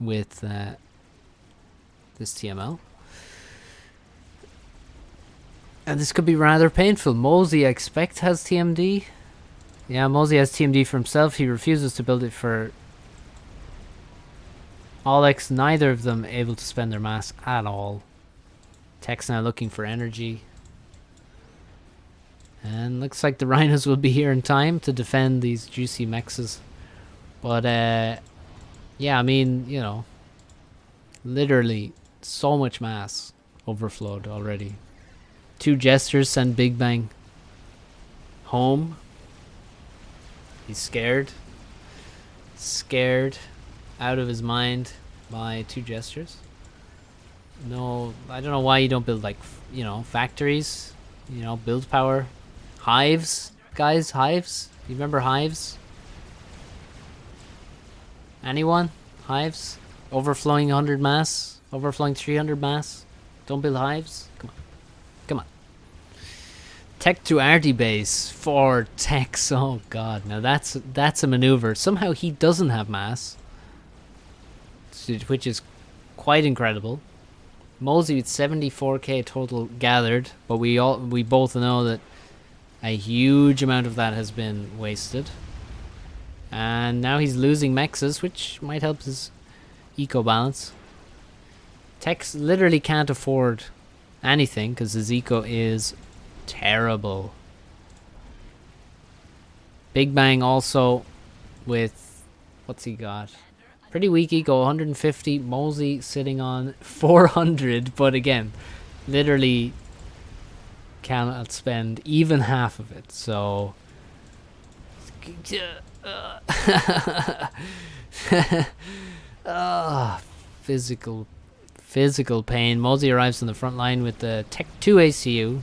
Speaker 1: with this TML. And this could be rather painful. Mosey, I expect, has TMD. Yeah, Mosey has TMD for himself. He refuses to build it for Alex. Neither of them able to spend their mass at all. Tech's now looking for energy. And looks like the rhinos will be here in time to defend these juicy mexes. But, yeah, I mean, you know, literally so much mass overflowed already. 2 gestures send Big Bang home. He's scared. Scared out of his mind by 2 gestures. No, I don't know why you don't build, like, you know, factories. You know, build power. Hives, guys, hives. You remember hives? Anyone? Hives? Overflowing 100 mass? Overflowing 300 mass? Don't build hives? Come on. Tech to Arty base for Tex. Oh god, now that's a maneuver. Somehow he doesn't have mass, which is quite incredible. Mosey with 74k total gathered, but we both know that a huge amount of that has been wasted. And now he's losing mexes, which might help his eco balance. Tex literally can't afford anything because his eco is terrible. Big Bang also with, what's he got? Pretty weak eco, 150. Mosey sitting on 400, but again, literally cannot spend even half of it. So, physical pain. Mosey arrives on the front line with the Tech 2 ACU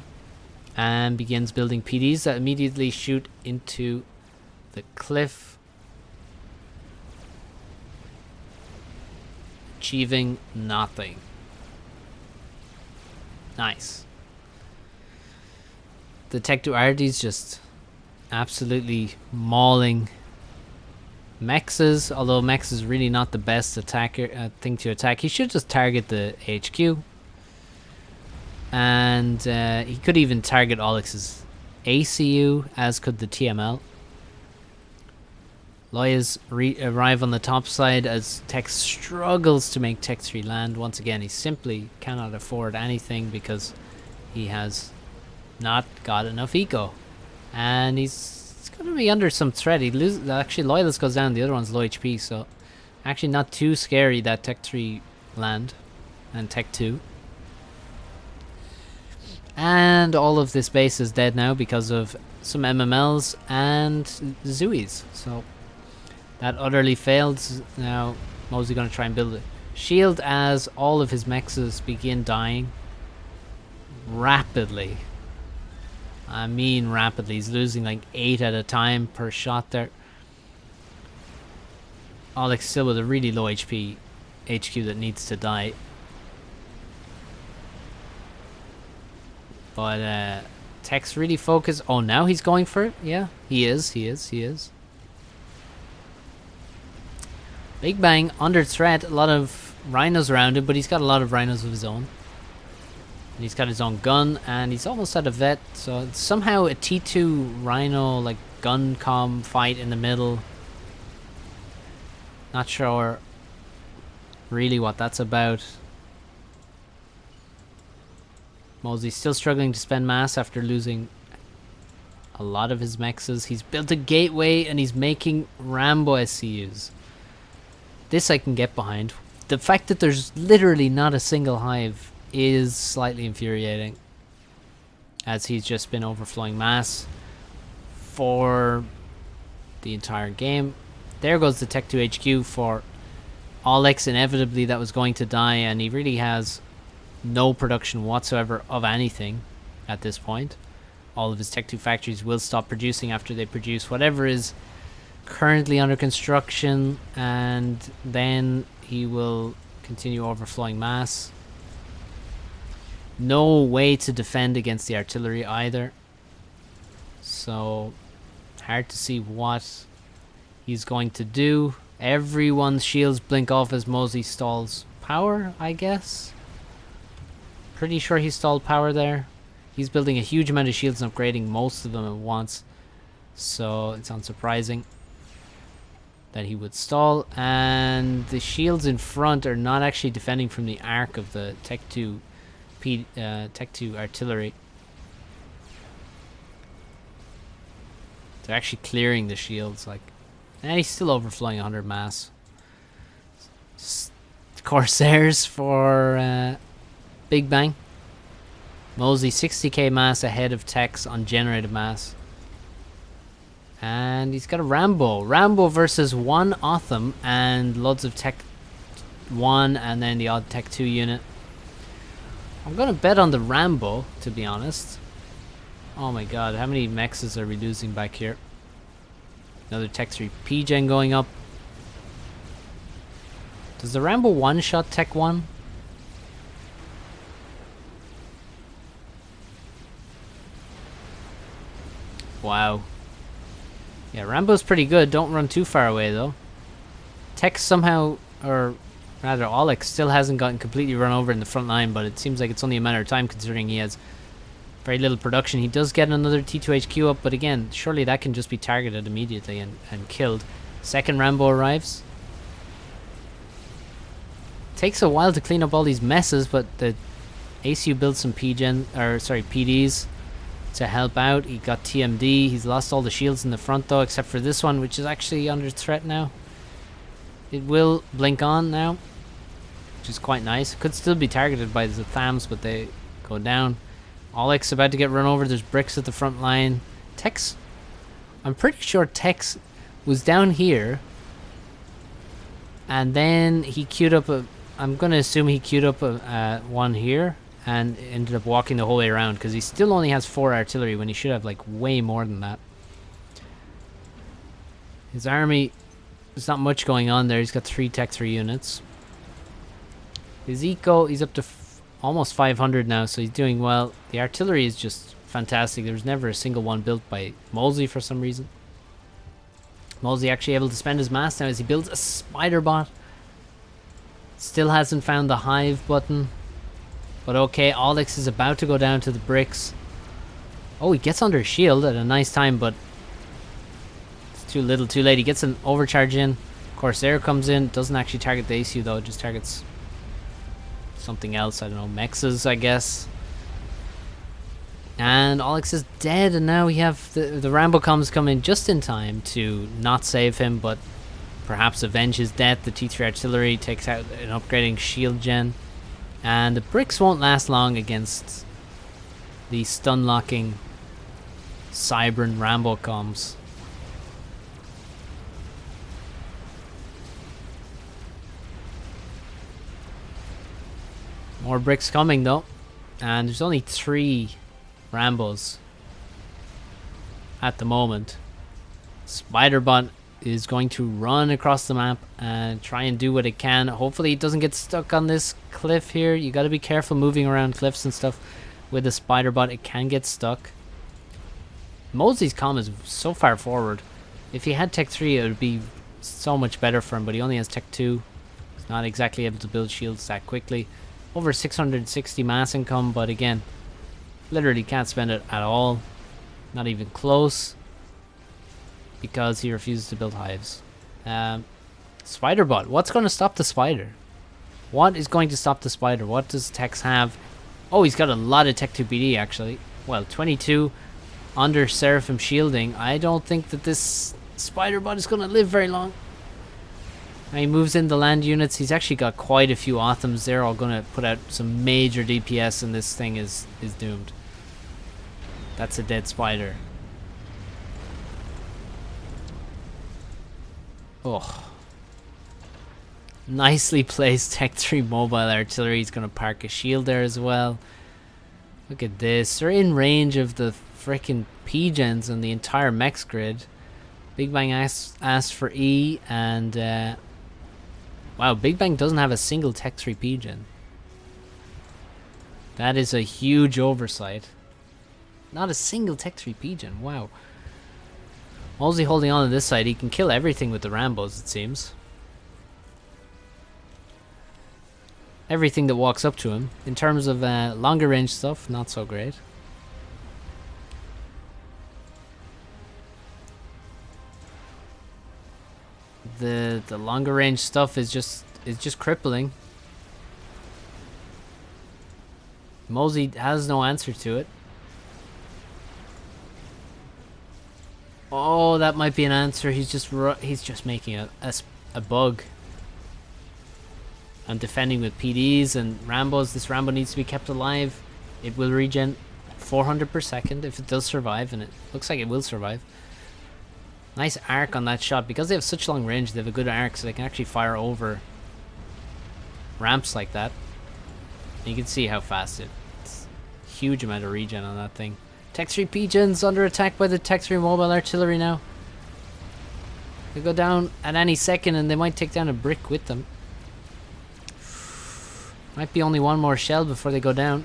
Speaker 1: and begins building PDs that immediately shoot into the cliff, achieving nothing. Nice. The Tech 2 RD's just absolutely mauling Mexes, although Mex is really not the best attacker thing to attack. He should just target the HQ. And he could even target Olix's ACU, as could the TML. Loyas arrive on the top side as Tech struggles to make Tech 3 land. Once again, he simply cannot afford anything because he has not got enough eco. And he's going to be under some threat. He loses. Actually, Loyalist goes down. The other one's low HP, so actually not too scary, that Tech 3 land and Tech 2. And all of this base is dead now because of some MMLs and Zooies. So that utterly failed. Now Mosey going to try and build a shield as all of his mexes begin dying rapidly. I mean rapidly. He's losing like 8 at a time per shot there. Alex still with a really low HP HQ that needs to die. But Tech's really focused. Oh, now he's going for it? Yeah, he is. Big Bang under threat. A lot of rhinos around him, but he's got a lot of rhinos of his own. And he's got his own gun, and he's almost at a vet. So it's somehow a T2 rhino like gun com fight in the middle. Not sure really what that's about. Mosey's still struggling to spend mass after losing a lot of his mexes. He's built a gateway and he's making Rambo SCUs. This I can get behind. The fact that there's literally not a single hive is slightly infuriating, as he's just been overflowing mass for the entire game. There goes the Tech 2 HQ for Olex. Inevitably that was going to die, and he really has no production whatsoever of anything at this point. All of his Tech 2 factories will stop producing after they produce whatever is currently under construction, and then he will continue overflowing mass. No way to defend against the artillery either, so hard to see what he's going to do. Everyone's shields blink off as Mosey stalls power, I guess. Pretty sure he stalled power there. He's building a huge amount of shields and upgrading most of them at once, so it's unsurprising that he would stall. And the shields in front are not actually defending from the arc of the Tech 2 Tech 2 artillery. They're actually clearing the shields, like, and he's still overflowing 100 mass. Corsairs for Big Bang. Mosey 60k mass ahead of Tech's on generated mass. And he's got a Rambo. Rambo versus one Otham and loads of Tech 1 and then the odd Tech 2 unit. I'm gonna bet on the Rambo, to be honest. Oh my god, how many mexes are we losing back here? Another Tech 3 P-Gen going up. Does the Rambo one-shot Tech 1? Wow. Yeah, Rambo's pretty good. Don't run too far away, though. Tech somehow, or rather Olex, still hasn't gotten completely run over in the front line, but it seems like it's only a matter of time considering he has very little production. He does get another T2 HQ up, but again, surely that can just be targeted immediately and killed. Second Rambo arrives. Takes a while to clean up all these messes, but the ACU builds some PDs. to help out. He got TMD. He's lost all the shields in the front though, except for this one, which is actually under threat now. It will blink on now, which is quite nice. Could still be targeted by the Thams, but they go down. Alex about to get run over. There's bricks at the front line. Tex, I'm pretty sure Tex was down here, and then he queued up a, I'm going to assume he queued up a one here and ended up walking the whole way around, because he still only has 4 artillery when he should have like way more than that. His army, there's not much going on there. He's got 3 Tech 3 units. His eco, he's up to almost 500 now, so he's doing well. The artillery is just fantastic. There was never a single one built by Molesey for some reason. Molesey actually able to spend his mass now as he builds a spider bot. Still hasn't found the hive button. But okay, Alex is about to go down to the bricks. Oh, he gets under shield at a nice time, but it's too little too late. He gets an overcharge in. Corsair comes in. Doesn't actually target the ACU though, just targets something else. I don't know, Mexas, I guess. And Alex is dead, and now we have the Rambo comes coming just in time to not save him, but perhaps avenge his death. The T3 artillery takes out an upgrading shield gen, and the bricks won't last long against the stun locking Cybran Rambo comms. More bricks coming though, and there's only 3 Rambos at the moment. Spiderbot is going to run across the map and try and do what it can. Hopefully it doesn't get stuck on this cliff here. You got to be careful moving around cliffs and stuff with a Spiderbot. It can get stuck. Molesey's comm is so far forward. If he had Tech 3 it would be so much better for him, but he only has Tech 2. He's not exactly able to build shields that quickly. Over 660 mass income, but again, literally can't spend it at all. Not even close, because he refuses to build hives. Spiderbot, what's going to stop the spider? What is going to stop the spider? What does Tex have? Oh, he's got a lot of Tech 2 BD actually. Well, 22 under Seraphim shielding. I don't think that this Spiderbot is going to live very long. Now he moves in the land units. He's actually got quite a few Othams. They're all going to put out some major DPS, and this thing is doomed. That's a dead spider. Oh. Nicely placed Tech 3 mobile artillery. He's going to park a shield there as well. Look at this. They're in range of the frickin' P-gens and the entire Mex grid. Big Bang asked for E, and wow, Big Bang doesn't have a single Tech 3 P-gen. That is a huge oversight. Not a single Tech 3 P-gen, wow. Molesey holding on to this side. He can kill everything with the Rambos, it seems. Everything that walks up to him. In terms of longer range stuff, not so great. The longer range stuff is just crippling. Molesey has no answer to it. Oh, that might be an answer. He's just making a bug. I'm defending with PDs and Rambos. This Rambo needs to be kept alive. It will regen 400 per second if it does survive, and it looks like it will survive. Nice arc on that shot. Because they have such long range, they have a good arc, so they can actually fire over ramps like that. And you can see how fast it's a huge amount of regen on that thing. Tech 3 P-gens under attack by the Tech 3 mobile artillery now. They go down at any second, and they might take down a brick with them. Might be only one more shell before they go down.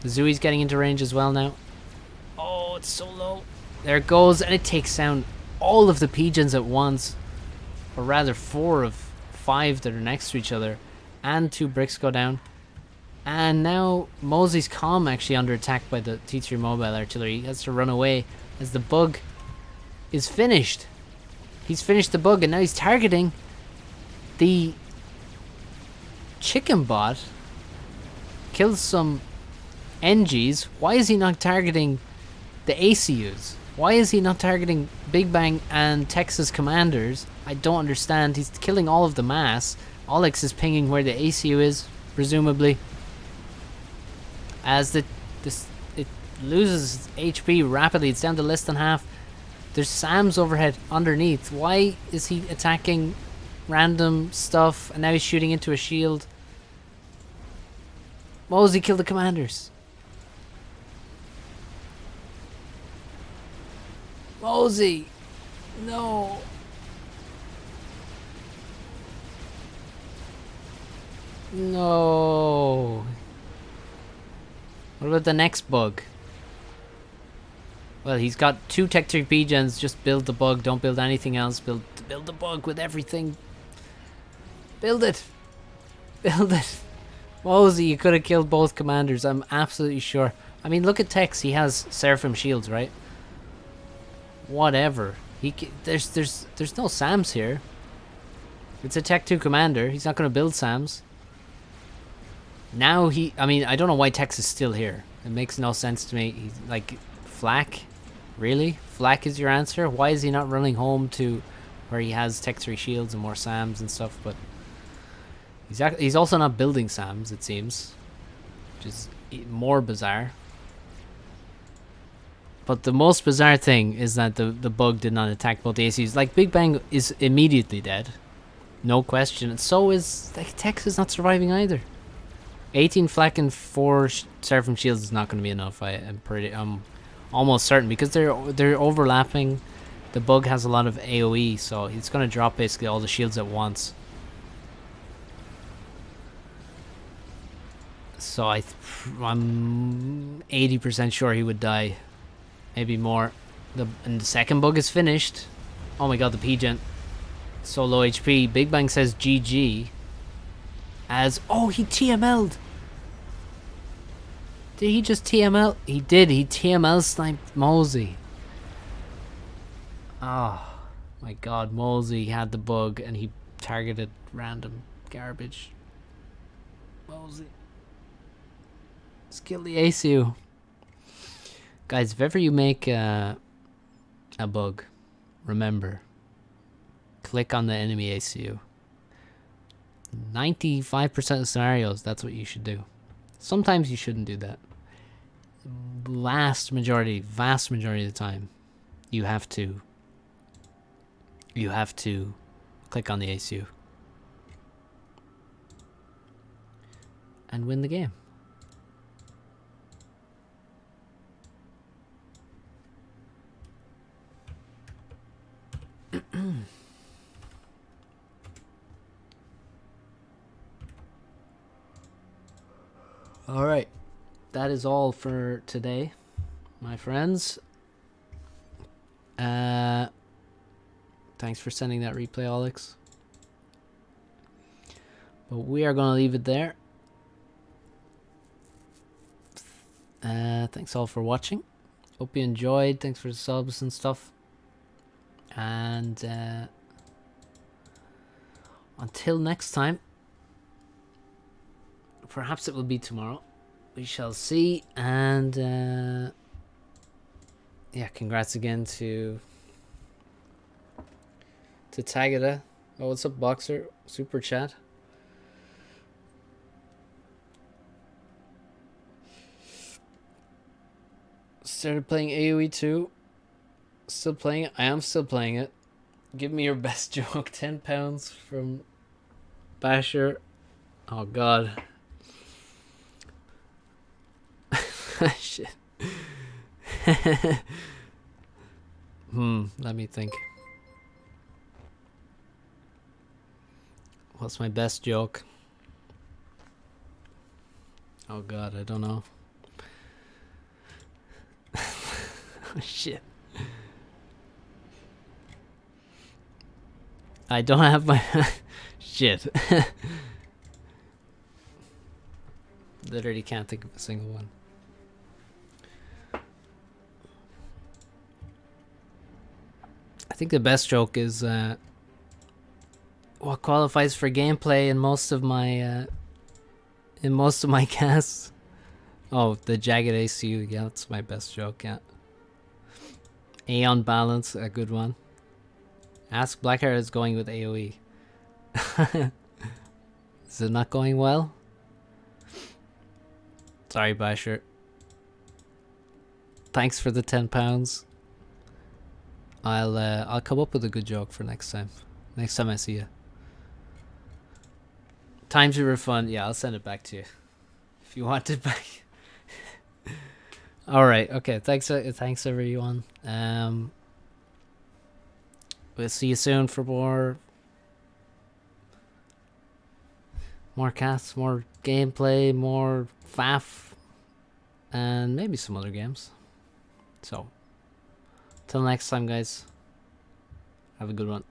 Speaker 1: The Zooey's getting into range as well now. Oh, it's so low. There it goes, and it takes down all of the P-gens at once. Or rather 4 of 5 that are next to each other. And 2 bricks go down. And now Molesey's comm actually under attack by the T3 mobile artillery. He has to run away as the bug is finished. He's finished the bug, and now he's targeting the chicken bot. Kills some NGs. Why is he not targeting the ACUs. Why is he not targeting Big Bang and Texas commanders? I don't understand. He's killing all of the mass. Alex is pinging where the ACU is, presumably. As it loses HP rapidly. It's down to less than half. There's SAMs overhead underneath. Why is he attacking random stuff and now he's shooting into a shield? Mosey killed the commanders. Mosey! No! No! What about the next bug? Well, he's got 2 Tech 3 P-gens. Just build the bug. Don't build anything else. Build the bug with everything. Build it! Build it! Mosey, you could have killed both commanders. I'm absolutely sure. I mean, look at Tex. He has Seraphim shields, right? Whatever. There's no SAMs here. It's a Tech 2 commander. He's not going to build SAMs. Now I mean, I don't know why Tex is still here. It makes no sense to me. He's like, Flak? Really? Flak is your answer? Why is he not running home to where he has Tech 3 shields and more SAMs and stuff? But he's also not building SAMs, it seems. Which is more bizarre. But the most bizarre thing is that the bug did not attack both ACs. Like, Big Bang is immediately dead. No question. And so is... like, Tex is not surviving either. 18 Flak and 4 Seraphim shields is not going to be enough. I'm almost certain. Because they're overlapping. The bug has a lot of AoE. So it's going to drop basically all the shields at once. So I'm 80% sure he would die. Maybe more. And the second bug is finished. Oh my god, the P-Gen. So low HP. Big Bang says GG. As... oh, he TML'd. Did he just TML? He did. He TML sniped Mosey. Oh my god, Mosey had the bug and he targeted random garbage. Mosey. Let's kill the ACU. Guys, if ever you make a bug, remember, click on the enemy ACU. 95% of scenarios, that's what you should do. Sometimes you shouldn't do that. Vast majority of the time, you have to click on the ACU and win the game. All right, that is all for today, my friends. Thanks for sending that replay, Alex. But we are going to leave it there. Thanks all for watching. Hope you enjoyed. Thanks for the subs and stuff. And until next time, perhaps it will be tomorrow. We shall see. And yeah, congrats again to Tagada. Oh, what's up, Boxer? Super chat. Started playing AoE 2. Still playing it? I am still playing it. Give me your best joke. £10 from Basher. Oh god. Shit. Let me think. What's my best joke? Oh god, I don't know. Oh, shit. I don't have my... shit. Literally can't think of a single one. I think the best joke is what qualifies for gameplay in most of my casts. Oh, the jagged ACU. Yeah, that's my best joke. Yeah. Aeon Balance, a good one. Ask Blackhair is going with AoE. Is it not going well? Sorry, Basher. Thanks for the £10. I'll come up with a good joke for next time. Next time I see you. Time to refund. Yeah, I'll send it back to you if you want it back. All right. Okay. Thanks everyone. We'll see you soon for more casts, more gameplay, more faff, and maybe some other games. So, till next time, guys. Have a good one.